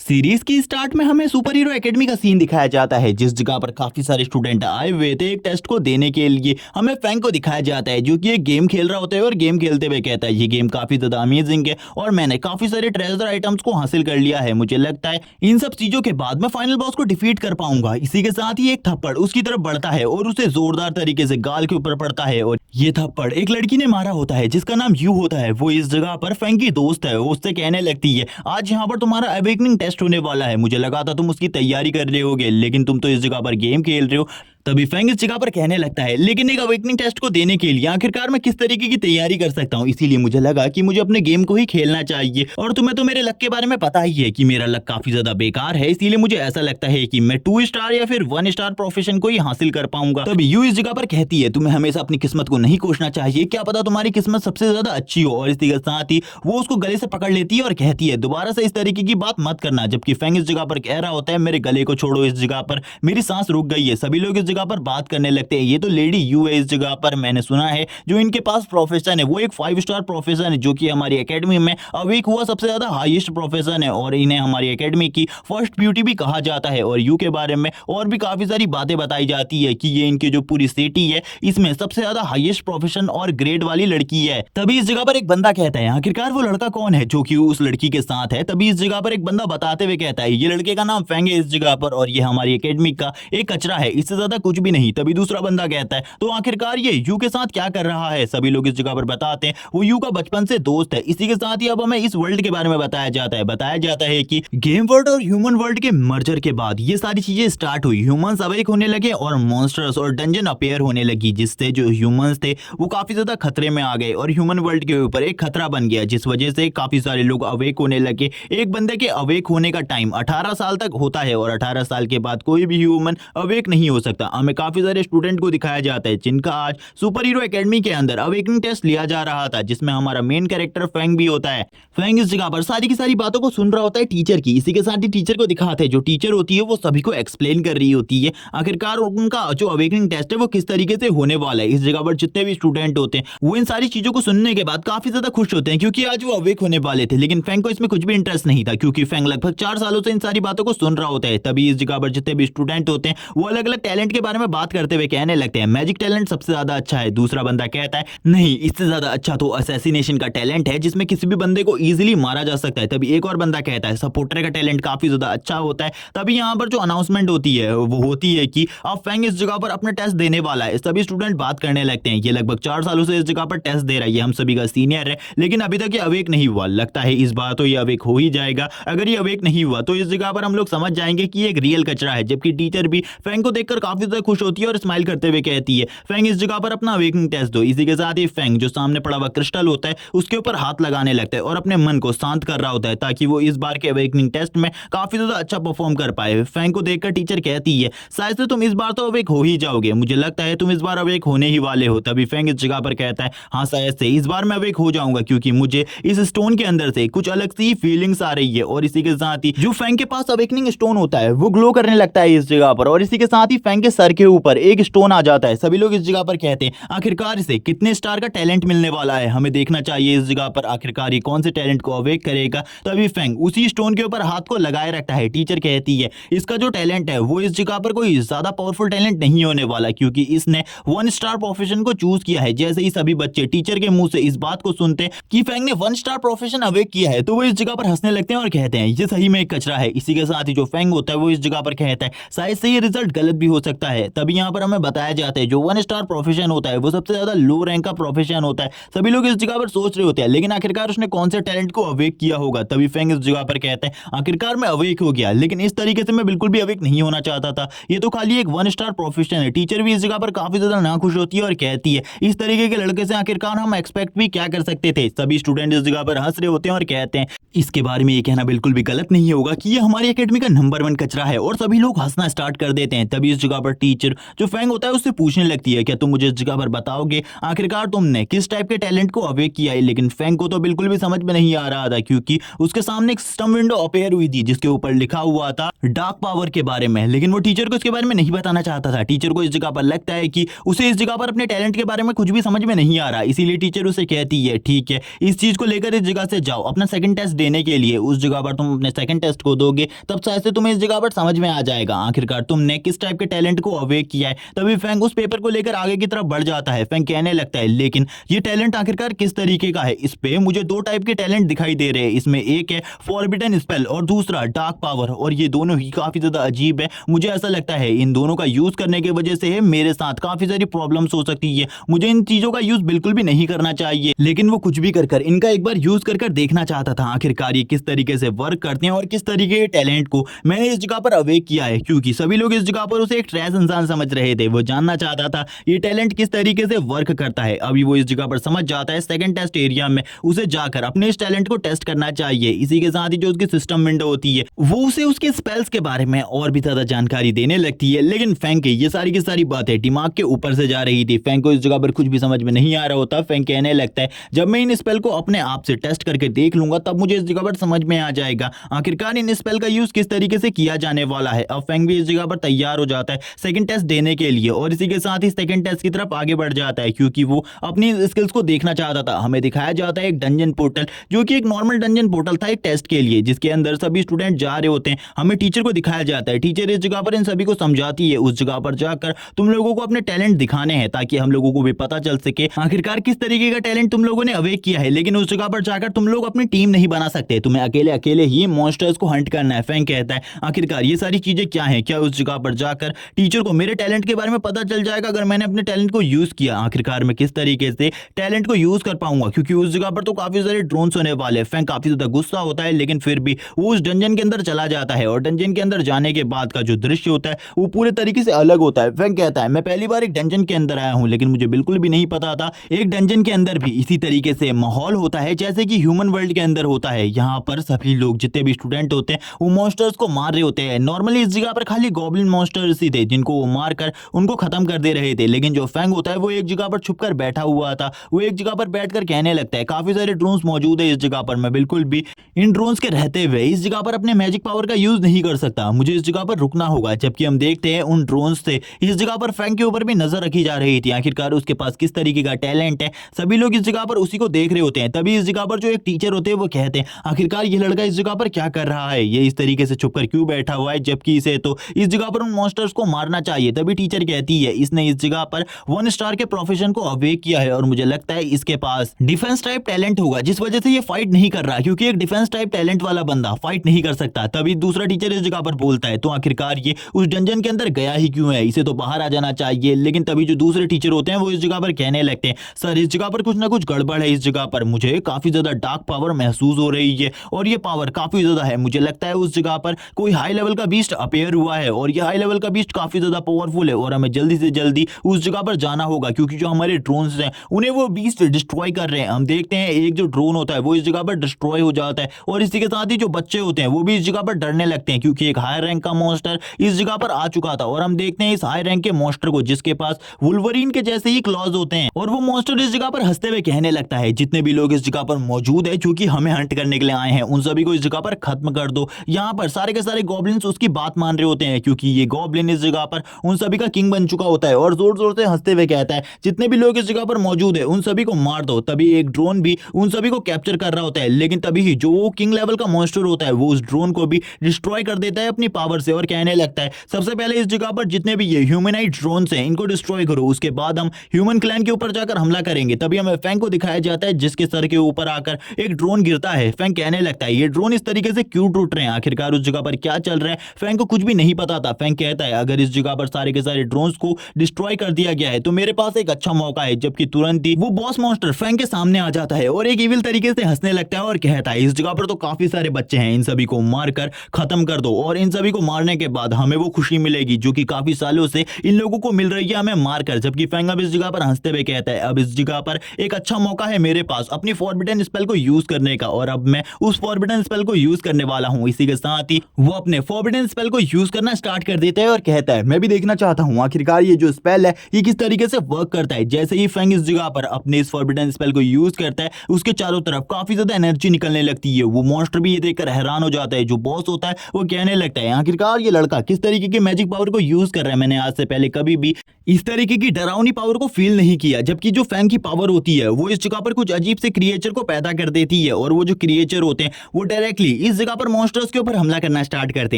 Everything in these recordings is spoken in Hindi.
सीरीज की स्टार्ट में हमें सुपर हीरो एकेडमी का सीन दिखाया जाता है, जिस जगह पर काफी सारे स्टूडेंट आए हुए थे एक टेस्ट को देने के लिए। हमें फैंग को दिखाया जाता है जो कि एक गेम खेल रहा होता है और गेम खेलते हुए कहता है ये गेम काफी ज्यादा अमेजिंग है और मैंने काफी सारे ट्रेजर आइटम्स को हासिल कर लिया है। मुझे लगता है इन सब चीजों के बाद मैं फाइनल बॉस को डिफीट कर पाऊंगा। इसी के साथ ही एक थप्पड़ उसकी तरफ बढ़ता है और उसे जोरदार तरीके से गाल के ऊपर पड़ता है और ये थप्पड़ एक लड़की ने मारा होता है जिसका नाम यू होता है। वो इस जगह पर फैंग की दोस्त है। वो उससे कहने लगती है आज यहाँ पर तुम्हारा अवेकनिंग टेस्ट होने वाला है, मुझे लगा था तुम उसकी तैयारी कर रहे होगे लेकिन तुम तो इस जगह पर गेम खेल रहे हो। तभी फैंग इस जगह पर कहने लगता है लेकिन एक अवेकनिंग टेस्ट को देने के लिए आखिरकार मैं किस तरीके की तैयारी कर सकता हूँ, इसीलिए मुझे लगा कि मुझे अपने गेम को ही खेलना चाहिए। और तुम्हें तो मेरे लक के बारे में पता ही है कि मेरा लक काफी ज्यादा बेकार है, इसीलिए मुझे ऐसा लगता है कि मैं 2 स्टार या फिर 1 स्टार प्रोफेशन को ही हासिल कर पाऊंगा। तभी यू इस जगह पर कहती है तुम्हें हमेशा अपनी किस्मत को नहीं कोसना चाहिए, क्या पता तुम्हारी किस्मत सबसे ज्यादा अच्छी हो। और इसी के साथ ही वो उसको गले से पकड़ लेती है और कहती है दोबारा से इस तरीके की बात मत करना। जबकि फैंग इस जगह पर कह रहा होता है मेरे गले को छोड़ो, इस जगह पर मेरी सांस रुक गई है। सभी लोग इस जगह पर बात करने लगते हैं ये तो लेडी यू है इस जगह पर, मैंने सुना है जो इनके पास प्रोफेशन है वो एक 5 स्टार प्रोफेशन है जो कि हमारी एकेडमी में अवेक हुआ सबसे ज्यादा हाईएस्ट प्रोफेशन है और इन्हें हमारी एकेडमी की फर्स्ट ब्यूटी भी कहा जाता है। और यू के बारे में और भी काफी सारी बातें बताई जाती है कि ये इनकी जो पूरी सिटी है इसमें सबसे ज्यादा हाईएस्ट प्रोफेशन और ग्रेड वाली लड़की है। तभी इस जगह पर एक बंदा कहता है आखिरकार वो लड़का कौन है जो कि उस लड़की के साथ है। तभी इस जगह पर एक बंदा बताते हुए कहता है ये लड़के का नाम फैंग है इस जगह पर और ये हमारी एकेडमी का एक कचरा है, इससे ज्यादा कुछ भी नहीं। तभी दूसरा बंदा कहता है तो आखिरकार ये यू के साथ क्या कर रहा है। सभी लोग इस जगह पर बताते हैं वो यू का बचपन से दोस्त है। इसी के साथ ही अब हमें इस वर्ल्ड के बारे में बताया जाता है कि गेम वर्ल्ड और ह्यूमन वर्ल्ड के मर्जर के बाद ये सारी चीजें स्टार्ट हुई, ह्यूमंस अवेक होने लगे और मॉन्स्टर्स और डंजन अपीयर होने लगी, जिससे जो ह्यूमंस थे वो काफी ज्यादा खतरे में आ गए और ह्यूमन वर्ल्ड के ऊपर एक खतरा बन गया, जिस वजह से काफी सारे लोग अवेक होने लगे। एक बंदे के अवेक होने का टाइम 18 साल तक होता है और 18 साल के बाद कोई भी ह्यूमन अवेक नहीं हो सकता। हमें काफी सारे स्टूडेंट को दिखाया जाता है जिनका आज सुपर हीरो एकेडमी के अंदर अवेकनिंग टेस्ट लिया जा रहा था, जिसमें हमारा मेन कैरेक्टर फैंग भी होता है। फैंग इस जगह पर सारी की सारी बातों को सुन रहा होता है टीचर की। इसी के साथ ही टीचर को दिखाते हैं जो टीचर होती है वो सभी को एक्सप्लेन कर रही होती है आखिरकार उनका जो अवेकनिंग टेस्ट है वो किस तरीके से होने वाला है। इस जगह पर जितने भी स्टूडेंट होते हैं वो इन सारी चीजों को सुनने के बाद काफी ज्यादा खुश होते हैं क्योंकि आज वो अवेक होने वाले थे। लेकिन फैंग को इसमें कुछ भी इंटरेस्ट नहीं था क्योंकि फैंग लगभग 4 सालों से इन सारी बातों को सुन रहा होता है। तभी इस जगह पर जितने भी स्टूडेंट होते हैं वो अलग अलग टैलेंट के बारे में बात करते हुए कहने लगते हैं मैजिक टैलेंट सबसे ज्यादा अच्छा है। दूसरा बंदा कहता है नहीं, इससे ज्यादा अच्छा तो असैसिनेशन का टैलेंट है जिसमें किसी भी बंदे को इजीली मारा जा सकता है। तभी एक और बंदा कहता है सपोर्टर का टैलेंट काफी ज्यादा अच्छा होता है। तभी यहाँ पर जो अनाउंसमेंट होती है वो होती है कि अब फैंग इस जगह पर अपना टेस्ट देने वाला है। सभी स्टूडेंट बात करने लगते हैं ये लगभग 4 सालों से इस जगह पर टेस्ट दे रहा है, हम सभी का सीनियर है लेकिन अभी तक ये अवेक नहीं हुआ। लगता है इस बार तो ये अवेक हो ही जाएगा। अगर ये अवेक नहीं हुआ तो इस जगह पर हम लोग समझ जाएंगे कि ये एक रियल कचरा है। जबकि टीचर भी फैंग को देखकर काफी ज्यादा खुश होती है और स्माइल करते हुए कहती है फैंग इस जगह पर अपना अवेकनिंग टेस्ट दो। इसी के साथ ही फैंग जो सामने पड़ा हुआ क्रिस्टल होता है उसके ऊपर हाथ लगाने लगता है और अपने मन को शांत कर रहा होता है ताकि वो इस बार के अवेकनिंग टेस्ट में काफी ज्यादा अच्छा परफॉर्म कर पाए। फैंग को देखकर टीचर कहती है शायद से तुम इस बार तो अवेक हो ही जाओगे, मुझे लगता है तुम इस बार अवेक होने ही वाले हो। तभी फैंग इस जगह पर कहता है हाँ शायद से इस बार मैं अवेक हो जाऊंगा क्योंकि मुझे इस स्टोन के अंदर से कुछ अलग सी फीलिंग्स आ रही है। और इसी के साथ ही जो फैंग के पास अवेकनिंग स्टोन होता है वो ग्लो करने लगता है इस जगह पर और इसी के साथ ही फैंग के सर के ऊपर एक स्टोन आ जाता है। सभी लोग इस जगह पर कहते हैं आखिरकार इसे कितने स्टार का टैलेंट मिलने वाला है, हमें देखना चाहिए इस जगह पर आखिरकार ये कौन से टैलेंट को अवेक करेगा। तभी फैंग उसी स्टोन के ऊपर हाथ को लगाए रखता है। टीचर कहती है इसका जो टैलेंट है वो इस जगह पर कोई ज्यादा पावरफुल टैलेंट नहीं होने वाला क्योंकि इसने 1 स्टार प्रोफेशन को चूज किया है। जैसे ही सभी बच्चे टीचर के मुंह से इस बात को सुनते कि फैंग ने 1 स्टार प्रोफेशन अवेक किया है तो वो इस जगह पर हंसने लगते हैं और कहते हैं ये सही में एक कचरा है। इसी के साथ ही जो फैंग होता है वो इस जगह पर कहता है शायद से ये रिजल्ट गलत भी हो सकता है। तभी यहाँ पर हमें बताया जाता है जो 1 स्टार प्रोफेशन होता है वो सबसे ज्यादा लो रैंक का प्रोफेशन होता है। सभी लोग इस जगह पर सोच रहे होते हैं लेकिन आखिरकार उसने कौन से टैलेंट को अवेक किया होगा। तभी फैंग इस जगह पर कहता है आखिरकार मैं अवेक हो गया लेकिन इस तरीके से मैं बिल्कुल भी अवेक नहीं होना चाहता था, ये तो खाली एक 1 स्टार प्रोफेशन है। टीचर भी इस जगह पर काफी ज्यादा नाखुश होती है और कहती है इस तरीके के लड़के से आखिरकार हम एक्सपेक्ट भी क्या कर सकते थे। सभी स्टूडेंट इस जगह पर हंस रहे होते हैं और कहते हैं इसके बारे में ये कहना बिल्कुल भी गलत नहीं होगा कि ये हमारी एकेडमी का नंबर 1 कचरा है और सभी लोग हंसना स्टार्ट कर देते हैं। तभी इस जगह पर पर टीचर जो फैंग होता है उससे पूछने लगती है क्या तुम मुझे इस जगह पर बताओगे आखिरकार तुमने किस टाइप के टैलेंट को अवेक किया है। लेकिन फैंग को तो बिल्कुल भी समझ में नहीं आ रहा था क्योंकि उसके सामने एक सिस्टम विंडो अपेयर हुई थी जिसके ऊपर लिखा हुआ था डार्क पावर के बारे में, लेकिन वो टीचर को इसके बारे में नहीं बताना चाहता था। टीचर को इस जगह पर लगता है कि उसे इस जगह पर अपने टैलेंट के बारे में कुछ भी समझ में नहीं आ रहा, इसीलिए टीचर उसे कहती है ठीक है इस चीज को लेकर इस जगह से जाओ अपना सेकंड टेस्ट देने के लिए। उस जगह पर तुम अपने सेकंड टेस्ट को दोगे तब शायद से तुम्हें इस जगह पर समझ में आ जाएगा आखिरकार तुमने किस टाइप के टैलेंट को अवेक किया है। तभी फैंग उस पेपर को लेकर आगे की तरफ बढ़ जाता है। फैंग कहने लगता है लेकिन ये टैलेंट आखिरकार किस तरीके का है। इस पे मुझे दो टाइप के टैलेंट दिखाई दे रहे हैं, इसमें एक है फॉरबिडन स्पेल और दूसरा डार्क पावर, और ये दोनों ही काफी ज्यादा अजीब है। मुझे ऐसा लगता है इन दोनों का यूज करने की वजह से मेरे साथ काफी सारी प्रॉब्लम्स हो सकती है। मुझे इन चीजों का यूज बिल्कुल भी नहीं करना चाहिए, लेकिन वो कुछ भी कर इनका एक बार यूज कर देखना चाहता था आखिरकार ये किस तरीके से वर्क करते हैं और किस तरीके के टैलेंट को मैंने इस जगह पर अवेक किया है। क्योंकि सभी लोग इस जगह पर उसे एक ट्रैश इंसान समझ रहे थे, वो जानना चाहता था ये टैलेंट किस तरीके से वर्क करता है। अभी वो इस जगह पर समझ जाता है सेकंड टेस्ट एरिया में उसे जाकर अपने इस टैलेंट को टेस्ट करना चाहिए। इसी के साथ ही जो उसकी सिस्टम विंडो होती है वो उसे उसके स्पेल्स के बारे में और भी ज्यादा जानकारी देने लगती है। लेकिन फैंग की ये सारी की सारी बातें दिमाग के ऊपर से जा रही थी। फैंग को इस जगह पर कुछ भी समझ में नहीं आ रहा होता। फैंग कहने लगता है जब मैं इन स्पेल को अपने आप से टेस्ट करके देख लूंगा तब मुझे इस जगह पर समझ में आ जाएगा आखिरकार इन स्पेल का यूज किस तरीके से किया जाने वाला है। अब फैंग भी इस जगह पर तैयार हो जाता है सेकंड टेस्ट देने के लिए और इसी के साथ ही सेकंड टेस्ट की तरफ आगे बढ़ जाता है क्योंकि वो अपनी स्किल्स को देखना चाहता था। हमें दिखाया जाता है एक डंजन पोर्टल जो कि एक नॉर्मल डंजन पोर्टल था एक टेस्ट के लिए जिसके अंदर सभी स्टूडेंट जा रहे होते हैं। हमें टीचर को दिखाया जाता है, टीचर इस जगह पर इन सभी को समझाती है उस जगह पर जाकर तुम लोगों को अपने टैलेंट दिखाने हैं ताकि हम लोगों को भी पता चल सके आखिरकार किस तरीके का टैलेंट तुम लोगों ने अवेक किया है। लेकिन उस जगह पर जाकर तुम लोग अपनी टीम नहीं बना सकते, तुम्हें अकेले अकेले ही मॉन्स्टर्स को हंट करना है। फैंग कहता है आखिरकार ये सारी चीजें क्या है, क्या उस जगह पर जाकर टीचर को मेरे टैलेंट के बारे में पता चल जाएगा अगर मैंने अपने टैलेंट को यूज किया आखिरकार मैं किस तरीके से टैलेंट को यूज कर पाऊंगा क्योंकि उस जगह पर तो काफी सारे ड्रोन्स होने वाले। फैंग काफी ज्यादा गुस्सा होता है लेकिन फिर भी वो उस डंजन के अंदर चला जाता है और डंजन के अंदर जाने के बाद का जो दृश्य होता है वो पूरे तरीके से अलग होता है। फैंग कहता है मैं पहली बार एक डंजन के अंदर आया हूं लेकिन मुझे बिल्कुल भी नहीं पता था एक डंजन के अंदर भी इसी तरीके से माहौल होता है जैसे कि ह्यूमन वर्ल्ड के अंदर होता है। यहाँ पर सभी लोग जितने भी स्टूडेंट होते हैं वो मॉन्स्टर्स को मार रहे होते हैं। नॉर्मली इस जगह पर खाली गॉब्लिन मॉन्स्टर्स ही थे जिनको वो मारकर उनको खत्म कर दे रहे थे, लेकिन जो फैंग होता है वो एक जगह पर छुपकर बैठा हुआ था। वो एक जगह पर बैठकर कहने लगता है काफी सारे ड्रोन्स मौजूद है इस जगह पर, मैं बिल्कुल भी इन ड्रोन्स के रहते हुए इस जगह पर अपने मैजिक पावर का यूज नहीं कर सकता, मुझे इस जगह पर रुकना होगा। जबकि हम देखते हैं उन ड्रोन्स से इस जगह पर फैंग के ऊपर भी नजर रखी जा रही थी आखिरकार उसके पास किस तरीके का टैलेंट है। सभी लोग इस जगह पर उसी को देख रहे होते हैं। तभी इस जगह पर जो एक टीचर होते हैं वो कहते हैं आखिरकार ये लड़का इस जगह पर क्या कर रहा है, ये इस तरीके से छुपकर क्यों बैठा हुआ है जबकि इसे तो इस जगह पर उन मॉन्स्टर्स को मारना चाहिए। तभी टीचर कहती है इसने इस जगह पर 1 स्टार के प्रोफेशन को अवेक किया है और मुझे लगता है इसके पास डिफेंस टाइप टैलेंट होगा जिस वजह से ये फाइट नहीं कर रहा क्योंकि एक डिफेंस टाइप टैलेंट वाला बंदा फाइट नहीं कर सकता। तभी दूसरा टीचर इस जगह पर बोलता है तो आखिरकार ये उस डंजन के अंदर गया ही क्यों है, इसे तो बाहर आ जाना चाहिए। लेकिन तभी जो दूसरे टीचर होते हैं वो इस जगह पर कहने लगते हैं सर इस जगह पर कुछ ना कुछ गड़बड़ है, इस जगह पर मुझे काफी ज्यादा डार्क पावर महसूस हो रही है और ये पावर काफी ज्यादा है। मुझे लगता है उस जगह पर कोई हाई लेवल का बीस्ट अपेयर हुआ है और ये हाई लेवल का बीस्ट काफी ज्यादा पावरफुल है और हमें जल्दी से जल्दी उस जगह पर जाना होगा क्योंकि जो हमारे ड्रोन्स हैं उन्हें वो बीस्ट डिस्ट्रॉय कर रहे हैं। हम देखते हैं एक जो ड्रोन होता है वो इस जगह पर डिस्ट्रॉय हो जाता है और इसी के साथ ही जो बच्चे होते हैं वो भी इस जगह पर डरने लगते हैं क्योंकि एक हाई रैंक का मॉन्स्टर इस जगह पर आ चुका था। और हम देखते हैं इस हाई रैंक के मॉन्स्टर को जिसके पास वुल्वरीन के जैसे ही क्लॉज होते हैं और वो मॉन्स्टर इस जगह पर हंसते हुए कहने लगता है जितने भी लोग इस जगह पर मौजूद है जो कि हमें हंट करने के लिए आए हैं उन सभी को इस जगह पर खत्म कर दो। यहाँ पर सारे के सारे गॉब्लिन्स उसकी बात मान रहे होते हैं क्योंकि ये गॉब्लिन इस जगह पर उन सभी का किंग बन चुका होता है और जोर जोर से हंसते हुए कहता है जितने भी लोग इस जगह पर मौजूद है उन सभी को मार दो। तभी एक ड्रोन भी उन सभी को कैप्चर कर रहा होता है लेकिन तभी ही जो वो किंग लेवल का मॉन्स्टर होता है वो उस ड्रोन को भी डिस्ट्रॉय कर देता है अपनी पावर से और कहने लगता है सबसे पहले इस जगह पर जितने भी ये ह्यूमनाइट ड्रोन्स हैं इनको डिस्ट्रॉय करो, उसके बाद हम ह्यूमन क्लैन के ऊपर जाकर हमला करेंगे। तभी हमें फैंग को दिखाया जाता है जिसके सर के ऊपर आकर एक ड्रोन गिरता है। फैंग कहने लगता है ये ड्रोन इस तरीके से क्यों टूट रहे हैं, आखिरकार उस जगह पर क्या चल रहा है फैंग को कुछ भी नहीं पता था। फैंग कहता है अगर इस जगह पर सारे के सारे ड्रोन्स को डिस्ट्रॉय कर दिया गया है तो मेरे पास एक अच्छा मौका है। जबकि तुरंत ही वो बॉस मॉन्स्टर फैंग के सामने आ जाता है और एक इविल तरीके से हंसने लगता है और कहता है इस जगह पर तो काफी सारे बच्चे हैं, इन सभी को मारकर खत्म कर दो और इन सभी को मारने के बाद हमें वो खुशी मिलेगी जो कि काफी सालों से इन लोगों को मिल रही है हमें मारकर। जबकि फैंग अब इस जगह पर हंसते हुए कहता है अब इस जगह पर एक अच्छा मौका है मेरे पास अपनी फॉरबिडन स्पेल को यूज करने का और अब मैं उस फॉरबिडन स्पेल को यूज करने वाला हूं। इसी के साथ ही वो अपने फॉरबिडन स्पेल को यूज करना स्टार्ट कर देता है और कहता है मैं भी देखना चाहता हूँ आखिरकार ये जो स्पेल है ये किस तरीके से वर्क करता है। जैसे ही फैंग इस जगह पर अपने इस फॉरबिडन स्पेल को यूज करता है उसके चारों तरफ काफी ज्यादा एनर्जी निकलने लगती है। वो मॉन्स्टर भी ये देखकर हैरान हो जाता है। जो बॉस होता है वो कहने लगता है आखिरकार ये लड़का किस तरीके के मैजिक पावर को यूज कर रहा है। मैंने आज से पहले कभी भी इस तरीके की डरावनी पावर को फील नहीं किया। जबकि जो फैंग की पावर होती है वो इस जगह पर कुछ अजीब से क्रिएचर को पैदा कर देती है और वो जो क्रिएचर होते हैं वो डायरेक्टली इस जगह पर मॉन्स्टर्स के ऊपर हमला करना स्टार्ट करते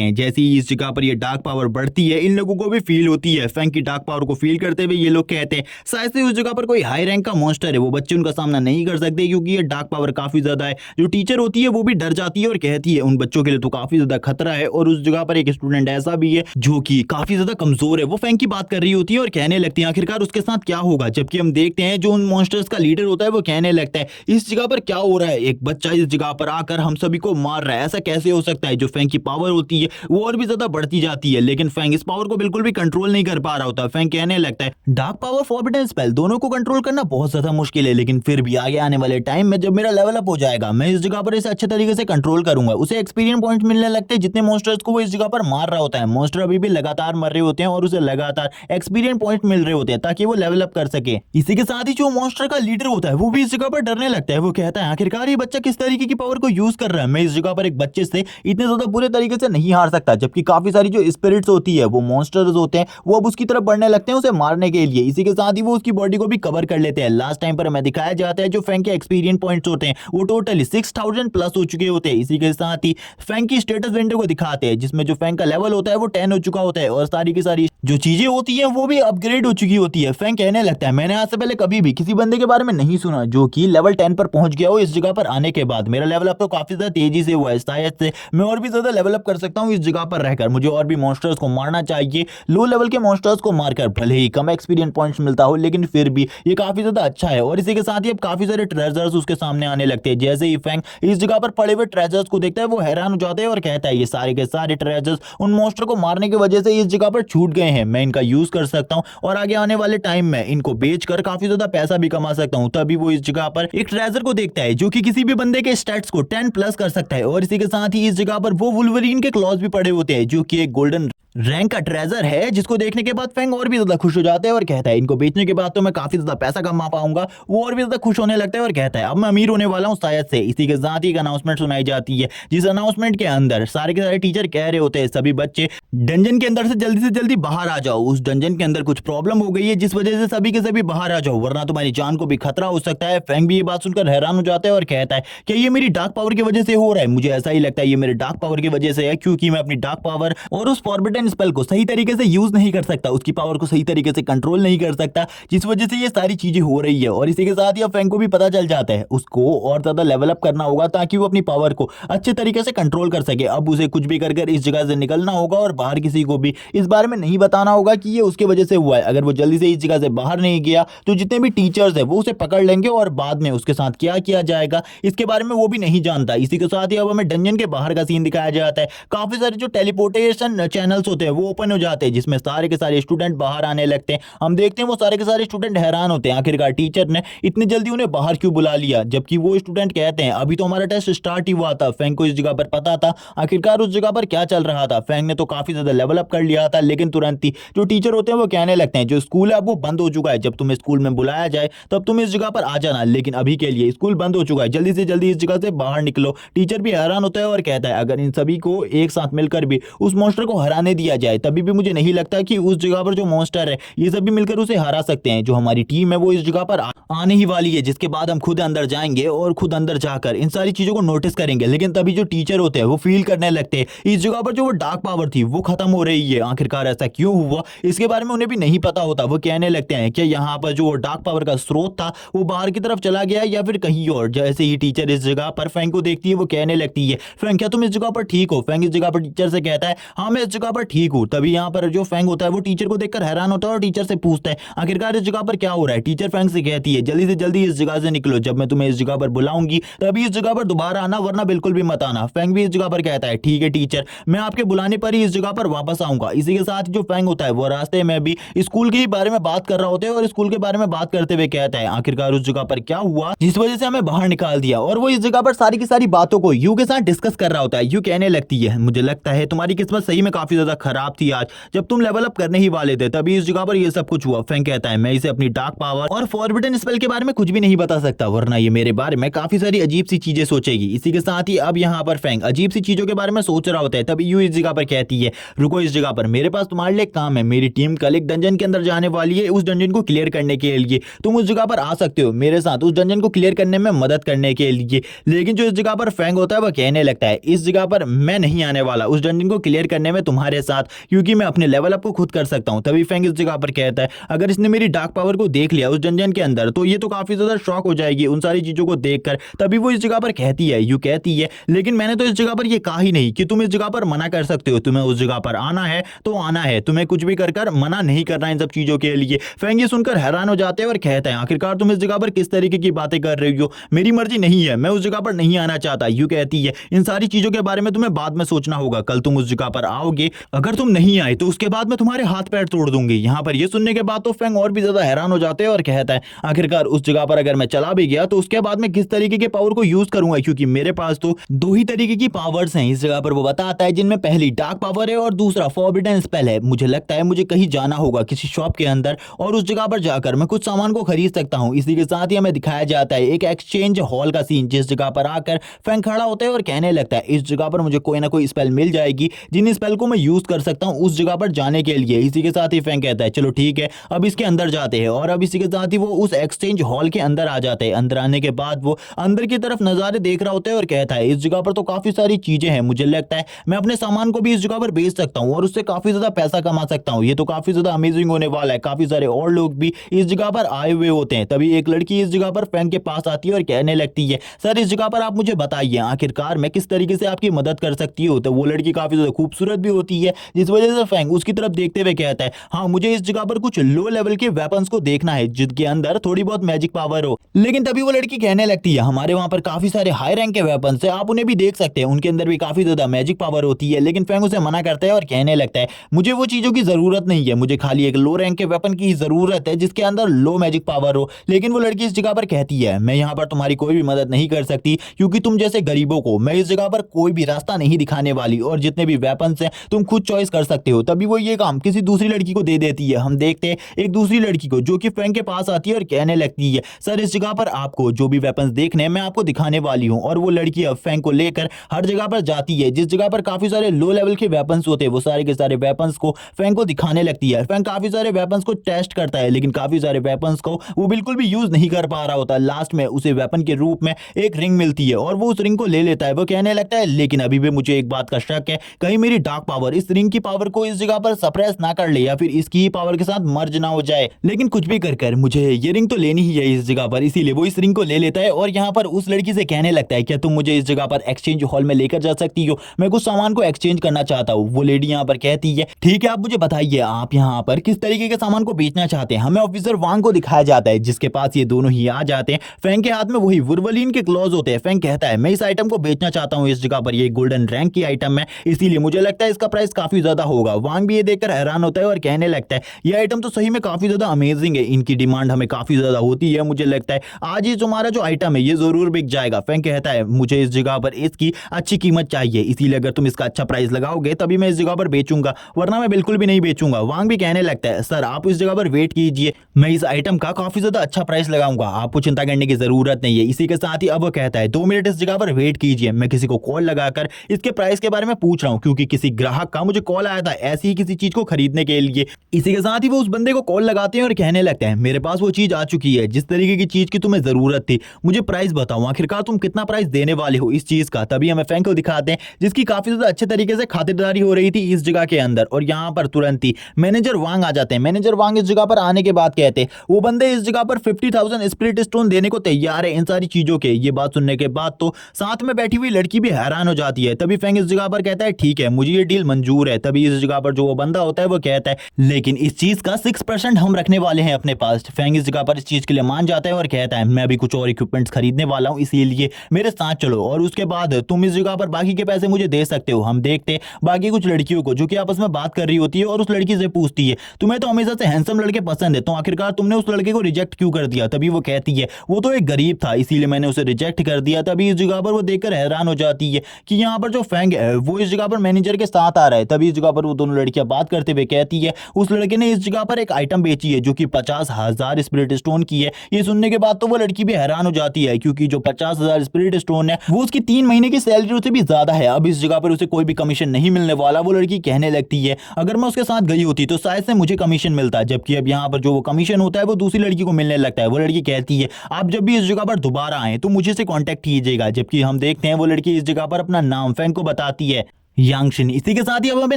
हैं। जैसे ही इस जगह पर ये डार्क पावर बढ़ती है इन लोगों को भी फील होती है। फैंग की डार्क पावर को फील करते हुए ये लोग कहते हैं शायद से उस जगह पर कोई हाई रैंक का मॉन्स्टर है। वो बच्चे उनका सामना नहीं कर सकते क्योंकि ये डार्क पावर काफी ज्यादा है। जो टीचर होती है वो भी डर जाती है और कहती है उन बच्चों के लिए तो काफी ज्यादा खतरा है। और उस जगह पर एक स्टूडेंट ऐसा भी है जो कि काफी ज्यादा कमजोर है। वो फैंग की बात कर रही होती है और कहने लगती है आखिरकार उसके साथ क्या होगा। जबकि हम देखते हैं जो उन मॉन्स्टर्स का लीडर होता है वो कहने लगता है इस जगह पर क्या हो रहा है, एक बच्चा इस जगह पर आकर हम सभी को मार रहा है, ऐसा कैसे हो सकता है। जो फैंग की पावर होती है वो और भी ज्यादा बढ़ती जाती है लेकिन फैंग इस पावर को बिल्कुल भी कंट्रोल नहीं कर पा रहा होता। फैंग कहने लगता है डार्क पावर फॉरबिडन स्पेल दोनों को कंट्रोल करना बहुत ज्यादा मुश्किल है लेकिन फिर भी आगे आने वाले टाइम में जब मेरा लेवल अप हो जाएगा मैं इस जगह पर इसे अच्छे तरीके से कंट्रोल करूंगा। उसे एक्सपीरियंस पॉइंट मिलने लगते हैं जितने मॉन्स्टर्स को वो इस जगह पर मार रहा होता है। मॉन्स्टर अभी भी लगातार मर रहे होते हैं और उसे लगातार एक्सपीरियंस पॉइंट मिल रहे होते हैं ताकि वो लेवल अप कर सके। इसी के साथ ही जो मॉन्स्टर का लीडर होता है वो भी इस जगह पर डरने लगता है। वो कहता है आखिरकार ये बच्चा किस तरीके की पावर को यूज कर रहा है, मैं इस जगह पर एक बच्चे से इतने ज्यादा बुरे तरीके से नहीं हार सकता। जबकि काफी सारी जो स्पिरिट्स होती है वो मॉन्स्टर्स होते हैं वो अब उसकी तरफ बढ़ने लगते हैं उसे मारने के लिए। इसी के साथ ही वो उसकी बॉडी को भी कवर कर लेते हैं। लास्ट टाइम पर हमें दिखाया जाता है जो फैंग के एक्सपीरियंस पॉइंट्स होते हैं वो टोटली 6000 प्लस हो चुके होते हैं। इसी के साथ ही फैंग की स्टेटस विंडो को दिखाते हैं जिसमें जो फैंग का लेवल होता है वो 10 हो चुका होता है और सारी की सारी जो चीजें होती हैं वो भी अपग्रेड हो चुकी होती है। फैंग कहने लगता है मैंने आज से पहले कभी भी किसी बंदे के बारे में नहीं सुना जो कि लेवल 10 पर पहुंच गया हो इस जगह पर आने के बाद। मेरा लेवल अप तो काफी ज्यादा तेजी से हुआ है, शायद से मैं और भी ज्यादा लेवल अप कर सकता हूं इस जगह पर रहकर। मुझे और भी मॉन्स्टर्स को मारना चाहिए। लो लेवल के मॉन्स्टर्स को मारकर भले ही कम एक्सपीरियंस पॉइंट्स मिलता हो लेकिन फिर भी ये काफी ज्यादा अच्छा है। और इसी के साथ ही अब काफी सारे ट्रेजर्स उसके सामने आने लगते हैं। जैसे ही फैंग इस जगह पर पड़े हुए ट्रेजर्स को देखता है वो हैरान हो जाता है और कहता है ये सारे के सारे ट्रेजर्स उन मॉन्स्टर को मारने की वजह से इस जगह पर छूट गए हैं। मैं इनका यूज कर सकता हूं और आगे आने वाले टाइम में इनको बेचकर काफी ज्यादा पैसा भी कमा सकता हूं। तभी वो इस जगह पर एक ट्रेजर को देखता है जो कि किसी भी बंदे के स्टैट्स को 10 प्लस कर सकता है। और इसी के साथ ही इस जगह पर वो वुल्वरीन के क्लॉज भी पड़े होते हैं जो कि एक गोल्डन रैंक का ट्रेजर है जिसको देखने के बाद फैंग और भी ज्यादा खुश हो जाता है और कहता है इनको बेचने के बाद तो मैं काफी ज्यादा पैसा कमा पाऊंगा। वो और भी ज्यादा खुश होने लगता है और कहता है अब मैं अमीर होने वाला हूं शायद से। इसी के साथ ही एक अनाउंसमेंट सुनाई जाती है जिस अनाउंसमेंट के अंदर सारे के सारे टीचर कह रहे होते हैं सभी बच्चे डंजन के अंदर से जल्दी बाहर आ जाओ। उस डंजन के अंदर कुछ प्रॉब्लम हो गई है जिस वजह से सभी के सभी बाहर आ जाओ वरना तुम्हारी जान को भी खतरा हो सकता है। फैंग भी ये बात सुनकर हैरान हो जाता है और कहता है कि ये मेरी डार्क पावर की वजह से हो रहा है। मुझे ऐसा ही लगता है ये मेरे डार्क पावर की वजह से है क्योंकि मैं अपनी डार्क पावर और उस फॉरबिडन स्पेल को सही तरीके से यूज नहीं कर सकता, उसकी पावर को सही तरीके से कंट्रोल नहीं कर सकता जिस वजह से ये सारी चीजें हो रही है। और इसी के साथ ही अब फैंग को भी पता चल जाता है उसको और ज्यादा लेवल अप करना होगा ताकि वो अपनी पावर को अच्छे तरीके से कंट्रोल कर सके। अब उसे कुछ भी कर इस जगह से निकलना होगा और बाहर किसी को भी इस बारे में नहीं बताना होगा कि ये उसके वजह से हुआ है। अगर वो जल्दी से इस जगह से बाहर नहीं गया तो जितने भी टीचर्स है वो उसे पकड़ लेंगे और बाद में उसके साथ क्या किया जाएगा इसके बारे में वो भी नहीं जानता। इसी के साथ ही अब हमें डंजन के बाहर का सीन दिखाया जाता है। काफी सारे जो टेलीपोर्टेशन चैनल्स होते हैं वो ओपन हो जाते हैं जिसमें सारे के सारे स्टूडेंट बाहर आने लगते हैं। हम देखते हैं वो सारे के सारे स्टूडेंट हैरान होते हैं आखिरकार टीचर ने इतनी जल्दी उन्हें बाहर क्यों बुला लिया। जबकि वो स्टूडेंट कहते हैं अभी तो हमारा टेस्ट स्टार्ट ही हुआ था। फैंग को इस जगह पर पता था आखिरकार उस जगह पर क्या चल रहा था। फैंग ने तो काफी ज्यादा लेवल अप कर लिया था लेकिन तुरंत ही जो टीचर होते हैं वो कहने लगते हैं जो स्कूल है अब वो बंद हो चुका है। जब तुम्हें स्कूल में बुलाया जाए तब तुम इस जगह पर आ जाना लेकिन अभी के लिए स्कूल बंद हो चुका है, जल्दी से जल्दी इस जगह से बाहर निकलो। टीचर भी हैरान होता है और कहता है अगर इन सभी को एक साथ मिलकर भी उस मॉन्स्टर को हराने दिया जाए तभी भी मुझे नहीं लगता कि उस जगह पर जो मॉन्स्टर है ये सभी मिलकर उसे हरा सकते हैं। जो हमारी टीम है वो इस जगह पर आने ही वाली है जिसके बाद हम खुद अंदर जाएंगे और खुद अंदर जाकर इन सारी चीजों को नोटिस करेंगे। लेकिन तभी जो टीचर होते हैं वो फील करने लगते हैं इस जगह पर जो वो डार्क पावर थी वो खत्म हो रही है। आखिरकार ऐसा क्यों हुआ इसके बारे में उन्हें भी नहीं पता होता। वो कहने लगते हैं कि यहाँ पर जो डार्क पावर का स्रोत था वो बाहर की तरफ चला गया या फिर कहीं और। जैसे ही टीचर इस जगह पर फैंग को देखती है वो कहने लगती है फैंग क्या तुम इस जगह पर ठीक हो। फैंग इस जगह पर टीचर से कहता है हाँ मैं इस जगह पर ठीक हूँ। तभी यहाँ पर जो फैंग होता है वो टीचर को देखकर हैरान होता है और टीचर से पूछता है आखिरकार इस जगह पर क्या हो रहा है। टीचर फैंग से कहती है जल्दी से जल्दी इस जगह से निकलो, जब मैं तुम्हें इस जगह पर बुलाऊंगी तभी इस जगह पर दोबारा आना वरना बिल्कुल भी मत आना। फैंग भी इस जगह पर कहता है ठीक है टीचर मैं आपके बुलाने पर ही इस जगह पर वापस आऊंगा। इसी के साथ जो फैंग होता है वो रास्ते में भी स्कूल के बारे में बात कर रहा होता है और स्कूल के बारे में बात करते हुए कहता है आखिरकार उस जगह पर क्या हुआ जिस वजह से हमें बाहर निकाल दिया। और वो इस जगह पर सारी की सारी बातों को यू के साथ डिस्कस कर रहा होता है। यू कहने लगती है मुझे लगता है तुम्हारी किस्मत सही में काफी ज्यादा खराब थी आज, जब तुम लेवल अप करने ही वाले थे तभी इस जगह पर ये सब कुछ हुआ। फैंग कहता है मैं इसे अपनी डार्क पावर और फॉरबिडन स्पेल के बारे में कुछ भी नहीं बता सकता, वरना ये मेरे बारे में काफी सारी अजीब सी चीजें सोचेगी। इसी के साथ ही अब यहाँ पर फैंग अजीब सी चीजों के बारे में सोच रहा होता है, तभी यू इस जगह पर कहती है रुको इस जगह पर, मेरे पास तुम्हारे लिए काम है। मेरी टीम कल एक डंजन के अंदर जाने वाली है, उस डंजन को क्लियर करने के लिए तुम उस जगह पर आ सकते हो मेरे साथ उस डंजन को क्लियर करने में मदद करने के लिए। लेकिन जो इस जगह पर फैंग होता है वह कहने लगता है इस जगह पर मैं नहीं आने वाला उस डंजन को क्लियर करने में तुम्हारे साथ, क्योंकि मैं अपने लेवल अप को खुद कर सकता हूं। तभी फैंग इस जगह पर कहता है अगर इसने मेरी डार्क पावर को देख लिया उस डंजन के अंदर तो ये तो काफी ज्यादा शॉक हो जाएगी उन सारी चीजों को देखकर। तभी वो इस जगह पर कहती है यू कहती है लेकिन मैंने तो इस जगह पर ये कहा ही नहीं कि तुम इस जगह पर मना कर सकते हो, तुम्हें उस जगह पर आना है तो आना है, तुम्हें कुछ भी कर मना नहीं करना इन सब चीजों के लिए। फैंग ये सुनकर हैरान हो जाते हैं और कहता है आखिरकार तुम इस जगह पर किस तरीके की बातें कर रही हो, मेरी मर्जी नहीं है, मैं उस जगह पर नहीं आना चाहता। यू कहती है इन सारी चीजों के बारे में तुम्हें बाद में सोचना होगा, कल तुम उस जगह पर आओगे, अगर तुम नहीं आए तो उसके बाद मैं तुम्हारे हाथ पैर तोड़ दूंगी। यहाँ पर ये सुनने के बाद तो फैंग और भी ज्यादा हैरान हो जाते हैं और कहता है आखिरकार उस जगह पर अगर मैं चला भी गया तो उसके बाद में किस तरीके के पावर को यूज करूंगा, क्योंकि मेरे पास तो दो ही तरीके की पावर्स हैं इस जगह पर वो बताता है, जिनमें पहली डार्क पावर है और दूसरा फॉरबिडन स्पेल है। मुझे लगता है मुझे कहीं जाना होगा किसी शॉप के अंदर और उस जगह पर जाकर मैं कुछ सामान को खरीद सकता हूं। इसी के साथ ही हमें दिखाया जाता है एक एक्सचेंज हॉल का सीन, जिस जगह पर आकर फैंग खड़ा होता है और कहने लगता है इस जगह पर मुझे कोई ना कोई स्पेल मिल जाएगी जिन स्पेल को मैं यूज कर सकता हूं उस जगह पर जाने के लिए। इसी के साथ ही फैंग कहता है चलो ठीक है अब इसके अंदर जाते हैं, और अब इसी के साथ ही वो उस एक्सचेंज हॉल के अंदर आ जाते हैं। अंदर आने के बाद वो अंदर की तरफ नजारे देख रहा होता है और कहता है इस जगह पर तो काफी सारी चीजें हैं, मुझे लगता है मैं अपने सामान को भी इस जगह पर बेच सकता हूं और उससे काफी ज्यादा पैसा कमा सकता हूं, ये तो काफी ज्यादा अमेजिंग होने वाला है। काफी सारे और लोग भी इस जगह पर आए हुए होते हैं। तभी एक लड़की इस जगह पर फैंग के पास आती है और कहने लगती है सर इस जगह पर आप मुझे बताइए आखिरकार मैं किस तरीके से आपकी मदद कर सकती हूँ। तो वो लड़की काफी ज्यादा खूबसूरत भी होती है, जिस वजह से फैंग उसकी तरफ देखते हुए कहता है हाँ मुझे इस जगह पर कुछ लो लेवल के वेपन्स को देखना है जिनके अंदर थोड़ी बहुत मैजिक पावर हो। लेकिन तभी वो लड़की कहने लगती है हमारे वहां पर काफी सारे हाई रैंक के वेपन्स है, आप उन्हें भी देख सकते हैं, उनके अंदर भी काफी ज्यादा मैजिक पावर होती है। लेकिन फैंग उसे मना करता है और कहने लगता है मुझे वो चीजों की जरूरत नहीं है, मुझे खाली एक लो रैंक के वेपन की जरूरत है जिसके अंदर लो मैजिक पावर हो। लेकिन वो लड़की इस जगह पर कहती है मैं यहाँ पर तुम्हारी कोई भी मदद नहीं कर सकती, क्योंकि तुम जैसे गरीबों को मैं इस जगह पर कोई भी रास्ता नहीं दिखाने वाली, और जितने भी वेपन्स हैं तुम खुद चॉइस कर सकते हो। तभी वो ये काम किसी दूसरी लड़की को दे देती है। हम देखते हैं एक दूसरी लड़की को जो कि फैंग के पास आती है और कहने लगती है सर इस जगह पर आपको जो भी वेपन्स देखने हैं मैं आपको दिखाने वाली हूँ। और वो लड़की अब फैंग को लेकर हर जगह पर जाती है जिस जगह पर काफी सारे लो लेवल के वेपन्स होते हैं, वो सारे के सारे वेपन्स को फैंग को दिखाने लगती है। फैंग काफी सारे वेपन्स को टेस्ट करता है, लेकिन काफी सारे वेपन्स को वो बिल्कुल भी यूज नहीं कर पा रहा होता। लास्ट में उसे वेपन के रूप में एक रिंग मिलती है और वो उस रिंग को ले लेता है। वो कहने लगता है लेकिन अभी भी मुझे एक बात का शक है, कहीं मेरी डार्क पावर इस रिंग की पावर को इस जगह पर सप्रेस ना कर ले या फिर इसकी ही पावर के साथ मर्ज ना हो जाए। लेकिन कुछ भी कर मुझे ये रिंग तो लेनी ही है इस जगह पर, इसीलिए वो इस रिंग को ले लेता है और यहाँ पर उस लड़की से कहने लगता है क्या तुम मुझे इस जगह पर एक्सचेंज हॉल में लेकर जा सकती हो, मैं कुछ सामान को एक्सचेंज करना चाहता हूँ। वो लेडी यहाँ पर कहती है ठीक है आप मुझे बताइए आप यहाँ पर किस तरीके के सामान को बेचना चाहते हैं। हमें ऑफिसर वांग को दिखाया जाता है जिसके पास ये दोनों ही आ जाते हैं। फैंग के हाथ में वही वुल्वरीन के क्लॉज होते हैं। फैंग कहता है मैं इस आइटम को बेचना चाहता हूँ इस जगह पर, ये गोल्डन रैंक की आइटम है इसीलिए मुझे लगता है इसका प्राइस काफी ज्यादा होगा। वांग भी ये देखकर हैरान होता है और कहने लगता है ये आइटम तो सही में काफी ज्यादा अमेजिंग है, इनकी डिमांड हमें काफी ज्यादा होती है, मुझे लगता है आज ये तुम्हारा जो आइटम है ये जरूर बिक जाएगा। फैंग कहता है मुझे इस जगह पर इसकी अच्छी कीमत चाहिए, इसीलिए अगर तुम इसका अच्छा प्राइस लगाओगे तभी मैं इस जगह पर बेचूंगा, वरना मैं बिल्कुल भी नहीं बेचूंगा। वांग भी कहने लगता है सर आप इस जगह पर वेट कीजिए, मैं इस आइटम का काफी ज्यादा अच्छा प्राइस लगाऊंगा, आपको चिंता करने की जरूरत नहीं है। इसी के साथ ही अब वो कहता है 2 मिनट इस जगह पर वेट कीजिए, मैं किसी को कॉल लगाकर इसके प्राइस के बारे में पूछ रहा हूँ, क्योंकि किसी ग्राहक का मुझे कॉल आया था ऐसी ही किसी चीज को खरीदने के लिए। इसी के साथ ही वो उस बंदे को कॉल लगाते हैं और कहने लगते हैं मेरे पास वो चीज आ चुकी है जिस तरीके की चीज की तुम्हें जरूरत थी, मुझे प्राइस बताओ आखिरकार तुम कितना प्राइस देने वाले हो इस चीज का। तभी हमें फैंग को दिखाते हैं जिसकी काफी ज्यादा अच्छे तरीके से खातिरदारी हो रही थी इस जगह के अंदर, और यहाँ पर तुरंत ही मैनेजर वांग आ जाते हैं। मैनेजर वांग इस जगह पर आने के बाद कहते हैं वो बंदे इस जगह पर 50,000 स्पिरिट स्टोन देने को तैयार है इन सारी चीजों के। ये बात सुनने के बाद तो साथ में बैठी हुई लड़की भी हैरान हो जाती है। तभी फैंग इस जगह पर कहता है ठीक है मुझे ये डील मंजूर है। तभी इस जगह पर जो वो बंदा होता है वो कहता है लेकिन इस चीज का 6% हम रखने वाले हैं अपने पास। फैंग इस जगह पर इस चीज के लिए मान जाता है और कहता है मैं अभी कुछ और इक्विपमेंट्स खरीदने वाला हूं, इसीलिए मेरे साथ चलो और उसके बाद तुम इस जगह पर बाकी के पैसे मुझे दे सकते हो। हम देखते बाकी कुछ लड़कियों को जो कि आपस में बात कर रही होती है और उस लड़की से पूछती है तुम्हें तो हमेशा से हैंडसम लड़के पसंद है, तो आखिरकार तुमने उस लड़के को रिजेक्ट क्यों कर दिया। तभी वो कहती है वो तो एक गरीब था इसीलिए मैंने उसे रिजेक्ट कर दिया। तभी इस जगह पर वो देखकर हैरान हो जाती है कि यहाँ पर जो फैंग है वो इस जगह पर मैनेजर के साथ आ रहा है। तभी इस जगह पर वो दोनों लड़कियां बात करते हुए कहती है उस लड़के ने इस जगह पर एक आइटम बेची है जो कि 50,000 स्पिरिट स्टोन की है। ये सुनने के बाद तो वो लड़की भी हैरान हो जाती है क्योंकि जो 50,000 स्पिरिट स्टोन है वो उसकी 3 महीने की सैलरी से भी ज्यादा है। अब इस जगह पर उसे कोई भी कमीशन नहीं मिलने वाला। वो लड़की कहने लगती है अगर मैं उसके साथ गई होती तो शायद से मुझे कमीशन मिलता, जबकि अब यहाँ पर जो वो कमीशन होता है वो दूसरी लड़की को मिलने लगता है। वो लड़की कहती है आप जब भी इस जगह पर दोबारा आए तो मुझे से कांटेक्ट कीजिएगा। जबकि हम देखते हैं वो लड़की इस जगह पर अपना नाम फैंग को बताती है, यांगशिन। इसी के साथ ही अब हमें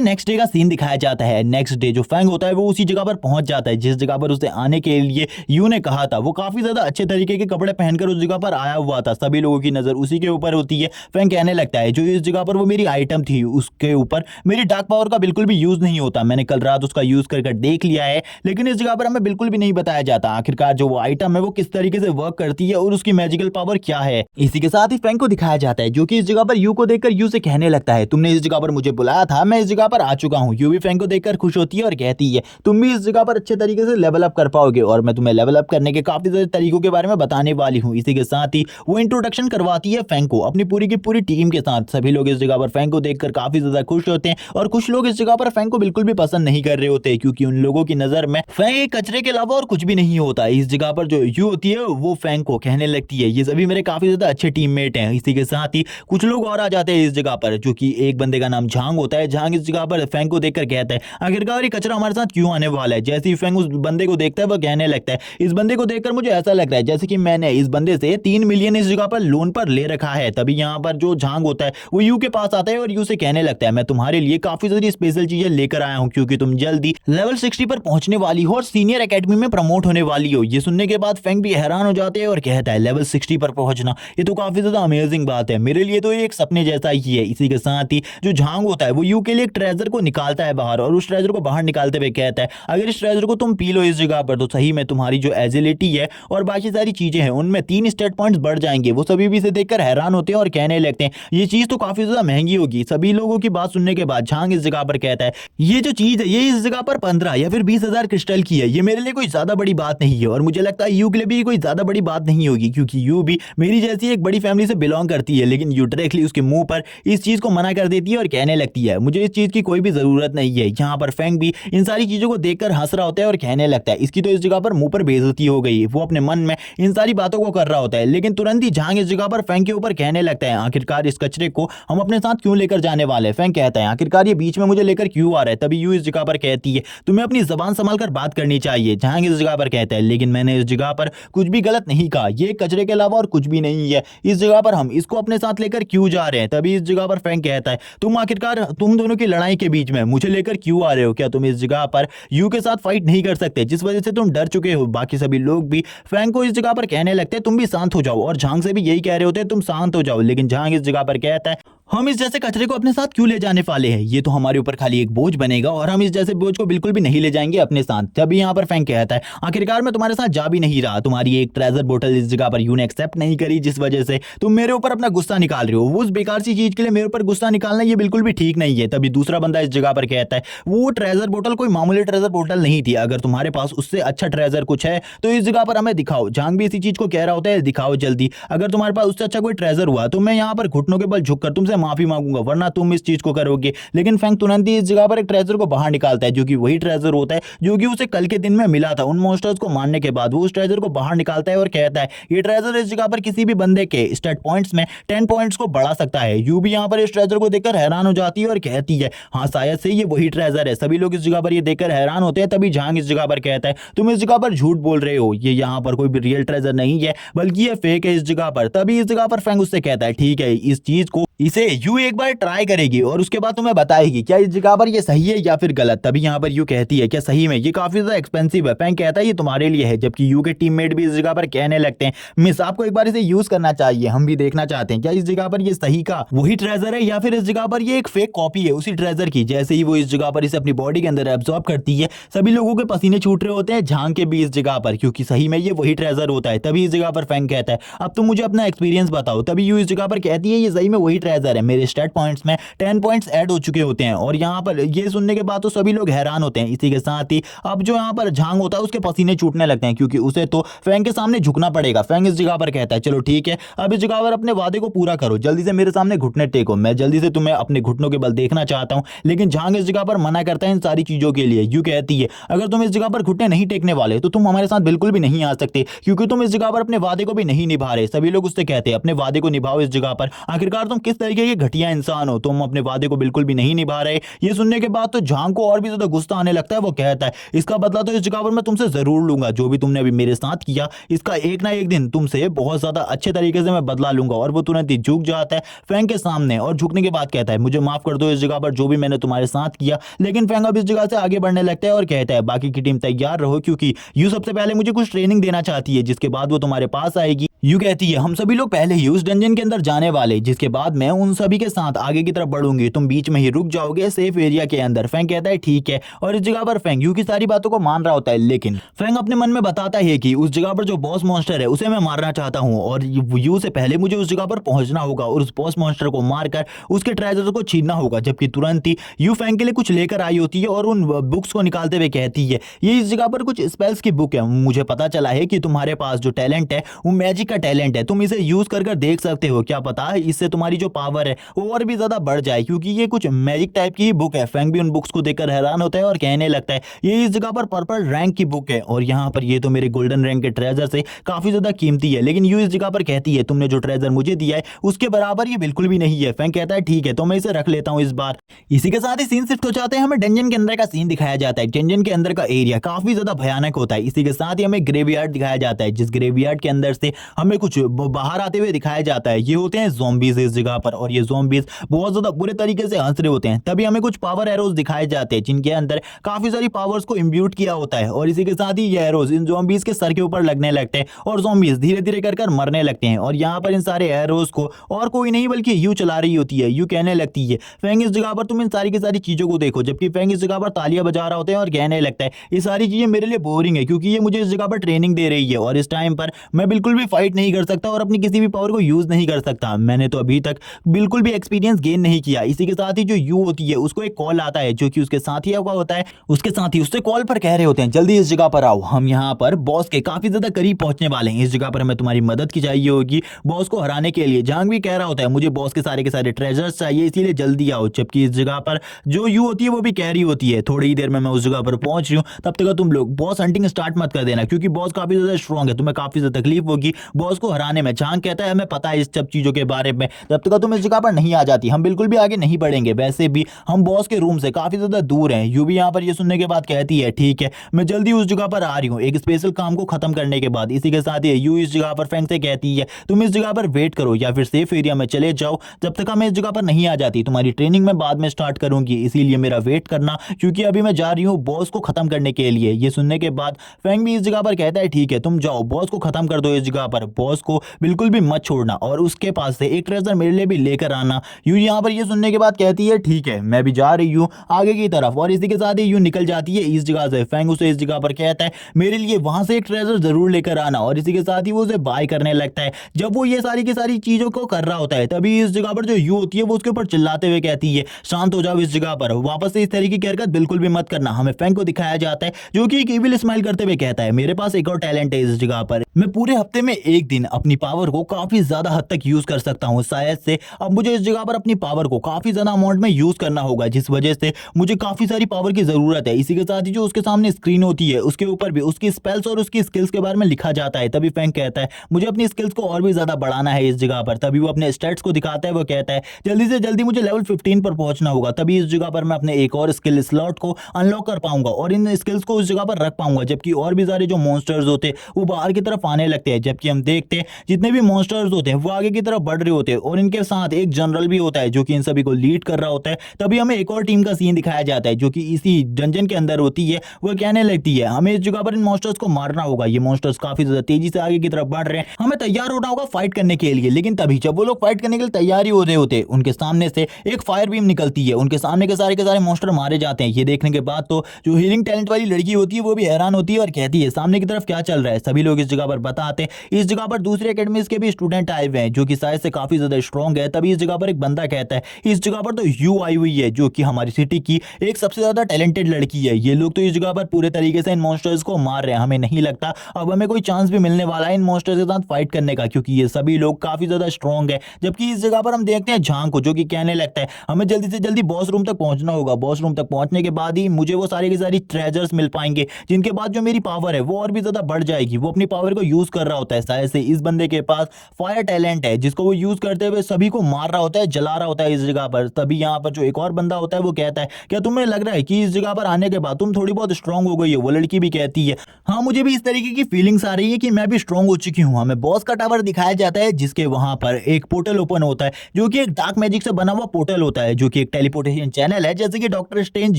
नेक्स्ट डे का सीन दिखाया जाता है। नेक्स्ट डे जो फैंग होता है वो उसी जगह पर पहुंच जाता है जिस जगह पर उसे आने के लिए यू ने कहा था। वो काफी ज्यादा अच्छे तरीके के कपड़े पहनकर उस जगह पर आया हुआ था। सभी लोगों की नजर उसी के ऊपर होती है। फैंग कहने लगता है जो इस जगह पर वो मेरी आइटम थी उसके ऊपर मेरी डार्क पावर का बिल्कुल भी यूज नहीं होता। मैंने कल रात उसका यूज कर देख लिया है, लेकिन इस जगह पर हमें बिल्कुल भी नहीं बताया जाता आखिरकार जो वो आइटम है वो किस तरीके से वर्क करती है और उसकी मैजिकल पावर क्या है। इसी के साथ ही फैंग को दिखाया जाता है जो कि इस जगह पर यू को देखकर यू से कहने लगता है तुमने इस जगह पर मुझे बुलाया था, मैं इस जगह पर आ चुका हूं। यू भी फैंग को देखकर खुश होती है और कहती है तुम भी इस जगह पर अच्छे तरीके से लेवल अप कर पाओगे और मैं तुम्हें लेवल अप करने के काफी सारे तरीकों के बारे में बताने वाली हूं। इसी के साथ ही वो इंट्रोडक्शन करवाती है फैंग को अपनी पूरी की पूरी टीम के साथ। सभी लोग इस जगह पर फैंग को देखकर काफी ज्यादा खुश होते हैं और कुछ लोग इस जगह पर फैंग को बिल्कुल भी पसंद नहीं कर रहे होते क्योंकि उन लोगों की नजर में फैंग एक कचरे के अलावा और कुछ भी नहीं होता। इस जगह पर जो यू होती है वो फैंग को कहने लगती है ये सभी मेरे काफी ज्यादा अच्छे टीममेट हैं। इसी के साथ ही कुछ लोग और आ जाते हैं इस जगह पर जो कि एक बंदे का नाम झांग होता है। झांग इस जगह पर फैंग को देखकर कहता है आखिरकार ये कचरा हमारे साथ क्यों आने वाला है। जैसे ही फैंग उस बंदे को देखता है वो कहने लगता है इस बंदे को देखकर मुझे ऐसा लग रहा है जैसे कि मैंने इस बंदे से 3 मिलियन इस जगह पर लोन पर ले रखा है। तभी यहाँ पर जो झांग होता है वो यू के पास आता है और यू से कहने लगता है मैं तुम्हारे लिए काफी सारी स्पेशल चीजें लेकर आया हूँ क्योंकि तुम जल्दी लेवल 60 पर पहुंचने वाली हो और सीनियर एकेडमी में प्रमोट होने वाली हो। ये सुनने के बाद फैंग भी हैरान हो जाते हैं और कहता है लेवल 60 पर पहुंचना ये तो काफी ज्यादा अमेजिंग बात है, मेरे लिए तो ये एक सपने जैसा ही है। इसी के साथ ही जो झांग होता है वो यू के लिए एक ट्रेजर को निकालता है बाहर और उस ट्रेजर को बाहर निकालते हुए कहता है अगर इस ट्रेजर को तुम पी लो इस जगह पर तो सही में तुम्हारी जो एजिलिटी है और बाकी सारी चीजें हैं उनमें 3 स्टेट पॉइंट्स बढ़ जाएंगे। वो सभी भी इसे देखकर हैरान होते हैं और कहने लगते हैं ये चीज तो काफी ज्यादा महंगी होगी। सभी लोगों की बात सुनने के बाद झांग इस जगह पर कहता है ये जो चीज है ये इस जगह पर 15 या फिर 20,000 क्रिस्टल की है, ये मेरे लिए कोई ज्यादा बड़ी बात नहीं है और मुझे लगता है यू के लिए भी कोई ज्यादा बड़ी बात नहीं होगी क्योंकि यू भी मेरी जैसी एक बड़ी फैमिली से बिलोंग करती है। लेकिन यू डायरेक्टली उसके मुंह पर इस चीज को मना कर देती है और कहने लगती है मुझे इस चीज की कोई भी जरूरत नहीं है। यहाँ पर फैंग भी इन सारी चीजों को देखकर हंस रहा होता है और कहने लगता है इसकी तो इस जगह पर मुंह पर बेइज्जती हो गई। वो अपने मन में इन सारी बातों को कर रहा होता है लेकिन तुरंत ही झांग इस जगह पर फैंग के ऊपर कहने लगता है आखिरकार इस कचरे को हम अपने साथ क्यों लेकर जाने वाले। फैंग कहता है आखिरकार ये बीच में मुझे लेकर क्यों आ रहा है। तभी यू इस जगह पर कहती है तुम्हें अपनी जबान संभाल कर बात करनी चाहिए। झांग इस जगह पर कहता है लेकिन मैंने इस जगह पर कुछ भी गलत नहीं कहा, ये कचरे के अलावा और कुछ भी नहीं है, इस जगह पर हम इसको अपने साथ लेकर क्यों जा रहे हैं। तभी इस जगह पर फैंग कहता है तुम आखिरकार तुम दोनों की लड़ाई के बीच में मुझे लेकर क्यों आ रहे हो, क्या तुम इस जगह पर यू के साथ फाइट नहीं कर सकते जिस वजह से तुम डर चुके हो। बाकी सभी लोग भी फैंग को इस जगह पर कहने लगते हैं तुम भी शांत हो जाओ और झांग से भी यही कह रहे होते हैं तुम शांत हो जाओ। लेकिन झांग इस जगह पर कहता है हम इस जैसे कचरे को अपने साथ क्यों ले जाने वाले हैं, ये तो हमारे ऊपर खाली एक बोझ बनेगा और हम इस जैसे बोझ को बिल्कुल भी नहीं ले जाएंगे अपने साथ। तभी यहाँ पर फैंग कहता है आखिरकार मैं तुम्हारे साथ जा भी नहीं रहा, तुम्हारी एक ट्रेजर बोतल इस जगह पर यू ने एक्सेप्ट नहीं करी जिस वजह से तुम मेरे ऊपर अपना गुस्सा निकाल रहे हो। वो उस बेकार सी चीज के लिए मेरे ऊपर गुस्सा निकालना ये बिल्कुल भी ठीक नहीं है। तभी दूसरा बंदा इस जगह पर कहता है वो ट्रेजर बोतल कोई मामूली ट्रेजर बोतल नहीं थी, अगर तुम्हारे पास उससे अच्छा ट्रेजर कुछ है तो इस जगह पर हमें दिखाओ। झांग भी इसी चीज को कह रहा होता है दिखाओ जल्दी, अगर तुम्हारे पास उससे अच्छा कोई ट्रेजर हुआ तो मैं यहाँ पर घुटनों के बल झुककर तुमसे माफी मांगूंगा वरना तुम इस चीज को करोगे। लेकिन फैंग तुरंत ही इस जगह पर एक ट्रेजर को बाहर निकालता है जो कि वही ट्रेजर होता है जो कि उसे कल के दिन में मिला था उन मॉन्स्टर्स को मारने के बाद। वो उस ट्रेजर को बाहर निकालता है और कहता है ये ट्रेजर इस जगह पर किसी भी बंदे के स्टेट पॉइंट्स में 10 पॉइंट्स को बढ़ा सकता है। यू भी यहाँ पर इस ट्रेजर को देखकर हैरान हो जाती है और कहती है हाँ शायद से ये वही ट्रेजर है। सभी लोग इस जगह पर ये देखकर हैरान होते हैं। तभी झांग इस जगह पर कहता है तुम इस जगह पर झूठ बोल रहे हो, ये यहाँ पर कोई भी रियल ट्रेजर नहीं है बल्कि ये फेक है इस जगह पर। तभी इस जगह पर फैंग उससे कहता है ठीक है इस चीज को इसे यू एक बार ट्राई करेगी और उसके बाद तुम्हें बताएगी क्या इस जगह पर ये सही है या फिर गलत। तभी यहाँ पर यू कहती है क्या सही में ये काफी ज्यादा एक्सपेंसिव है। फैंग कहता है ये तुम्हारे लिए है। जबकि यू के टीममेट भी इस जगह पर कहने लगते हैं मिस आपको एक बार इसे यूज करना चाहिए, हम भी देखना चाहते हैं क्या इस जगह पर ये सही का वही ट्रेजर है या फिर इस जगह पर ये एक फेक कॉपी है उसी ट्रेजर की। जैसे ही वो इस जगह पर इसे अपनी बॉडी के अंदर एब्जॉर्ब करती है सभी लोगों के पसीने छूट रहे होते हैं, झांग के भी इस जगह पर, क्योंकि सही में ये वही ट्रेजर होता है। तभी इस जगह पर फैंग कहता है अब तुम मुझे अपना एक्सपीरियंस बताओ। तभी यू इस जगह पर कहती है ये सही में वही ट्रेजर है, है मेरे स्टैट पॉइंट्स में 10 पॉइंट्स ऐड हो चुके होते हैं। और यहाँ पर ये सुनने के बाद तो सभी लोग हैरान होते हैं। इसी के साथ ही अब जो यहाँ पर झांग होता है उसके पसीने छूटने लगते हैं, क्योंकि उसे तो फैंग के सामने झुकना पड़ेगा। फैंग इस जगह पर कहता है चलो ठीक है, अब इस जगह पर अपने वादे को पूरा करो, जल्दी से मेरे सामने घुटने टेको, मैं जल्दी से तुम्हें अपने घुटनों के बल देखना चाहता हूं। लेकिन झांग इस जगह पर मना करता है इन सारी चीजों के लिए। यूं कहती है अगर तुम इस जगह पर घुटने नहीं टेकने वाले तो तुम हमारे साथ बिल्कुल भी नहीं आ सकते, क्योंकि तुम इस जगह पर अपने वादे को भी नहीं निभा रहे। सभी लोग उससे कहते हैं अपने वादे को निभाओ इस जगह पर, आखिरकार तुम किस तरीके के घटिया इंसान हो, तुम अपने वादे को बिल्कुल भी नहीं निभा रहे। ये सुनने के बाद तो झांग को और भी ज्यादा गुस्सा आने लगता है। वो कहता है इसका बदला तो इस जगह पर मैं तुमसे जरूर लूंगा, जो भी तुमने अभी मेरे साथ किया इसका एक ना एक दिन तुमसे बहुत ज्यादा अच्छे तरीके से मैं बदला लूंगा। और वो तुरंत ही झुक जाता है फैंग के सामने, और झुकने के बाद कहता है मुझे माफ कर दो इस जगह पर जो भी मैंने तुम्हारे साथ किया। लेकिन फैंग अब इस जगह से आगे बढ़ने लगता है और कहता है बाकी की टीम तैयार रहो, क्योंकि यू सबसे पहले मुझे कुछ ट्रेनिंग देना चाहती है, जिसके बाद वो तुम्हारे पास आएगी। यू कहती है हम सभी लोग पहले ही उस डंजन के अंदर जाने वाले, जिसके बाद मैं उन सभी के साथ आगे की तरफ बढ़ूंगी, तुम बीच में ही रुक जाओगे सेफ एरिया के अंदर। फैंग कहता है ठीक है, और इस जगह पर फैंग यू की सारी बातों को मान रहा होता है। लेकिन फैंग अपने मन में बताता है कि उस जगह पर जो बॉस मॉन्स्टर है उसे मैं मारना चाहता हूं, और यू से पहले मुझे उस जगह पर पहुंचना होगा और उस बॉस मॉन्स्टर को मारकर उसके ट्रेजर को छीनना होगा। जबकि तुरंत ही यू फैंग के लिए कुछ लेकर आई होती है और उन बुक्स को निकालते हुए कहती है ये इस जगह पर कुछ स्पेल्स की बुक है, मुझे पता चला है कि तुम्हारे पास जो टैलेंट है वो मैजिक का टैलेंट है, तुम इसे यूज कर देख सकते हो, क्या पता है इससे तुम्हारी जो पावर है वो और भी ज्यादा बढ़ जाए, क्योंकि ये कुछ मैजिक टाइप की बुक है। फैंग भी उन बुक्स को देखकर हैरान होता है और कहने लगता है ये इस जगह पर पर्पल रैंक की बुक है, और यहाँ पर ये तो मेरे गोल्डन रैंक के ट्रेजर से काफी ज्यादा कीमती है। लेकिन यू इस जगह पर कहती है तुमने जो ट्रेजर मुझे दिया है उसके बराबर ये बिल्कुल भी नहीं है। फैंग कहता है ठीक है तो मैं इसे रख लेता हूँ इस बार। इसी के साथ ही सीन शिफ्ट हो जाते हैं, हमें डंजन के अंदर का सीन दिखाया जाता है। डंजन के अंदर का एरिया काफी ज्यादा भयानक होता है। इसी के साथ ही हमें ग्रेवयार्ड दिखाया जाता है, जिस ग्रेवयार्ड के अंदर से हमें कुछ बाहर आते हुए दिखाया जाता है। ये होते हैं ज़ॉम्बीज इस जगह पर, और ये ज़ॉम्बीज बहुत ज्यादा बुरे तरीके से हंस रहे होते हैं। तभी हमें कुछ पावर एरोज दिखाए जाते हैं जिनके अंदर काफी सारी पावर्स को इम्ब्यूट किया होता है, और इसी के साथ ही ये एरोज इन ज़ॉम्बीज के सर के ऊपर लगने लगते हैं और ज़ॉम्बीज धीरे धीरे कर मरने लगते हैं। और यहाँ पर इन सारे एरोज को और कोई नहीं बल्कि यू चला रही होती है। यू कहने लगती है फैंग इस जगह पर तुम इन सारी की सारी चीजों को देखो, जबकि फैंग इस जगह पर तालियां बजा रहा होता है और कहने लगता है ये सारी चीजें मेरे लिए बोरिंग है, क्योंकि ये मुझे इस जगह पर ट्रेनिंग दे रही है और इस टाइम पर मैं बिल्कुल भी फाइट नहीं कर सकता और अपनी किसी भी पावर को यूज नहीं कर सकता। मैंने तो अभी तक बिल्कुल भी एक्सपीरियंस गेन नहीं किया। इसी के साथ ही जो यू होती है उसको एक कॉल आता है, जो कि उसके साथ ही होता है। उसके साथ ही उससे कॉल पर कह रहे होते हैं जल्दी इस जगह पर आओ, हम यहाँ पर बॉस के काफी ज्यादा करीब पहुंचने वाले हैं, इस जगह पर हमें तुम्हारी मदद की चाहिए होगी बॉस को हराने के लिए। झांग भी कह रहा होता है मुझे बॉस के सारे ट्रेजर्स चाहिए, इसीलिए जल्दी आओ। जबकि इस जगह पर जो यू होती है वो भी कह रही होती है थोड़ी ही देर में मैं उस जगह पर पहुंच रही हूँ, तब तक तुम लोग बॉस हंटिंग स्टार्ट मत कर देना, क्योंकि बॉस काफी ज्यादा स्ट्रॉन्ग है, तुम्हें काफी ज्यादा तकलीफ होगी बॉस को हराने में। झांग कहता है हमें पता है इस सब चीजों के बारे में, जब तक तुम इस जगह पर नहीं आ जाती हम बिल्कुल भी आगे नहीं बढ़ेंगे। वैसे भी हम बॉस के रूम से काफी ज्यादा दूर हैं। यू भी यहाँ पर ये सुनने के बाद कहती है ठीक है मैं जल्दी उस जगह पर आ रही हूँ एक स्पेशल काम को खत्म करने के बाद। इसी के साथ ही यू इस जगह पर फैंग से कहती है तुम इस जगह पर वेट करो या फिर सेफ एरिया में चले जाओ, जब तक मैं इस जगह पर नहीं आ जाती तुम्हारी ट्रेनिंग में बाद में स्टार्ट करूंगी, इसीलिए मेरा वेट करना, क्योंकि अभी मैं जा रही हूँ बॉस को खत्म करने के लिए। ये सुनने के बाद फैंग भी इस जगह पर कहता है ठीक है तुम जाओ बॉस को खत्म कर दो इस जगह पर, बॉस को बिल्कुल भी मत छोड़ना और उसके पास से एक ट्रेजर मेरे लिए भी लेकर आना। यू यहाँ पर ये सुनने के बाद कहती है ठीक है मैं भी जा रही हूँ आगे की तरफ, और इसी के साथ ही यू निकल जाती है इस जगह से। फैंग उसे इस जगह पर कहता है मेरे लिए वहां से एक ट्रेजर जरूर लेकर आना, और इसी के साथ ही वो उसे बाय करने लगता है। जब वो ये सारी की सारी चीजों को कर रहा होता है तभी इस जगह पर जो यू होती है वो उसके ऊपर चिल्लाते हुए कहती है शांत हो जाओ इस जगह पर, वापस से इस तरीके की हरकत बिल्कुल भी मत करना। हमें फैंग को दिखाया जाता है जो कि एक इविल स्माइल करते हुए कहता है मेरे पास एक और टैलेंट है इस जगह पर, मैं पूरे हफ्ते में एक दिन अपनी पावर को काफी ज्यादा हद तक यूज कर सकता हूँ, शायद से अब मुझे इस जगह पर अपनी पावर को काफी ज्यादा अमाउंट में यूज करना होगा, जिस वजह से मुझे काफी सारी पावर की जरूरत है। इसी के साथ ही जो उसके सामने स्क्रीन होती है उसके ऊपर भी उसकी स्पेल्स और उसकी स्किल्स के बारे में लिखा जाता है। तभी फैंग कहता है मुझे अपनी स्किल्स को और भी ज्यादा बढ़ाना है इस जगह पर। तभी वो अपने स्टैट्स को दिखाता है, वो कहता है जल्दी से जल्दी मुझे लेवल 15 पर पहुंचना होगा, तभी इस जगह पर मैं अपने एक और स्किल स्लॉट को अनलॉक कर पाऊंगा और इन स्किल्स को उस जगह पर रख पाऊंगा। जबकि और भी सारे जो मॉन्स्टर्स होते हैं वो बाहर की तरफ आने लगते हैं, जबकि हम देखते हैं जितने भी मॉन्स्टर्स होते हैं वो आगे की तरफ बढ़ रहे होते हैं और इनके साथ एक जनरल भी होता है जो कि इन सभी को लीड कर रहा होता है। तभी हमें एक और टीम का सीन दिखाया जाता है जो कि इसी डंजन के अंदर होती है। वो कहने लगती है हमें इस जगह पर इन मॉन्स्टर्स को मारना होगा, ये मॉन्स्टर्स काफी ज्यादा तेजी से आगे की तरफ बढ़ रहे हैं, हमें तैयार होना होगा फाइट करने के लिए। लेकिन तभी जब वो लोग फाइट करने के लिए तैयार ही हो रहे होते उनके सामने से एक फायर बीम निकलती है, उनके सामने के सारे मॉन्स्टर मारे जाते हैं। ये देखने के बाद तो जो हीलिंग टैलेंट वाली लड़की होती है वो भी हैरान होती है और कहती है सामने की तरफ क्या चल रहा है। सभी लोग इस जगह पर बताते हैं इस जगह पर दूसरे एकेडमीज के भी स्टूडेंट आए हुए हैं जो कि शायद से काफी ज्यादा स्ट्रॉन्ग है। तभी इस जगह पर एक बंदा कहता है इस जगह पर तो यू आई हुई है जो कि हमारी सिटी की एक सबसे ज्यादा टैलेंटेड लड़की है। ये लोग तो इस जगह पर पूरे तरीके से इन मॉन्स्टर्स को मार रहे हैं। हमें नहीं लगता अब हमें कोई चांस भी मिलने वाला है इन मॉन्स्टर्स के साथ फाइट करने का, क्योंकि ये सभी लोग काफी ज्यादा स्ट्रॉन्ग है। जबकि इस जगह पर हम देखते हैं झांग को जो कि कहने लगता है हमें जल्दी से जल्दी बॉस रूम तक पहुंचना होगा। बॉस रूम तक पहुंचने के बाद ही मुझे वो सारी की सारी ट्रेजर्स मिल पाएंगे, जिनके बाद जो मेरी पावर है वो और भी ज्यादा बढ़ जाएगी। वो अपनी पावर को यूज कर रहा होता है। शायद से इस बंदे के पास फायर टैलेंट है जिसको वो यूज करते हुए सभी को मार रहा होता है, जला रहा होता है इस जगह पर। तभी यहाँ पर जो एक और बंदा होता है वो कहता है क्या तुम्हें लग रहा है कि इस जगह पर आने के बाद तुम थोड़ी बहुत स्ट्रांग हो गई हो? वो लड़की भी कहती है हाँ मुझे भी इस तरीके की फीलिंग्स आ रही है कि मैं भी स्ट्रांग हो चुकी हूँ। हमें बॉस का टावर दिखाया जाता है जिसके वहां पर एक पोर्टल ओपन होता है जो कि एक डार्क मैजिक से बना हुआ पोर्टल होता है, जो कि एक टेलीपोर्टेशन चैनल है जैसे कि डॉक्टर स्ट्रेंज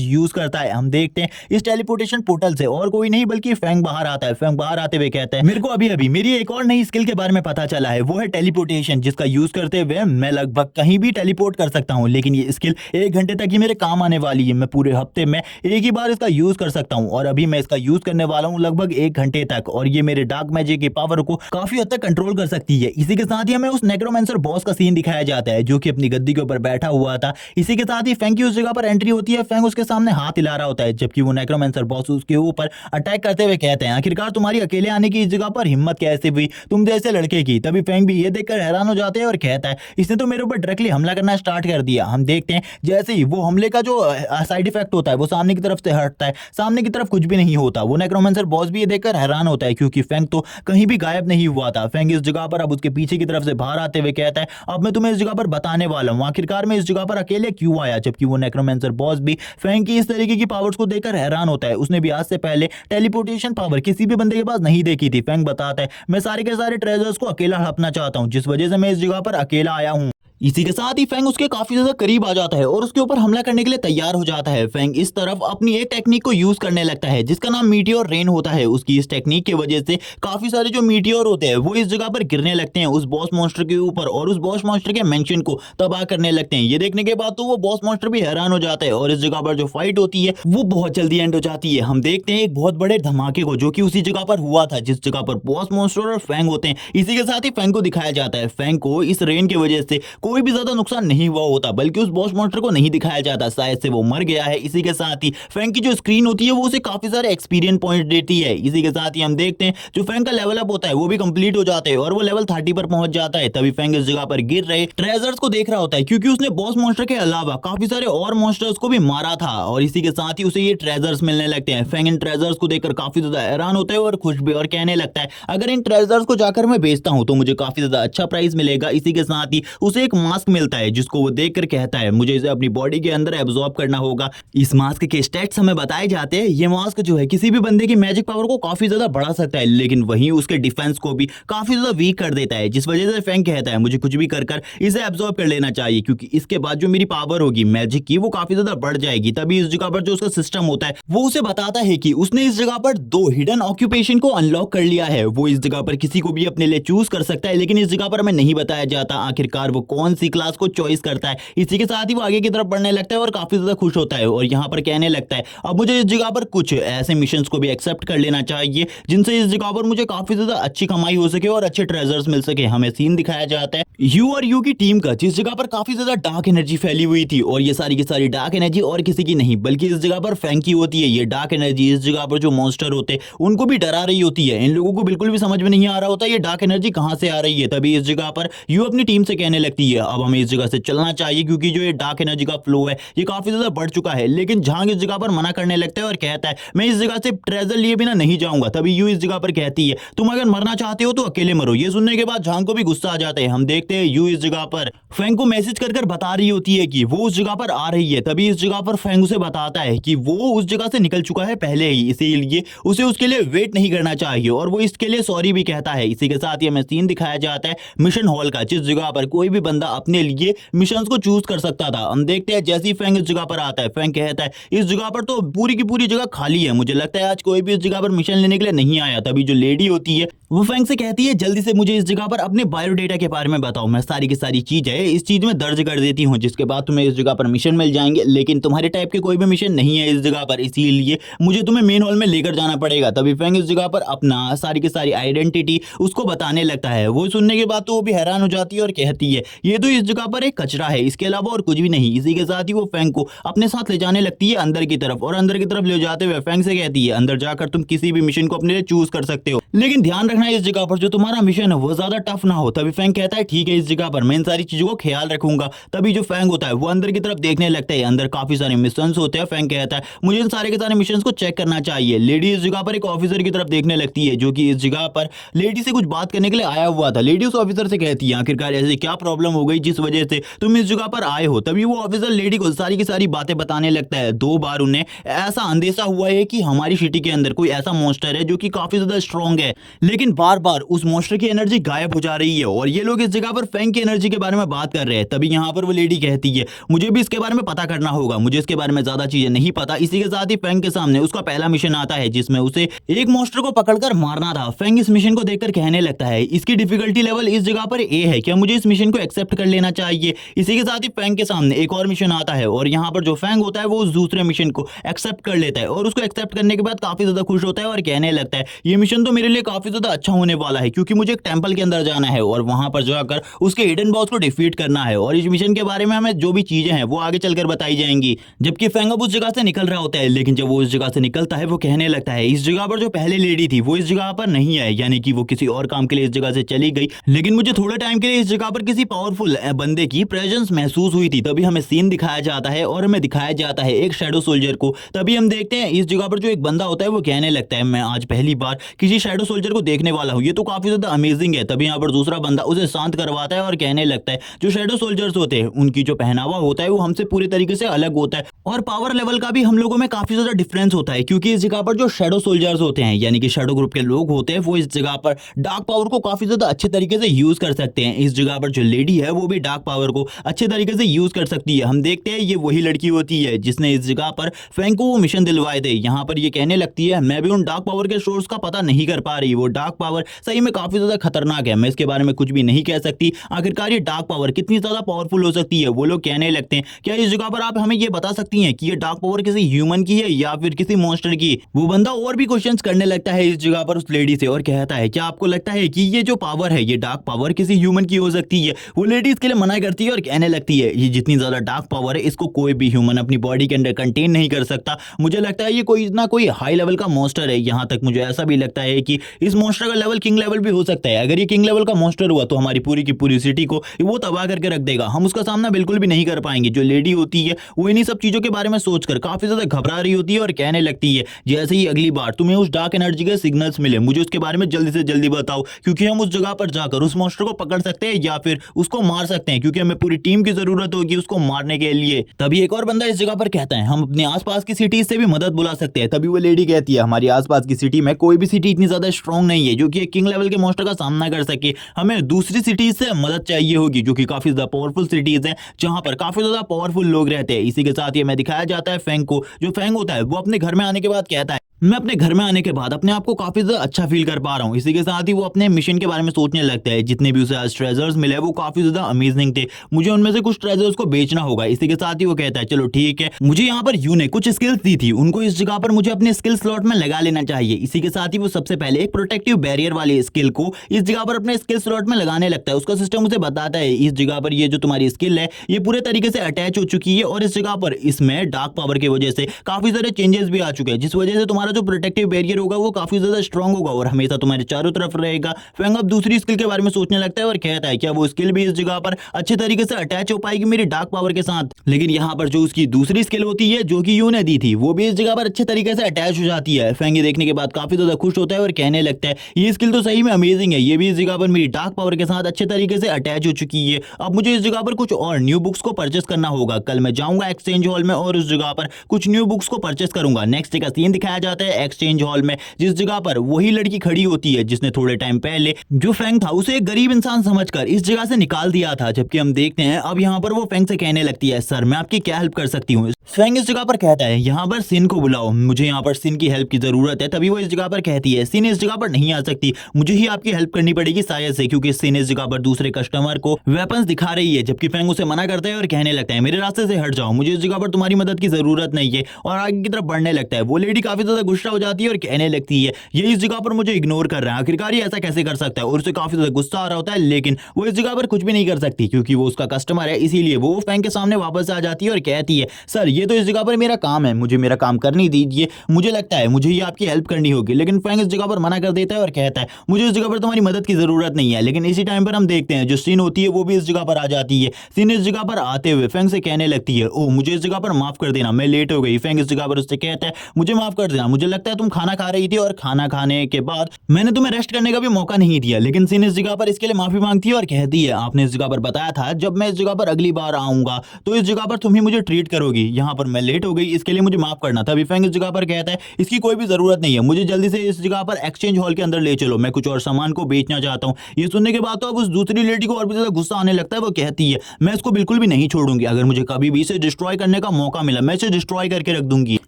यूज करता है। हम देखते हैं इस टेलीपोर्टेशन पोर्टल से और कोई नहीं बल्कि फैंग बाहर आता है। फैंग बाहर आते हुए कहता है मेरे को अभी अभी मेरी एक और नई स्किल के बारे में पता चला है, वो है टेलीपोर्टेशन, जिसका यूज करते हुए मैं लगभग कहीं भी टेलीपोर्ट कर सकता हूँ। लेकिन ये स्किल 1 घंटे तक ही मेरे काम आने वाली है। मैं पूरे हफ्ते में एक ही बार इसका यूज कर सकता हूँ और अभी मैं इसका यूज करने वाला हूँ लगभग 1 घंटे तक, और ये मेरे डार्क मैजिक की पावर को काफी हद तक कंट्रोल कर सकती है। इसी के साथ ही हमें उस नेक्रोमेंसर बॉस का सीन दिखाया जाता है जो कि अपनी गद्दी के ऊपर बैठा हुआ था। इसी के साथ ही फैंग की उस जगह पर एंट्री होती है। फैंग उसके सामने हाथ हिला रहा होता है जबकि वो नेक्रोमेंसर बॉस उसके ऊपर अटैक करते हुए कहते हैं आखिरकार तुम्हारी अकेले आने की इस जगह पर हिम्मत कैसे हुई तुम जैसे लड़के की? तभी फैंग भी ये देखकर हैरान हो जाते हैं और कहता है इसने तो मेरे ऊपर डायरेक्टली हमला करना स्टार्ट कर दिया। हम देखते हैं जैसे ही वो हमले का जो साइड इफेक्ट होता है वो सामने की तरफ से हटता है, सामने की तरफ कुछ भी नहीं होता। वो नेक्रोमेंसर बॉस भी ये देखकर हैरान होता है क्योंकि फैंग तो कहीं भी गायब नहीं हुआ था। फैंग इस जगह पर अब उसके पीछे की तरफ से बाहर आते हुए कहता है अब मैं तुम्हें इस जगह पर बताने वाला हूँ आखिरकार मैं इस जगह पर अकेले क्यों आया। जबकि वो नेक्रोमेंसर बॉस भी फैंग की इस तरीके की पावर्स को देखकर हैरान होता है। उसने भी आज से पहले टेलीपोर्टेशन पावर किसी भी बंदे के पास नहीं देखी थी। फैंग बताता है मैं सारे के सारे ट्रेजर्स को अकेला हड़पना चाहता हूँ, जिस वजह से मैं इस जगह पर अकेला आया हूँ। इसी के साथ ही फैंग उसके काफी ज्यादा करीब आ जाता है और उसके ऊपर हमला करने के लिए तैयार हो जाता है। फैंग इस तरफ अपनी एक टेक्निक को यूज करने लगता है जिसका नाम मीटियोर रेन होता है। उसकी इस टेक्निक की वजह से काफी सारे जो मीटियोर होते हैं वो इस जगह पर गिरने लगते हैं उस बॉस मॉन्स्टर के ऊपर और उस बॉस मॉन्स्टर के मेंशन को तबाह करने लगते हैं। ये देखने के बाद तो वो बॉस मॉन्स्टर भी हैरान हो जाता है और इस जगह पर जो फाइट होती है वो बहुत जल्दी एंड हो जाती है। हम देखते हैं एक बहुत बड़े धमाके को जो कि उसी जगह पर हुआ था जिस जगह पर बॉस मॉन्स्टर और फैंग होते हैं। इसी के साथ ही फैंग को दिखाया जाता है। फैंग को इस रेन की वजह से कोई भी ज्यादा नुकसान नहीं हुआ होता, बल्कि उस बॉस मॉन्स्टर को नहीं दिखाया जाता, शायद से वो मर गया है। इसी के साथ ही फैंग की जो स्क्रीन होती है वो उसे काफी सारे एक्सपीरियंस पॉइंट देती है। इसी के साथ ही हम देखते हैं जो फैंग का लेवल अप होता है वो भी कंप्लीट हो जाता है और वो लेवल 30 पर पहुंच जाता है। तभी फैंग इस जगह पर गिर रहे ट्रेजर्स को देख रहा होता है क्योंकि उसने बॉस मॉन्स्टर के अलावा काफी सारे और मॉन्स्टर्स को भी मारा था और इसी के साथ ही उसे ये ट्रेजर्स मिलने लगते हैं। फैंग इन ट्रेजर्स को देखकर काफी ज्यादा हैरान होता है और खुश भी, और कहने लगता है अगर इन ट्रेजर्स को जाकर मैं बेचता हूं तो मुझे काफी ज्यादा अच्छा प्राइस मिलेगा। इसी के साथ ही उसे एक मास्क मिलता है जिसको वो देखकर कहता है मुझे इसे अपनी बॉडी के अंदर एब्जॉर्ब करना होगा। इस मास्क के स्टैट्स हमें बताए जाते हैं। ये मास्क जो है किसी भी बंदे की मैजिक पावर को काफी ज्यादा बढ़ा सकता है लेकिन वहीं उसके डिफेंस को भी काफी ज्यादा वीक कर देता है, जिस वजह से फैंग कहता है मुझे कुछ भी कर कर इसे एब्जॉर्ब कर लेना चाहिए क्योंकि इसके बाद जो मेरी पावर होगी मैजिक की वो काफी ज्यादा बढ़ जाएगी। तभी इस जगह पर जो उसका सिस्टम होता है वो उसे बताता है कि उसने इस जगह पर 2 हिडन ऑक्यूपेशन को अनलॉक कर लिया है। वो इस जगह पर किसी को भी अपने लिए चूज कर सकता है लेकिन इस जगह पर हमें नहीं बताया जाता आखिरकार वो कौन सी क्लास को चॉइस करता है। इसी के साथ ही वो आगे की तरफ बढ़ने लगता है और काफी ज्यादा खुश होता है और यहाँ पर कहने लगता है अब मुझे इस जगह पर कुछ ऐसे मिशंस को भी एक्सेप्ट कर लेना चाहिए जिनसे इस जगह पर मुझे काफी ज्यादा अच्छी कमाई हो सके और अच्छे ट्रेजर्स मिल सके। हमें सीन दिखाया जाता है यू और यू की टीम का जिस जगह पर काफी ज्यादा डार्क एनर्जी फैली हुई थी और ये सारी की सारी डार्क एनर्जी और किसी की नहीं बल्कि इस जगह पर फैंग की होती है। ये डार्क एनर्जी इस जगह पर जो मॉन्स्टर होते हैं उनको भी डरा रही होती है। इन लोगों को बिल्कुल भी समझ में नहीं आ रहा होता ये डार्क एनर्जी कहां से आ रही है। तभी इस जगह पर यू अपनी टीम से कहने लगती है अब हमें इस जगह से चलना चाहिए क्योंकि जो ये डार्क एनर्जी का फ्लो है ये काफी ज्यादा बढ़ चुका है। लेकिन झांग इस जगह पर मना करने लगता है और कहता है मैं इस जगह से ट्रेजर लिए बिना नहीं जाऊंगा। तभी यू इस जगह पर कहती है तुम अगर मरना चाहते हो तो अकेले मरो। ये सुनने के बाद झांग को भी गुस्सा आ जाता है। हम देखते हैं यू इस जगह पर फैंग को मैसेज कर कर बता रही होती है कि वो उस जगह पर आ रही है। तभी इस जगह पर फैंग उसे बताता है कि वो उस जगह से निकल चुका है पहले ही, इसीलिए उसे उसके लिए वेट नहीं करना चाहिए और वो इसके लिए सॉरी भी कहता है। इसी के साथ ही हमें सीन दिखाया जाता है मिशन हॉल का जिस जगह पर कोई भी बंदा अपने लिए मिशंस को चूज कर सकता था। हम देखते हैं जैसे ही फैंग इस जगह पर आता है फैंग कहता है इस जगह पर तो पूरी की पूरी जगह खाली है, मुझे लगता है आज कोई भी इस जगह पर मिशन लेने के लिए नहीं आया। तभी जो लेडी होती है वो फैंग से कहती है जल्दी से मुझे इस जगह पर अपने बायोडेटा के बारे में बताओ, मैं सारी की सारी चीजें इस चीज में दर्ज कर देती हूँ, जिसके बाद तुम्हें इस जगह पर मिशन मिल जाएंगे। लेकिन तुम्हारे टाइप के कोई भी मिशन नहीं है इस जगह पर, इसीलिए मुझे तुम्हें मेन हॉल में लेकर जाना पड़ेगा। तभी फैंग इस जगह पर अपना सारी की सारी आइडेंटिटी उसको बताने लगता है। वो सुनने के बाद तो वो भी हैरान हो जाती है और कहती है ये तो इस जगह पर एक कचरा है, इसके अलावा और कुछ भी नहीं। इसी के साथ ही वो फैंग को अपने साथ ले जाने लगती है अंदर की तरफ, और अंदर की तरफ ले जाते हुए फैंग से कहती है अंदर जाकर तुम किसी भी मिशन को अपने लिए चूज कर सकते हो, लेकिन ध्यान रखना इस जगह पर जो तुम्हारा मिशन है वो ज्यादा टफ ना हो। तभी फैंग कहता है ठीक है, इस जगह पर मैं इन सारी चीजों को ख्याल रखूंगा। तभी जो फैंग होता है वो अंदर की तरफ देखने लगता है, अंदर काफी सारे मिशन होते हैं। फैंग कहता है मुझे इन सारे के सारे मिशन को चेक करना चाहिए। लेडी इस जगह पर एक ऑफिसर की तरफ देखने लगती है, जो कि इस जगह पर लेडी से कुछ बात करने के लिए आया हुआ था। लेडी उस ऑफिसर से कहती है आखिरकार ऐसी क्या प्रॉब्लम हो गई जिस वजह से तुम इस जगह पर आए हो। तभी वो ऑफिसर लेडी को सारी की सारी बातें बताने लगता है। 2 बार उन्हें ऐसा अंदेशा हुआ है कि हमारी सिटी के अंदर कोई ऐसा मॉन्स्टर है जो कि काफी ज्यादा स्ट्रांग है, लेकिन बार बार उस मॉन्स्टर की एनर्जी गायब हो जा रही है और ये लोग इस जगह पर फैंग की एनर्जी के बारे में बात कर रहे हैं। तभी यहाँ पर वो लेडी कहती है मुझे भी इसके बारे में पता करना होगा, मुझे इसके बारे में ज्यादा चीजें नहीं पता। इसी के साथ ही फैंग के सामने उसका पहला मिशन आता है जिसमें उसे एक मॉन्स्टर को पकड़कर मारना था। फैंग इस मिशन को देखकर कहने लगता है इसकी डिफिकल्टी लेवल इस जगह पर ए है, क्या मुझे इस मिशन को एक्सेप्ट कर लेना चाहिए। इसी के साथ ही फैंग के सामने एक और मिशन आता है और यहाँ पर जो फैंग होता है वो उस दूसरे मिशन को एक्सेप्ट कर लेता है और उसको एक्सेप्ट करने के बाद काफी ज्यादा खुश होता है और कहने लगता है ये मिशन तो मेरे लिए काफी ज्यादा अच्छा होने वाला है, क्योंकि मुझे एक टेंपल के अंदर जाना है और वहां पर जाकर उसके हिडन बॉस को डिफीट करना है। और इस मिशन के बारे में हमें जो भी चीजें हैं वो आगे चलकर बताई जाएंगी। जबकि फैंग अब उस जगह से निकल रहा होता है, लेकिन जब वो उस जगह से निकलता है वो कहने लगता है इस जगह पर जो पहले लेडी थी वो इस जगह पर नहीं है, यानी कि वो किसी और काम के लिए इस जगह से चली गई, लेकिन मुझे थोड़े टाइम के लिए इस जगह पर किसी पावरफुल बंदे की प्रेजेंस महसूस हुई थी। तभी हमें सीन दिखाया जाता है और हमें दिखाया जाता है एक शैडो सोल्जर को। तभी हम देखते हैं इस जगह पर जो एक बंदा होता है वो कहने लगता है मैं आज पहली बार किसी शैडो सोल्जर को देखने वाला हूँ, ये तो काफी ज्यादा अमेजिंग है। तभी यहाँ पर दूसरा बंदा उसे शांत करवाता है और कहने लगता है जो शैडो सोल्जर्स होते हैं उनकी जो पहनावा होता है वो हमसे पूरी तरीके से अलग होता है और पावर लेवल का भी हम लोगों में काफी ज्यादा डिफरेंस होता है, क्योंकि इस जगह पर जो शैडो सोल्जर्स होते हैं यानी कि शैडो ग्रुप के लोग होते हैं वो इस जगह पर डार्क पावर को काफी ज्यादा अच्छे तरीके से यूज कर सकते हैं। इस जगह पर जो लेडी है वो भी डार्क पावर को अच्छे तरीके से यूज कर सकती है। हम देखते हैं ये वही लड़की होती है जिसने इस जगह पर फैंग को वो मिशन दिलवाए थे। यहाँ पर ये कहने लगती है मैं भी उन डार्क पावर के सोर्स का पता नहीं कर पा रही, वो डार्क पावर सही में काफी ज्यादा खतरनाक है, मैं इसके बारे में कुछ भी नहीं कह सकती। आखिरकार ये डार्क पावर कितनी ज्यादा पावरफुल हो सकती है। वो लोग कहने लगते हैं क्या इस जगह पर आप हमें ये बता सकती हैं कि ये डार्क पावर किसी ह्यूमन की है या फिर किसी मॉन्स्टर की। वो बंदा और भी क्वेश्चंस करने लगता है इस जगह पर उस लेडी से और कहता है क्या आपको लगता है कि ये जो पावर है ये डार्क पावर किसी ह्यूमन की हो सकती है। वो लेडी इसके लिए मना करती है और कहने लगती है ये जितनी ज्यादा डार्क पावर है इसको कोई भी ह्यूमन अपनी बॉडी के अंदर कंटेन नहीं कर सकता, मुझे लगता है ये कोई ना कोई हाई लेवल का मॉन्स्टर है। यहाँ तक मुझे ऐसा भी लगता है कि इस मॉन्स्टर का लेवल किंग लेवल भी हो सकता है। अगर ये किंग लेवल का मॉन्स्टर हुआ तो हमारी पूरी की पूरी सिटी को वो तबाह करके रख देगा, हम उसका सामना बिल्कुल भी नहीं कर पाएंगे। जो लेडी होती है वो इन्हीं सब चीजों के बारे में सोचकर काफी ज्यादा घबरा रही होती है और कहने लगती है जैसे ही अगली बार तुम्हें उस डार्क एनर्जी के सिग्नल्स मिले मुझे उसके बारे में जल्दी से जल्दी बताओ, क्योंकि हम उस जगह पर जाकर उस मॉन्स्टर को पकड़ सकते हैं या फिर उसको मार सकते हैं, क्योंकि हमें पूरी टीम की जरूरत होगी उसको मारने के लिए। तभी एक और बंदा इस जगह पर कहता है हम अपने आसपास की सिटी से भी मदद बुला सकते हैं। तभी वो लेडी कहती है हमारी आसपास की सिटी में कोई भी सिटी इतनी ज्यादा स्ट्रांग नहीं है जो कि एक किंग लेवल के मॉन्स्टर का सामना कर सके, हमें दूसरी सिटीज से मदद चाहिए होगी जो कि काफी ज्यादा पावरफुल सिटीज हैं जहां पर काफी ज्यादा पावरफुल लोग रहते हैं। इसी के साथ ही हमें दिखाया जाता है फैंग को। जो फैंग होता है वो अपने घर में आने के बाद कहता है मैं अपने घर में आने के बाद अपने आप को काफी ज्यादा अच्छा फील कर पा रहा हूँ। इसी के साथ ही वो अपने मिशन के बारे में सोचने लगता है, जितने भी उसे आज ट्रेजर्स मिले वो काफी ज्यादा अमेजिंग थे, मुझे उनमें से कुछ ट्रेजर्स को बेचना होगा। इसी के साथ ही वो कहता है चलो ठीक है, मुझे यहाँ पर यू ने कुछ स्किल्स दी थी, उनको इस जगह पर मुझे अपने स्किल स्लॉट में लगा लेना चाहिए। इसी के साथ ही वो सबसे पहले एक प्रोटेक्टिव बैरियर वाली स्किल को इस जगह पर अपने स्किल स्लॉट में लगाने लगता है। उसका सिस्टम उसे बताता है इस जगह पर ये जो तुम्हारी स्किल है ये पूरे तरीके से अटैच हो चुकी है और इस जगह पर इसमें डार्क पावर की वजह से काफी सारे चेंजेस भी आ चुके हैं, जिस वजह से तुम्हारा जो प्रोटेक्टिव बैरियर होगा वो काफी ज्यादा स्ट्रांग होगा और हमेशा तुम्हारे चारों तरफ रहेगा। फैंग अब दूसरी स्किल के बारे में सोचने लगता है और कहता है क्या वो स्किल भी इस जगह पर अच्छे तरीके से अटैच हो पाएगी मेरी डार्क पावर के साथ। लेकिन यहाँ पर जो उसकी दूसरी स्किल होती है जो कि यू ने दी थी वो भी इस जगह पर अच्छे तरीके से अटैच हो जाती है। फैंग ये देखने के बाद काफी ज्यादा खुश होता है और कहने लगता है ये स्किल तो सही में अमेजिंग है, ये भी इस जगह पर मेरी डार्क पावर के साथ अच्छे तरीके से अटैच हो चुकी है। अब मुझे इस जगह पर कुछ और न्यू बुक्स को परचेस करना होगा, कल मैं जाऊंगा एक्सचेंज हॉल में और उस जगह पर कुछ न्यू बुक्स को परचेस करूंगा। नेक्स्ट का सीन दिखाया जाता है जाता है एक्सचेंज हॉल में, जिस जगह पर वही लड़की खड़ी होती है जिसने थोड़े टाइम पहले जो फेंग था उसे एक गरीब इंसान समझकर इस जगह से निकाल दिया था। जबकि हम देखते हैं अब यहाँ पर वो फेंग से कहने लगती है, सर मैं आपकी क्या हेल्प कर सकती हूँ। फेंग इस जगह पर कहता है, यहाँ पर सिन को बुलाओ, मुझे यहाँ पर सिन की हेल्प की जरूरत है। तभी वो इस जगह पर कहती है, सिन इस जगह पर नहीं आ सकती, मुझे ही आपकी हेल्प करनी पड़ेगी शायद से, क्योंकि सिन इस जगह पर दूसरे कस्टमर को वेपन्स दिखा रही है। जबकि फेंग उसे मना करता है और कहने लगता है, मेरे रास्ते से हट जाओ, मुझे इस जगह पर तुम्हारी मदद की जरूरत नहीं है, और आगे की तरफ बढ़ने लगता है। वो लेडी काफी ज्यादा गुस्सा हो जाती है और कहने लगती है, ये इस जगह पर मुझे इग्नोर कर रहा है, आखिरकार ये ऐसा कैसे कर सकता है। और उसे काफी ज्यादा गुस्सा आ रहा होता है, लेकिन वो इस जगह पर कुछ भी नहीं कर सकती क्योंकि वो उसका कस्टमर है। इसीलिए वो फेंग के सामने वापस आ जाती है और कहती है, सर ये तो इस जगह पर मेरा काम है, मुझे मेरा काम करने दीजिए, मुझे लगता है मुझे ही आपकी हेल्प करनी होगी। लेकिन फेंग इस जगह पर मना कर देता है और कहता है, मुझे इस जगह पर तुम्हारी मदद की जरूरत नहीं है। लेकिन इसी टाइम पर हम देखते हैं जो सीन होती है वो भी इस जगह पर आ जाती है। सीन इस जगह पर आते हुए फेंग से कहने लगती है, ओ मुझे इस जगह पर माफ कर देना, मैं लेट हो गई। फेंग इस जगह पर उससे कहता है, मुझे माफ कर देना, मुझे लगता है तुम खाना खा रही थी और खाना खाने के बाद मैंने तुम्हें रेस्ट करने का भी मौका नहीं दिया। लेकिन सीन इस जगह पर इसके लिए माफी मांगती है और कहती है, आपने इस जगह पर बताया था जब मैं इस जगह पर अगली बार आऊंगा तो इस जगह पर तुम ही मुझे ट्रीट करोगी, यहाँ पर मैं लेट हो गई, इसके लिए मुझे माफ करना। तभी फेंग इस जगह पर कहता है, इसकी कोई भी जरूरत नहीं है, मुझे जल्दी से इस जगह पर एक्सचेंज हॉल के अंदर ले चलो, मैं कुछ और सामान को बेचना चाहता हूँ। ये सुनने के बाद तो अब उस दूसरी लेडी को और भी ज्यादा गुस्सा आने लगता है। वो कहती है, मैं इसको बिल्कुल भी नहीं छोड़ूंगी, अगर मुझे कभी भी इसे डिस्ट्रॉय करने का मौका मिला मैं इसे डिस्ट्रॉय करके रख दूंगी।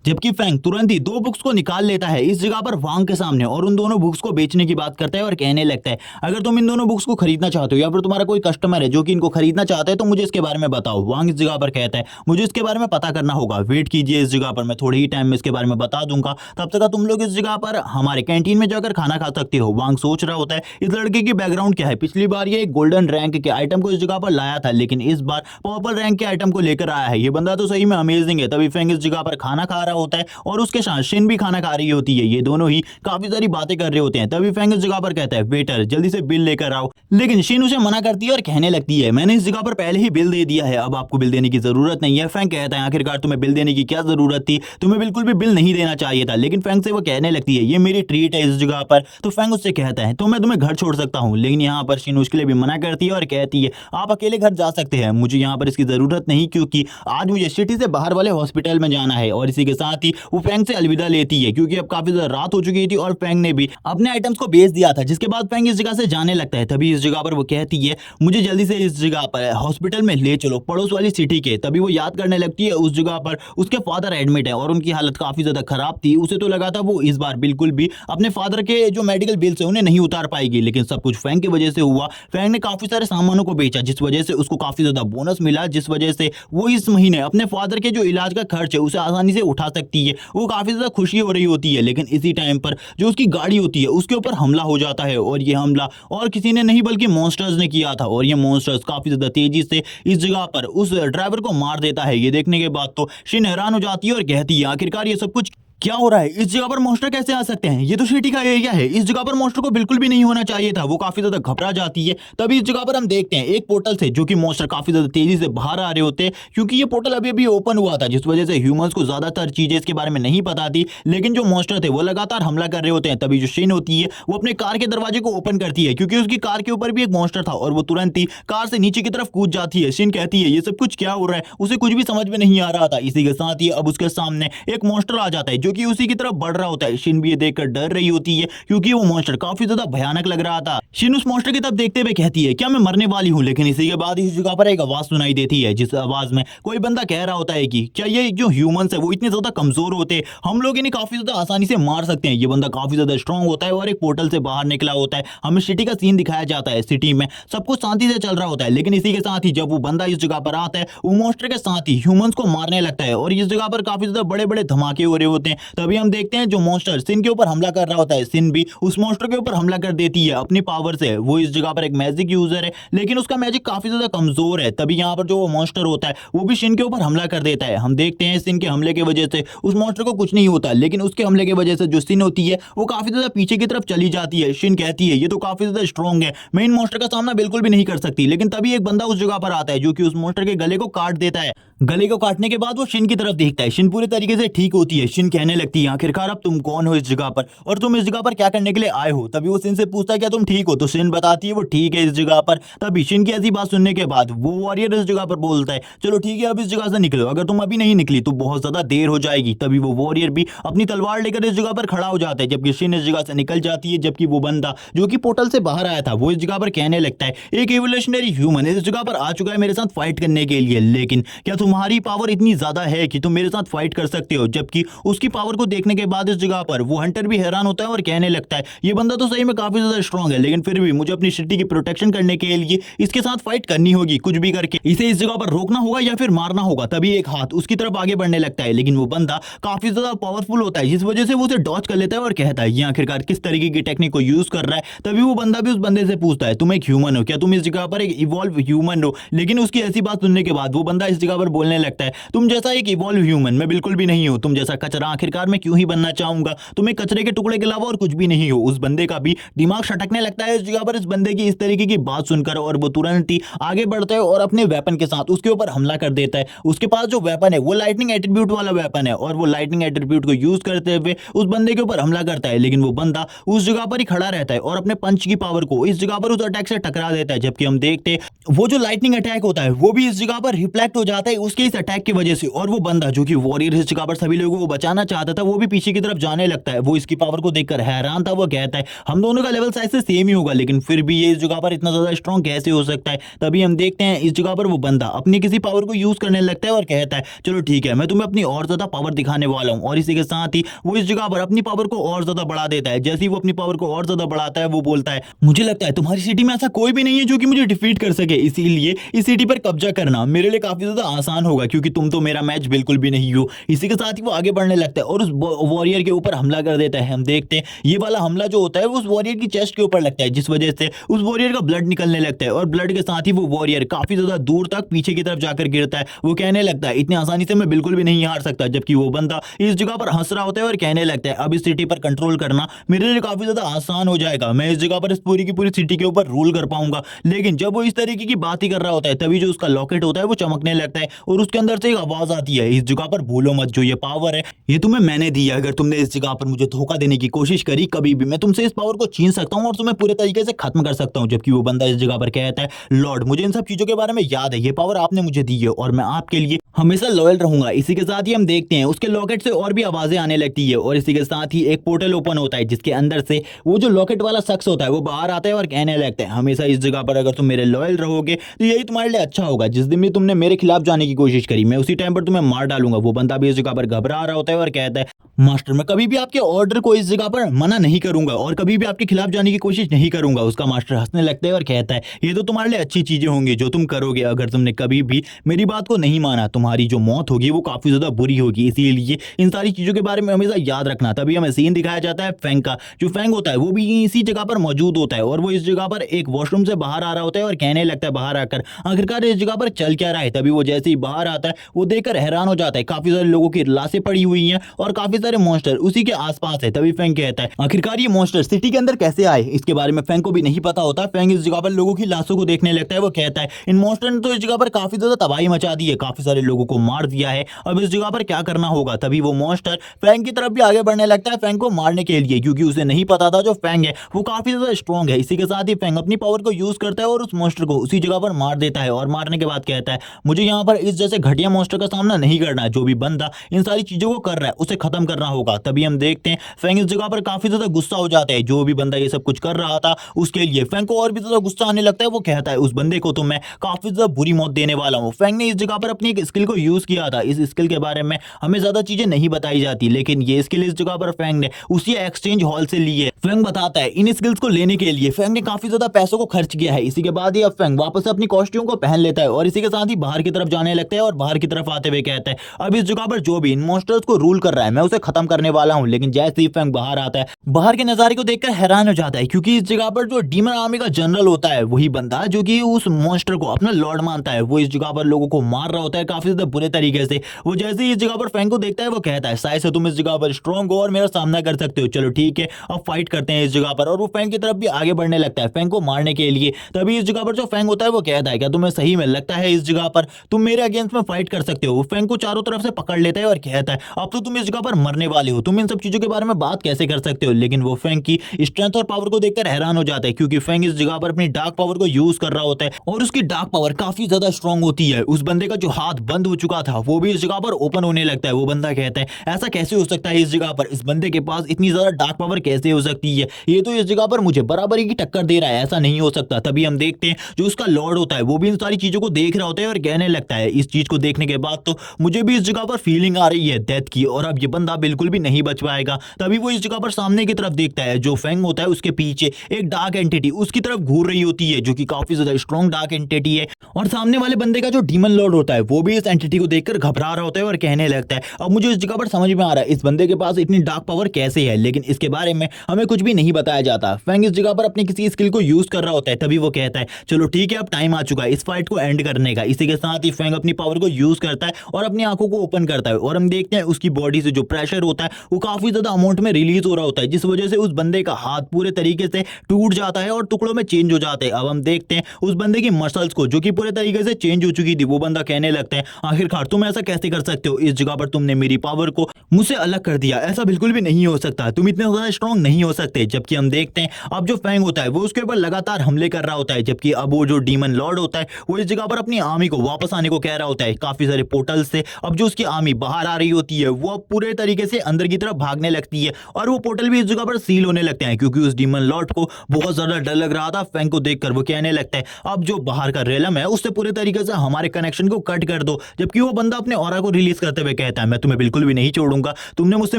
जबकि फेंग तुरंत ही दो बुक्स को निकाल लेता है इस जगह पर वांग के सामने और उन दोनों बुक्स को बेचने की बात करता है और कहने लगता है, अगर तुम इन दोनों बुक्स को खरीदना चाहते हो या फिर तुम्हारा कोई कस्टमर है जो कि इनको खरीदना चाहता है तो मुझे इसके बारे में बताओ। वांग इस जगह पर कहता है, मुझे इसके बारे में पता करना होगा, वेट कीजिए इस जगह पर, मैं थोड़े ही टाइम में इसके बारे में बता दूंगा, तब तक तुम लोग इस जगह पर हमारे कैंटीन में जाकर खाना खा सकते हो। वांग सोच रहा होता है इस लड़के की बैकग्राउंड क्या है, पिछली बार ये एक गोल्डन रैंक के आइटम को इस जगह पर लाया था लेकिन इस बार पर्पल रैंक के आइटम को लेकर आया है, ये बंदा तो सही में अमेजिंग है। तभी फेंग इस जगह पर खाना खा रहा होता है और उसके साथ शिन भी खाना खा रही होती है, ये दोनों ही काफी सारी बातें कर रहे होते हैं। तभी फेंग इस जगह पर कहता है, वेटर जल्दी से बिल लेकर आओ। लेकिन शिन उसे मना करती है और कहने लगती है, मैंने इस जगह पर पहले ही बिल दे दिया है, अब आपको बिल देने की जरूरत नहीं है। फेंग कहता है, आखिरकार तुम्हें बिल देने की क्या जरूरत थी, तुम्हें बिल्कुल भी बिल नहीं देना चाहिए था। लेकिन फेंग से वो कहने लगती है, ये मेरी ट्रीट है इस जगह पर। तो फेंग उससे कहता है, तो मैं तुम्हें घर छोड़ सकता हूँ। लेकिन यहाँ पर शिन उसके लिए भी मना करती है और कहती है, आप अकेले घर जा सकते हैं, मुझे यहाँ पर इसकी जरूरत नहीं क्योंकि आज मुझे सिटी से बाहर वाले हॉस्पिटल में जाना है। और इसी के साथ ही वो फेंग से अलविदा लेती है क्योंकि अब काफी ज्यादा रात हो चुकी थी और फेंग ने भी अपने आइटम्स को बेच दिया था। जिसके बाद फेंग इस जगह से जाने लगता है। तभी इस जगह पर वो कहती है, मुझे जल्दी से इस जगह पर हॉस्पिटल में ले चलो, पड़ोस वाली सिटी के। तभी वो याद करने लगती है उस जगह पर उसके फादर एडमिट है और उनकी हालत काफी ज्यादा खराब थी। उसे तो लगा था वो इस बार बिल्कुल भी अपने फादर के जो मेडिकल बिल्स है उन्हें नहीं उतार पाएगी, लेकिन सब कुछ फेंग की वजह से हुआ। फेंग ने काफी सारे सामानों को बेचा जिस वजह से उसको काफी ज्यादा बोनस मिला, जिस वजह से वो इस महीने अपने फादर के जो इलाज का खर्च है उसे आसानी से उठा सकती है। वो काफी ज्यादा खुशी हो रही होती है। लेकिन इसी टाइम पर जो उसकी गाड़ी होती है उसके ऊपर हमला हो जाता है और ये हमला और किसी ने नहीं बल्कि मॉन्स्टर्स ने किया था। और ये मॉन्स्टर्स काफी ज्यादा तेजी से इस जगह पर उस ड्राइवर को मार देता है। ये देखने के बाद तो शिन हैरान हो जाती है और कहती है, आखिरकार ये सब कुछ क्या हो रहा है, इस जगह पर मॉन्स्टर कैसे आ सकते हैं, ये तो सिटी का एरिया है, इस जगह पर मॉन्स्टर को बिल्कुल भी नहीं होना चाहिए था। वो काफी ज्यादा घबरा जाती है। तभी इस जगह पर हम देखते हैं एक पोर्टल से जो कि मॉन्स्टर काफी ज्यादा तेजी से बाहर आ रहे होते हैं क्योंकि ये पोर्टल अभी अभी ओपन हुआ था, जिस वजह से ह्यूमंस को ज्यादातर चीजें इसके बारे में नहीं पता थी। लेकिन जो मॉन्स्टर थे वो लगातार हमला कर रहे होते हैं। तभी जो शिन होती है वो अपने कार के दरवाजे को ओपन करती है क्योंकि उसकी कार के ऊपर भी एक मॉन्स्टर था और वो तुरंत ही कार से नीचे की तरफ कूद जाती है। शिन कहती है, ये सब कुछ क्या हो रहा है, उसे कुछ भी समझ में नहीं आ रहा था। इसी के साथ ही अब उसके सामने एक मॉन्स्टर आ जाता है जो कि उसी की तरफ रहा होता है। शिन भी ये देखकर डर रही होती है क्योंकि वो मॉन्स्टर काफी ज्यादा भयानक लग रहा था। शिन उस मॉन्स्टर की तरफ देखते हुए कहती है, क्या मैं मरने वाली हूं। लेकिन इसी के बाद इस जगह पर एक आवाज सुनाई देती है जिस आवाज में कोई बंदा कह रहा होता है कि क्या ये जो ह्यूमंस है वो इतने ज्यादा कमजोर होते हैं, हम लोग इन्हें काफी ज्यादा आसानी से मार सकते हैं। ये बंदा काफी ज्यादा स्ट्रांग होता है और एक पोर्टल से बाहर निकला होता है। हमें सिटी का सीन दिखाया जाता है, सिटी में सब कुछ शांति से चल रहा होता है। लेकिन इसी के साथ ही जब वो बंदा इस जगह पर आता है वो मॉन्स्टर के साथ ही ह्यूमंस को मारने लगता है और इस जगह पर काफी ज्यादा बड़े बड़े धमाके हो रहे होते हैं। तभी हम देखते हैं जो मॉन्स्टर सिन के ऊपर हमला कर रहा होता है, सिन भी उस मॉन्स्टर के ऊपर हमला कर देती है अपनी पावर से। वो इस जगह पर एक मैजिक यूजर है लेकिन उसका मैजिक काफी ज्यादा कमजोर है। तभी यहाँ पर जो वो मॉन्स्टर होता है वो भी शिन के ऊपर हमला कर देता है। हम देखते हैं सिन के हमले की वजह से उस मॉन्स्टर को कुछ नहीं होता, लेकिन उसके हमले की वजह से जो सिन होती है वो काफी ज्यादा पीछे की तरफ चली जाती है। शिन कहती है, ये तो काफी ज्यादा स्ट्रॉन्ग है, मैं इन मॉन्स्टर का सामना बिल्कुल भी नहीं कर सकती। लेकिन तभी एक बंदा उस जगह पर आता है जो कि उस मॉन्स्टर के गले को काट देता है। गले को काटने के बाद वो शिन की तरफ देखता है। शिन पूरे तरीके से ठीक होती है। शिन कहने लगती है आखिरकार अब तुम कौन हो इस जगह पर और तुम इस जगह पर क्या करने के लिए आए हो। तभी वो शिन से पूछता है क्या तुम ठीक हो, तो शिन बताती है वो ठीक है इस जगह पर। तभी शिन की ऐसी बात सुनने के बाद वो वॉरियर इस जगह पर बोलता है चलो ठीक है अब इस जगह से निकलो, अगर तुम अभी नहीं निकली तो बहुत ज्यादा देर हो जाएगी। तभी वो वॉरियर भी अपनी तलवार लेकर इस जगह पर खड़ा हो जाता है जबकि शिन इस जगह से निकल जाती है। जबकि वो बंदा जो कि पोर्टल से बाहर आया था वो इस जगह पर कहने लगता है एक एवोल्यूशनरी ह्यूमन इस जगह पर आ चुका है मेरे साथ फाइट करने के लिए, लेकिन क्या तुम्हारी पावर इतनी ज्यादा है कि तुम मेरे साथ फाइट कर सकते हो। जबकि उसकी पावर को देखने के बाद इस जगह पर वो हंटर भी हैरान होता है और कहने लगता है ये बंदा तो सही में काफी ज्यादा स्ट्रांग है, लेकिन फिर भी मुझे अपनी सिटी की प्रोटेक्शन करने के लिए इसके साथ फाइट करनी होगी, कुछ भी करके इसे इस जगह पर रोकना होगा या फिर मारना होगा। तभी एक हाथ उसकी तरफ आगे बढ़ने लगता है, लेकिन वो बंदा काफी ज्यादा पावरफुल होता है जिस वजह से वो उसे डॉच कर लेता है और कहता है ये आखिरकार किस तरीके की टेक्निक को यूज कर रहा है। तभी वो बंदा भी उस बंदे से पूछता है तुम एक ह्यूमन हो क्या, तुम इस जगह पर एक इवॉल्व ह्यूमन हो। लेकिन उसकी ऐसी बात सुनने के बाद वो बंदा इस जगह पर बोलने लगता है तुम जैसा एक इवॉल्व ह्यूमन मैं बिल्कुल भी नहीं हूं, तुम जैसा कचरा आखिरकार मैं क्यों ही बनना चाहूंगा, तुम एक कचरे के टुकड़े के अलावा और कुछ भी नहीं हो। उस बंदे का भी दिमाग सटकने लगता है इस जगह पर इस बंदे की इस तरीके की बात सुनकर और वो तुरंत ही आगे बढ़ता है और अपने वेपन के साथ उसके ऊपर हमला कर देता है। उसके पास जो वेपन है वो लाइटनिंग एट्रीब्यूट वाला वेपन है और वो लाइटनिंग एट्रीब्यूट को यूज करते हुए उस बंदे के ऊपर हमला करता है, लेकिन वो बंदा उस जगह पर ही खड़ा रहता है और अपने पंच की पावर को इस जगह पर उस अटैक से टकरा देता है। जबकि हम देखते वो जो लाइटनिंग अटैक होता है वो भी इस जगह पर रिफ्लेक्ट हो जाता है उसके इस अटैक की वजह से और वो बंदा जो कि वॉरियर इस जगह पर सभी लोगों को बचाना चाहता था वो भी पीछे की तरफ जाने लगता है। वो इसकी पावर को देखकर हैरान था, वो कहता है हम दोनों का लेवल शायद से सेम ही होगा, लेकिन फिर भी ये इस जगह पर इतना ज्यादा स्ट्रॉन्ग कैसे हो सकता है। तभी हम देखते हैं इस जगह पर वो बंदा अपनी किसी पावर को यूज करने लगता है और कहता है चलो ठीक है मैं तुम्हें अपनी और ज्यादा पावर दिखाने वाला हूं। और इसी के साथ ही वो इस जगह पर अपनी पावर को और ज्यादा बढ़ा देता है। जैसे ही वो अपनी पावर को और ज्यादा बढ़ाता है वो बोलता है मुझे लगता है तुम्हारी सिटी में ऐसा कोई भी नहीं है जो कि मुझे डिफीट कर सके, इसीलिए इस सिटी पर कब्जा करना मेरे लिए काफी ज्यादा आसान होगा क्योंकि तुम तो मेरा मैच बिल्कुल भी नहीं हो। इसी के साथ ही वो आगे बढ़ने लगता है और उस वॉरियर के ऊपर हमला कर देता है। हम देखते हैं ये वाला हमला जो होता है वो उस वॉरियर की चेस्ट के ऊपर लगता है जिस वजह से उस वॉरियर का ब्लड निकलने लगता है और ब्लड के साथ ही वो वॉरियर काफी ज्यादा दूर तक पीछे की तरफ जाकर गिरता है। वो कहने लगता है इतनी आसानी से मैं बिल्कुल भी नहीं हार सकता। जबकि वो बंदा इस जगह पर हंस रहा होता है और कहने लगता है अब इस सिटी पर कंट्रोल करना मेरे लिए काफी ज्यादा आसान हो जाएगा, मैं इस जगह पर इस पूरी की पूरी सिटी के ऊपर रूल कर पाऊंगा। लेकिन जब वो इस तरीके की बात ही कर रहा होता है तभी जो उसका लॉकेट होता है वो चमकने लगता है और उसके अंदर से एक आवाज आती है इस जगह पर भूलो मत जो ये पावर है ये तुम्हें मैंने दी है, अगर तुमने इस जगह पर मुझे धोखा देने की कोशिश करी कभी भी मैं तुमसे इस पावर को छीन सकता हूं और तुम्हें पूरे तरीके से खत्म कर सकता हूं। जबकि वो बंदा इस जगह पर कहता है लॉर्ड मुझे इन सब चीजों के बारे में याद है, ये पावर आपने मुझे दी है और मैं आपके लिए हमेशा लॉयल रहूंगा। इसी के साथ ही हम देखते हैं उसके लॉकेट से और भी आवाजें आने लगती है और इसी के साथ ही एक पोर्टल ओपन होता है जिसके अंदर से वो जो लॉकेट वाला शख्स होता है वो बाहर आता है और कहने लगता है हमेशा इस जगह पर अगर तुम मेरे लॉयल रहोगे तो यही तुम्हारे लिए अच्छा होगा। जिस दिन भी तुमने मेरे खिलाफ जाने की कोशिश करी मैं उसी टाइम पर तुम्हें मार डालूंगा। वो बंदा भी इस जगह पर घबरा रहा होता है और कहता है मास्टर मैं कभी भी आपके ऑर्डर को इस जगह पर मना नहीं करूंगा और कभी भी आपके खिलाफ जाने की कोशिश नहीं करूंगा। उसका मास्टर हंसने लगता है और कहता है ये तो तुम्हारे लिए अच्छी चीजें होंगी जो तुम करोगे, अगर तुमने कभी भी मेरी बात को नहीं माना तुम्हारी जो मौत होगी वो काफी ज्यादा बुरी होगी, इसीलिए इन सारी चीजों के बारे में हमेशा याद रखना। तभी हमें सीन दिखाया जाता है फैंग का। जो फैंग होता है वो भी इसी जगह पर मौजूद होता है और वो इस जगह पर एक वॉशरूम से बाहर आ रहा होता है और कहने लगता है बाहर आकर आखिरकार इस जगह पर चल क्या रहा है। तभी वो जैसे ही बाहर आता है वो देखकर हैरान हो जाता है, काफी सारे लोगों की लाशें पड़ी हुई हैं और काफी सारे मॉन्स्टर उसी के आसपास है। तभी फैंग कहता है आखिरकार ये मॉन्स्टर सिटी के अंदर कैसे आए, इसके बारे में फैंग को भी नहीं पता होता। फैंग इस जगह पर लोगों की लाशों को देखने लगता है। वो कहता है इन मॉन्स्टर ने तो इस जगह पर काफी ज्यादा तबाही मचा दी है, काफी सारे लोगों को मार दिया है, अब इस जगह पर क्या करना होगा। तभी वो मॉन्स्टर फैंग की तरफ भी आगे बढ़ने लगता है फैंग को मारने के लिए, क्योंकि उसे नहीं पता था जो फैंग है वो काफी ज्यादा स्ट्रॉन्ग है। इसी के साथ ही फैंग अपनी पावर को यूज करता है और उस मॉन्स्टर को उसी जगह पर मार देता है और मारने के बाद कहता है मुझे यहाँ पर इस जैसे घटिया मॉन्स्टर का सामना नहीं करना है, जो भी बंदा इन सारी चीजों को कर रहा है उसे खत्म करना होगा। तभी हम देखते हैं फैंग इस जगह पर काफी ज्यादा गुस्सा हो जाता है, जो भी बंदा ये सब कुछ कर रहा था उसके लिए फैंग को और भी ज्यादा गुस्सा आने लगता है। वो कहता है उस बंदे को तो मैं काफी ज्यादा बुरी मौत देने वाला हूँ। फैंग ने इस जगह पर अपनी एक स्किल को यूज किया था, इस स्किल के बारे में हमें ज्यादा चीजें नहीं बताई जाती, लेकिन ये स्किल इस जगह पर फैंग ने उसी एक्सचेंज हॉल से ली है। फैंग बताता है इन स्किल्स को लेने के लिए फैंग ने काफी ज्यादा पैसों को खर्च किया है। इसी के बाद ही अब फैंग वापस अपनी कॉस्ट्यूम को पहन लेता है और इसी के साथ ही बाहर की तरफ जाने लगता है और बाहर की तरफ आते हुए कहता है अब इस जगह पर जो भी इन मॉन्स्टर्स को रूल कर रहा है मैं उसे खत्म करने वाला हूं। लेकिन जैसे ही फैंग बाहर आता है बाहर के नजारे को देखकर हैरान हो जाता है, क्योंकि इस जगह पर जो डीमन आर्मी का जनरल होता है वही बंदा जो कि उस मॉन्स्टर को अपना लॉर्ड मानता है वो इस जगह पर लोगों को मार रहा होता है काफी ज्यादा बुरे तरीके से। वो जैसे ही इस जगह पर फैंग को देखता है वो कहता है शायद से तुम इस जगह पर स्ट्रॉन्ग हो और मेरा सामना कर सकते हो, चलो ठीक है अब फाइट करते हैं इस जगह पर, और वो फैंग की तरफ भी आगे बढ़ने लगता है फैंग को मारने के लिए। तभी इस जगह पर जो फैंग होता है वो कहता है क्या तुम्हें सही में लगता है इस जगह पर तुम मेरे अगेंस्ट में फाइट कर सकते हो। वो फैंग को चारों तरफ से पकड़ लेता है और कहता है अब तो तुम इस जगह पर मरने वाले हो, तुम इन सब चीजों के बारे में बात कैसे कर सकते हो। लेकिन वो फैंग की स्ट्रेंथ और पावर को देखकर हैरान हो जाता है, क्योंकि फैंग इस जगह पर अपनी डार्क पावर को यूज कर रहा होता है और उसकी डार्क पावर काफी ज्यादा स्ट्रांग होती है। उस बंदे का जो हाथ बंद हो चुका था वो भी इस जगह पर ओपन होने लगता है। वो बंदा कहता है ऐसा कैसे हो सकता है, इस जगह पर इस बंदे के पास इतनी ज्यादा डार्क पावर कैसे हो सकती है, ये तो इस जगह पर मुझे बराबरी की टक्कर दे रहा है, ऐसा नहीं हो सकता। तभी हम देखते हैं जो उसका लॉर्ड होता है वो भी इन सारी चीजों को देख रहा होता है और कहने लगता है इस चीज को देखने के बाद तो मुझे भी इस जगह पर फीलिंग आ रही है डेथ की, और अब ये बंदा बिल्कुल भी नहीं बच पाएगा। तभी वो इस जगह पर सामने की तरफ देखता है, जो फैंग होता है उसके पीछे एक डार्क एंटिटी उसकी तरफ घूर रही होती है, जो कि काफी ज्यादा स्ट्रॉन्ग डार्क एंटिटी है। और सामने वाले बंदे का जो डीमन लॉर्ड होता है वो भी इस एंटिटी को देखकर घबरा रहा होता है और कहने लगता है अब मुझे इस जगह पर समझ में आ रहा है इस बंदे के पास इतनी डार्क पावर कैसे है, लेकिन इसके बारे में हमें कुछ भी नहीं बताया जाता। फैंग इस जगह पर अपनी किसी स्किल को यूज कर रहा होता है। तभी वो कहता है चलो ठीक है अब टाइम आ चुका है इस फाइट को एंड करने का। इसी के साथ ही फैंग अपनी पावर को यूज करता है और अपनी आंखों को ओपन करता है, और हम देखते हैं उसकी बॉडी से जो प्रेशर होता है वो काफी ज्यादा अमाउंट में रिलीज हो रहा होता है, जिस वजह से उस बंदे का हाथ पूरे तरीके से टूट जाता है और टुकड़ों में चेंज हो जाते हैं। अब हम देखते हैं उस बंदे की मसल्स को जो कि पूरे तरीके से चेंज हो चुकी थी। वो बंदा कहने लगता है आखिरकार तुम ऐसा कैसे कर सकते हो, इस जगह पर तुमने मेरी पावर को मुझसे अलग कर दिया, ऐसा बिल्कुल भी नहीं हो सकता, तुम इतने ज्यादा स्ट्रॉन्ग नहीं हो सकते। जबकि हम देखते हैं अब जो फैंग होता है वो उसके ऊपर लगातार हमले कर रहा होता है, जबकि अब वो जो डीमन लॉर्ड होता है वो इस जगह पर अपनी आर्मी को वापस आने को कह रहा होता है काफी सारे पोर्टल से। अब जो उसकी आर्मी बाहर आ रही होती है वो अब पूरे तरीके से अंदर की तरफ भागने लगती है, और वो पोर्टल भी इस जगह पर सील होने लगते हैं, क्योंकि उस डीमन लॉर्ड को बहुत ज्यादा डर लग रहा था फैंग को देखकर। वो कहने लगता है अब जो बाहर का रेलम है उससे पूरे तरीके से हमारे कनेक्शन को कट कर दो। जबकि वो बंदा अपने ऑरा को रिलीज करते हुए कहता है मैं तुम्हें बिल्कुल भी नहीं छोड़ूंगा, तुमने मुझसे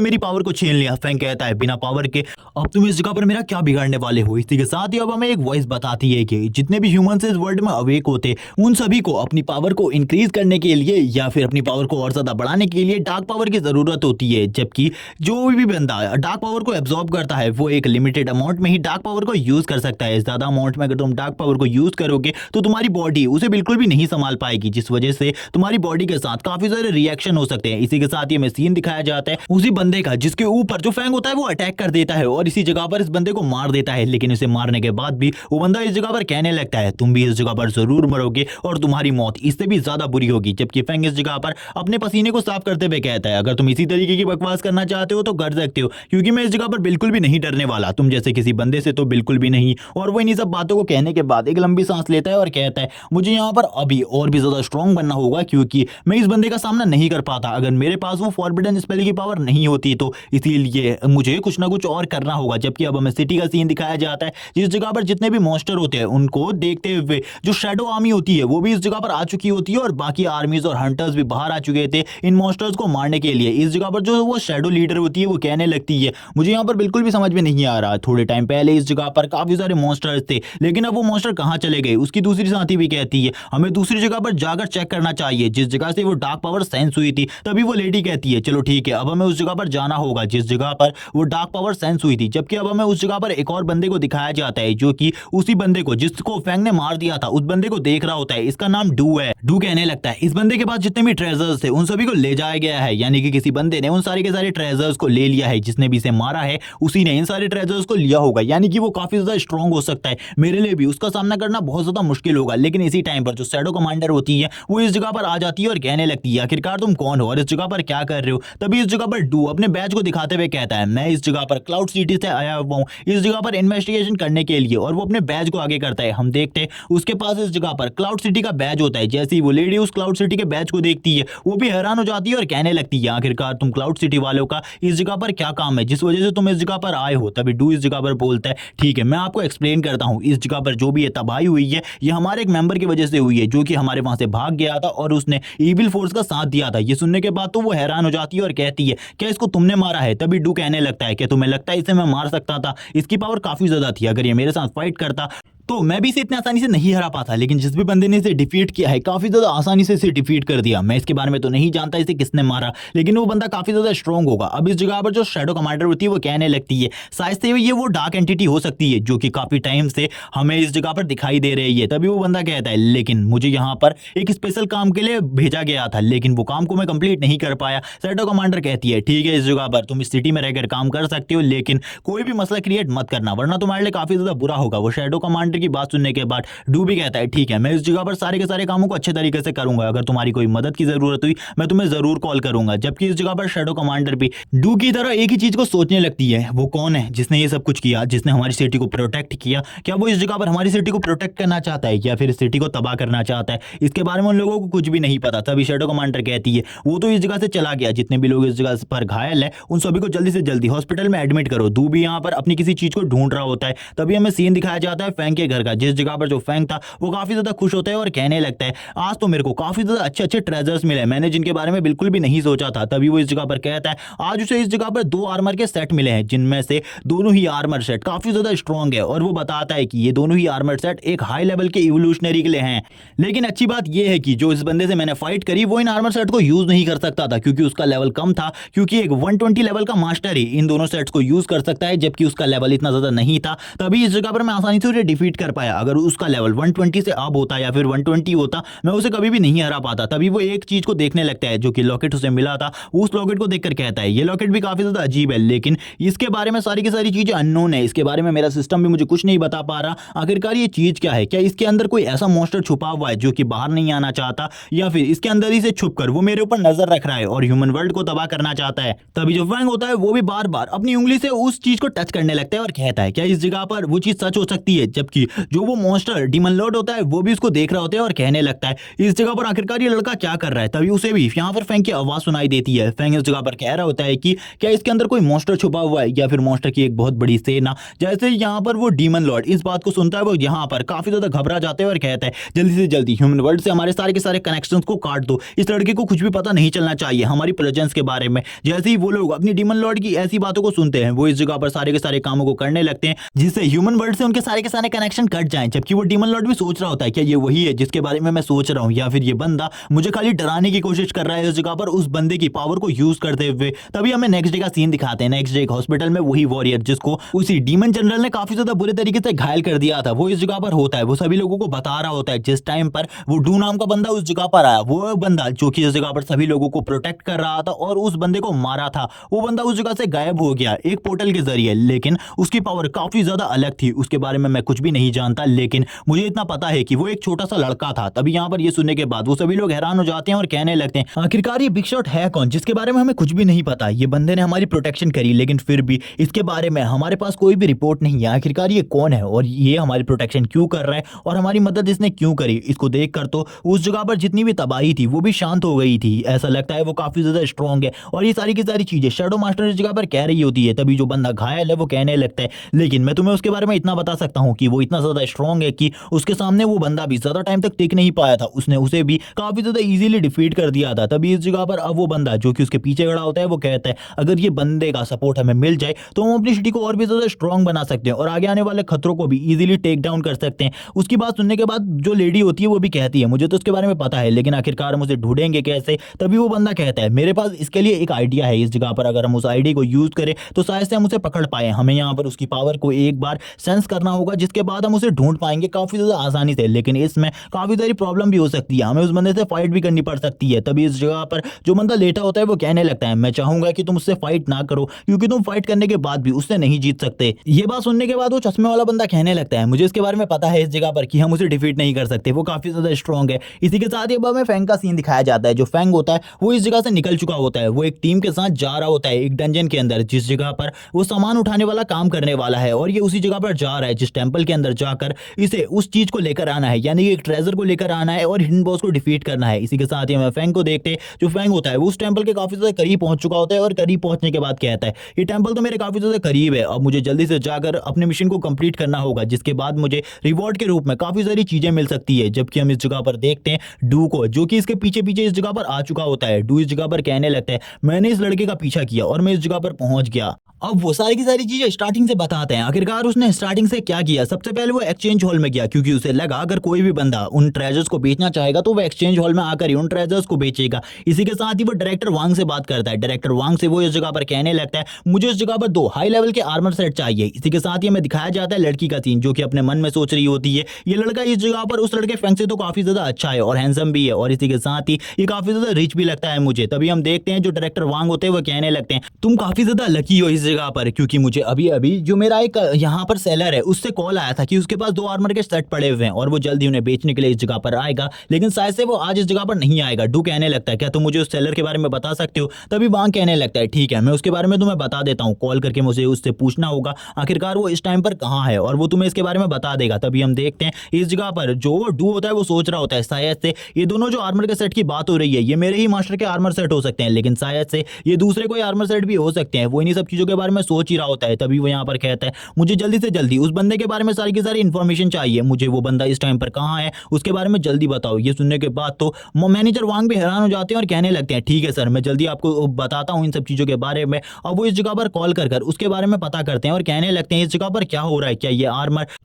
मेरी पावर को छीन लिया। फैंग कहता है बिना पावर के अब तुम इस जगह पर मेरा क्या बिगाड़ने वाले हो। इसी के साथ ही अब हमें एक वॉइस बताती है कि जितने भी ह्यूमंस इस वर्ल्ड में अवेक होते उन सभी को अपनी पावर को इंक्रीज करने के लिए या फिर अपनी पावर को और ज्यादा बढ़ाने के लिए डार्क पावर की जरूरत होती है। जबकि जो भी बंदा डार्क पावर को एब्जॉर्ब करता है वो एक लिमिटेड अमाउंट में ही डार्क पावर को यूज कर सकता है। ज्यादा अमाउंट में अगर तुम डार्क पावर को यूज करोगे तो तुम्हारी बॉडी उसे बिल्कुल भी नहीं संभाल पाएगी, जिस वजह से तुम्हारी बॉडी के साथ काफी सारे रिएक्शन हो सकते हैं। इसी के साथ ही हमें सीन दिखाया जाता है उसी बंदे का जिसके ऊपर जो फैंग होता है वो अटैक कर देता है और इसी जगह पर इस बंदे को मार देता है। लेकिन इसे मारने के बाद भी वो बंदा इस जगह पर कहने लगता है तुम भी इस जगह पर जरूर मरोगे और तुम्हारी मौत इससे भी ज्यादा बुरी होगी। जबकि फैंग इस जगह पर अपने पसीने को साफ करते हुए कहता है अगर तुम इसी तरीके की बकवास करना चाहते हो तो कर सकते हो, क्योंकि मैं इस जगह पर बिल्कुल भी नहीं डरने वाला, तुम जैसे किसी बंदे से तो बिल्कुल भी नहीं। और वो इन्हीं सब बातों को कहने के बाद एक लंबी सांस लेता है और कहता है मुझे यहाँ पर अभी और भी ज्यादा स्ट्रांग बनना होगा, क्योंकि मैं इस बंदे का सामना नहीं कर पाता अगर मेरे पास वो फॉरबिडन स्पेल की पावर नहीं होती, तो इसीलिए मुझे कुछ ना कुछ और करना होगा। जबकि अब हमें सिटी का सीन दिखाया जाता है जिस जगह पर जितने भी मॉन्स्टर होते हैं उनको देखते हुए जो शैडो आर्मी होती है वो भी इस जगह पर आ चुकी होती है, और बाकी आर्मीज और हंटर्स भी बाहर आ चुके थे इन मॉन्स्टर्स को मारने के लिए। इस जगह पर जो वो शैडो लीडर होती है वो कहने लगती है मुझे यहाँ पर बिल्कुल भी समझ में नहीं आ रहा, थोड़े टाइम पहले इस जगह पर काफी सारे मॉन्स्टर्स थे लेकिन अब वो मॉन्स्टर कहाँ चले गए। उसकी दूसरी साथी भी कहती है हमें दूसरी जगह पर जाकर चेक करना चाहिए जिस जगह से वो डार्क पावर सेंस हुई थी। तभी वो लेडी कहती है चलो ठीक है अब हमें उस जगह पर जाना होगा जिस जगह पर वो डार्क पावर सेंस हुई थी। जबकि अब हमें उस जगह पर एक और बंदे को दिखाया जाता है जो कि उसी बंदे को जिसको फैंग ने मार दिया था उस बंदे को देख रहा होता है। इसका नाम डू है। डू कहने लगता है इस बंदे के पास जितने भी ट्रेजर्स थे उन सभी को ले जाया गया है, यानी कि किसी बंदे ने उन सारे के सारे ट्रेजर्स को ले लिया है, जिसने भी इसे मारा है उसी ने इन सारे ट्रेजर्स को लिया होगा, यानी कि वो काफी ज्यादा स्ट्रांग हो सकता है। मेरे लिए भी उसका सामना करना बहुत ज्यादा मुश्किल होगा। लेकिन इसी टाइम पर जो शैडो कमांडर होती है वो इस जगह पर आ जाती है और कहने लगती है आखिरकार तुम कौन हो और इस जगह पर क्या कर रहे हो। तभी इस जगह पर डू अपने बैज को दिखाते हुए कहता है मैं इस जगह पर क्लाउड सिटी से आया हुआ हूँ इस जगह पर इन्वेस्टिगेशन करने के लिए, और वो अपने बैज को आगे करता है। हम देखते हैं उसके पास इस जगह पर क्लाउड सिटी का बैज होता है। जैसे ही वो लेडी उस क्लाउड सिटी के बैज को देखती है वो भी हैरान हो जाती है और कहने लगती है आखिरकार तुम क्लाउड सिटी वालों का इस जगह पर क्या काम है जिस वजह से तुम इस जगह पर आए हो। तभी डू इस जगह पर बोलता है ठीक है मैं आपको एक्सप्लेन करता हूँ, इस जगह पर जो भी ये तबाही हुई है ये हमारे एक मेंबर की वजह से हुई है जो कि हमारे वहां से भाग गया था और उसने ईविल फोर्स का साथ दिया था। ये सुनने के बाद तो वो हैरान हो जाती है और कहती है क्या इसको तुमने मारा है। तभी डू कहने लगता है कि तुम्हें लगता है इसे मैं मार सकता था, इसकी पावर काफी ज्यादा थी, अगर ये मेरे साथ फाइट करता तो मैं भी इसे इतनी आसानी से नहीं हरा पाता, लेकिन जिस भी बंदे ने इसे डिफीट किया है काफी ज्यादा आसानी से इसे डिफीट कर दिया। मैं इसके बारे में तो नहीं जानता इसे किसने मारा, लेकिन वो बंदा काफी ज्यादा स्ट्रांग होगा। अब इस जगह पर जो शैडो कमांडर होती है वो कहने लगती है शायद से ये वो डार्क एंटिटी हो सकती है जो कि काफी टाइम से हमें इस जगह पर दिखाई दे रही है। तभी वो बंदा कहता है लेकिन मुझे यहाँ पर एक स्पेशल काम के लिए भेजा गया था, लेकिन वो काम को मैं कंप्लीट नहीं कर पाया। शैडो कमांडर कहती है ठीक है, इस जगह पर तुम इस सिटी में रहकर काम कर सकते हो, लेकिन कोई भी मसला क्रिएट मत करना वरना तुम्हारे लिए काफी ज्यादा बुरा होगा। वो शैडो कमांडर की बात सुनने के बाद डू भी कहता है ठीक है, मैं इस जगह पर सारे के सारे कामों को अच्छे तरीके से करूंगा, अगर तुम्हारी कोई मदद की जरूरत हुई मैं तुम्हें जरूर कॉल करूंगा। जबकि इस जगह पर शैडो कमांडर भी डू की तरह एक ही चीज को सोचने लगती है, वो कौन है जिसने ये सब कुछ किया, जिसने हमारी सिटी को प्रोटेक्ट किया? क्या वो इस जगह पर हमारी सिटी को प्रोटेक्ट करना चाहता है या फिर इस सिटी को तबाह करना चाहता है? इसके बारे में उन लोगों को कुछ भी नहीं पता। तभी शैडो कमांडर कहती है वो तो इस जगह से चला गया, जितने भी लोग इस जगह पर घायल है उन सभी को जल्दी से जल्दी हॉस्पिटल में एडमिट करो। डू भी यहाँ पर अपनी किसी चीज को ढूंढ रहा होता है। तभी हमें सीन दिखाया जाता है फैंग के घर का, जिस जगह पर जो फैंग था वो काफी ज्यादा खुश होता है और कहने लगता है आज तो मेरे को काफी ज्यादा अच्छे अच्छे ट्रेजर्स मिले, मैंने जिनके बारे में बिल्कुल भी नहीं सोचा था। तभी वो इस जगह पर कहता है आज उसे इस जगह पर 2 आर्मर के सेट मिले हैं, जिनमें से दोनों ही आर्मर सेट काफी ज्यादा स्ट्रॉन्ग है। और वो बताता है कि ये दोनों ही आर्मर सेट एक हाई लेवल के इवोल्यूशनरी के लिए हैं। लेकिन अच्छी बात यह है कि जो इस बंदे से मैंने फाइट करी वो इन आर्मर सेट को यूज नहीं कर सकता था, क्योंकि उसका लेवल कम था, क्योंकि एक 120 लेवल का मास्टर ही इन दोनों सेट्स को यूज कर सकता है, जबकि उसका लेवल इतना ज्यादा नहीं था। तभी इस जगह पर मैं आसानी से उसे डिफीट कर पाया। अगर उसका लेवल 120 से अब होता या फिर 120 होता मैं उसे कभी भी नहीं हरा पाता। तभी वो एक चीज को देखने लगता है जो कि लॉकेट उसे मिला था। उस लॉकेट को देखकर कहता है ये लॉकेट भी काफी ज्यादा अजीब है, लेकिन इसके बारे में सारी की सारी चीजें अननोन है, इसके बारे में मेरा सिस्टम भी मुझे कुछ नहीं बता पा रहा। आखिरकार ये चीज क्या है? क्या इसके अंदर कोई ऐसा मॉन्स्टर छुपा हुआ है जो कि बाहर नहीं आना चाहता, या फिर इसके अंदर ही से छुपकर वो मेरे ऊपर नजर रख रहा है और ह्यूमन वर्ल्ड को तबाह करना चाहता है? तभी जो फैंग होता है वो भी बार बार अपनी उंगली से उस चीज को टच करने लगता है और कहता है क्या इस जगह पर वो चीज सच हो सकती है? जबकि जो वो मॉन्स्टर डीमन लॉर्ड होता है वो भी उसको देख रहा होता है और कहने लगता है इस जगह पर आखिरकार ये लड़का क्या कर रहा है? तभी उसे भी यहाँ पर फैंग की आवाज सुनाई देती है। फैंग इस जगह पर कह रहा होता है कि क्या इसके अंदर कोई मॉन्स्टर छुपा हुआ है या फिर मॉन्स्टर की एक बहुत बड़ी सेना? जैसे यहाँ पर वो डीमन लॉर्ड इस बात को सुनता है वो यहाँ पर काफी ज्यादा घबरा जाते हैं और कहता है जल्दी से जल्दी ह्यूमन वर्ल्ड से हमारे सारे के सारे कनेक्शंस को काट दो, इस लड़के को कुछ भी पता नहीं चलना चाहिए हमारी प्रेजेंस के बारे में। जैसे ही वो लोग अपनी डीमन लॉर्ड की ऐसी बातों को सुनते हैं वो इस जगह पर सारे के सारे कामों को करने लगते हैं जिससे ह्यूमन वर्ल्ड से उनके सारे के सारे कनेक्शन कट जाएं। जबकि वो डीमन लॉर्ड भी सोच रहा होता है क्या ये वही है जिसके बारे में मैं सोच रहा हूँ, या फिर ये बंदा मुझे खाली डराने की कोशिश कर रहा है इस जगह पर उस बंदे की पावर को यूज करते हुए। तभी हमें नेक्स्ट डे का सीन दिखाते हैं। नेक्स्ट डे हॉस्पिटल में वही वॉरियर जिसको उसी डीमन जनरल ने काफी ज्यादा बुरे तरीके से घायल कर दिया था वो इस जगह पर होता है। वो सभी लोगों को बता रहा होता है जिस टाइम पर वो डू नाम का बंदा उस जगह पर आया, वो बंदा जो कि इस जगह पर सभी लोगों को प्रोटेक्ट कर रहा था और उस बंदे को मारा था, वो बंदा उस जगह से गायब हो गया एक पोर्टल के जरिए। लेकिन उसकी पावर काफी ज्यादा अलग थी, उसके बारे में मैं कुछ भी नहीं जानता, लेकिन मुझे इतना पता है कि वो एक छोटा सा लड़का था। तभी यहाँ पर ये सुनने के बाद वो सभी लोग हैरान हो जाते हैं और कहने लगते हैं आखिरकार ये बिग शॉट है कौन जिसके बारे में हमें कुछ भी नहीं पता? ये बंदे ने हमारी प्रोटेक्शन करी लेकिन फिर भी इसके बारे में हमारे पास कोई भी रिपोर्ट नहीं है। आखिरकार ये कौन है और ये हमारी प्रोटेक्शन क्यों कर रहा है और हमारी मदद इसने क्यों करी? इसको देखकर तो उस जगह पर जितनी भी तबाही थी वो भी शांत हो गई थी। ऐसा लगता है वो काफी ज्यादा स्ट्रॉन्ग है और ये सारी की सारी चीजें शैडो मास्टर इस जगह पर कह रही होती है। तभी जो बंदा घायल है वो कहने लगता है लेकिन मैं तुम्हें उसके बारे में इतना बता सकता हूँ कि वो इतना ज्यादा स्ट्रॉन्ग है कि उसके सामने वो बंदा भी ज्यादा टाइम तक टिक नहीं पाया था, उसने उसे भी काफी ज्यादा इजीली डिफीट कर दिया था। तभी इस जगह पर अब वो बंदा जो कि उसके पीछे खड़ा होता है वो कहता है अगर ये बंदे का सपोर्ट हमें मिल जाए तो हम अपनी सिटी को और भी ज्यादा स्ट्रॉन्ग बना सकते हैं और आगे आने वाले खतरों को भी इजीली टेक डाउन कर सकते हैं। उसकी बात सुनने के बाद जो लेडी होती है वो भी कहती है मुझे तो उसके बारे में पता है लेकिन आखिरकार हम उसे ढूंढेंगे कैसे? तभी वो बंदा कहता है मेरे पास इसके लिए एक आइडिया है, इस जगह पर अगर हम उस आइडिया को यूज करें तो शायद से हम उसे पकड़ पाए। हमें यहाँ पर उसकी पावर को एक बार सेंस करना होगा जिसके बाद हम उसे ढूंढ पाएंगे काफी ज्यादा आसानी से, लेकिन इसमें काफी सारी प्रॉब्लम भी हो सकती है, हमें उस बंदे से फाइट भी करनी पड़ सकती है। तभी इस जगह पर जो बंदा लेटा होता है वो कहने लगता है मैं चाहूंगा कि तुम उससे फाइट ना करो क्योंकि तुम फाइट करने के बाद भी उससे नहीं जीत सकते। ये बात सुनने के बाद वो चश्मे वाला बंदा कहने लगता है मुझे इसके बारे में पता है इस जगह पर कि हम उसे डिफीट नहीं कर सकते, वो काफी ज्यादा स्ट्रॉन्ग है। इसी के साथ ही अब हमें फैंग का सीन दिखाया जाता है। जो फैंग होता है वो इस जगह से निकल चुका होता है, वो एक टीम के साथ जा रहा होता है एक डंजन के अंदर जिस जगह पर वो सामान उठाने वाला काम करने वाला है और ये उसी जगह पर जा रहा है जिस टेंपल के अंदर जाकर इसे उस चीज को लेकर आना है, यानी एक ट्रेजर को लेकर आना है और हिडन बॉस को डिफीट करना है। इसी के साथ ही हमें फैंग को देखते जो फैंग होता है वो उस टेंपल के काफी ज्यादा करीब पहुंच चुका होता है और करीब पहुंचने के बाद कहता है ये टेंपल तो मेरे काफी ज्यादा करीब है, अब मुझे जल्दी से जाकर अपने मिशन को कंप्लीट करना होगा जिसके बाद मुझे रिवॉर्ड के रूप में काफी सारी चीजें मिल सकती है। जबकि हम इस जगह पर देखते हैं डू को जो कि इसके पीछे पीछे इस जगह पर आ चुका होता है। डू इस जगह पर कहने लगता है मैंने इस लड़के का पीछा किया और मैं इस जगह पर पहुंच गया, अब वो सारी की सारी चीजें स्टार्टिंग से बताते हैं। आखिरकार उसने स्टार्टिंग से क्या किया, सबसे पहले वो एक्सचेंज हॉल में गया क्योंकि उसे लगा अगर कोई भी बंदा उन ट्रेजर्स को बेचना चाहेगा तो वो एक्सचेंज हॉल में आकर ही उन ट्रेजर्स को बेचेगा। इसी के साथ ही वो डायरेक्टर वांग से बात करता है। डायरेक्टर वांग से वो इस जगह पर कहने लगता है मुझे इस जगह पर 2 हाई लेवल के आर्मर सेट चाहिए। इसी के साथ ही हमें दिखाया जाता है लड़की का सीन जो कि अपने मन में सोच रही होती है ये लड़का इस जगह पर उस लड़के फैंग से तो काफी ज्यादा अच्छा है और हैंडसम भी है और इसी के साथ ही ये काफी ज्यादा रिच भी लगता है मुझे। तभी हम देखते हैं जो डायरेक्टर वांग होते हैं वो कहने लगते हैं तुम काफी ज्यादा लकी हो इस जगह पर, क्योंकि मुझे अभी अभी जो मेरा एक यहाँ पर सेलर है उससे कॉल आया था कि उसके पास 2 आर्मर के सेट पड़े हुए हैं और वो जल्दी उन्हें बेचने के लिए इस जगह पर आएगा, लेकिन शायद से वो आज इस जगह पर नहीं आएगा। डू कहने लगता है क्या तुम मुझे उस सेलर के बारे में बता सकते हो? तभी वांग कहने लगता है ठीक है मैं उसके बारे में तुम्हें बता देता हूँ, कॉल करके मुझे उससे पूछना होगा आखिरकार वो इस टाइम पर कहाँ है और वो तुम्हें इसके बारे में बता देगा। तभी हम देखते हैं इस जगह पर जो वो डू होता है वो सोच रहा होता है शायद से ये दोनों जो आर्मर के सेट की बात हो रही है ये मेरे ही मास्टर के आर्मर सेट हो सकते हैं, लेकिन शायद से ये दूसरे कोई आर्मर सेट भी हो सकते हैं। वो इन्हीं सब चीजों के बारे में सोच ही रहा होता है। तभी वो यहाँ पर कहता है मुझे जल्दी से जल्दी उस बंदे के बारे में सारी की सारी इन्फॉर्मेशन चाहिए, मुझे वो बंदा इस टाइम पर कहाँ है उसके बारे में जल्दी बताओ। ये सुनने के बाद तो मैनेजर वांग भी हैरान हो जाते हैं और कहने लगते हैं ठीक है सर मैं जल्दी आपको बताता हूँ इन सब चीजों के बारे में। अब वो इस जगह पर कॉल कर उसके बारे में पता करते हैं और कहने लगते हैं इस जगह पर क्या हो रहा है,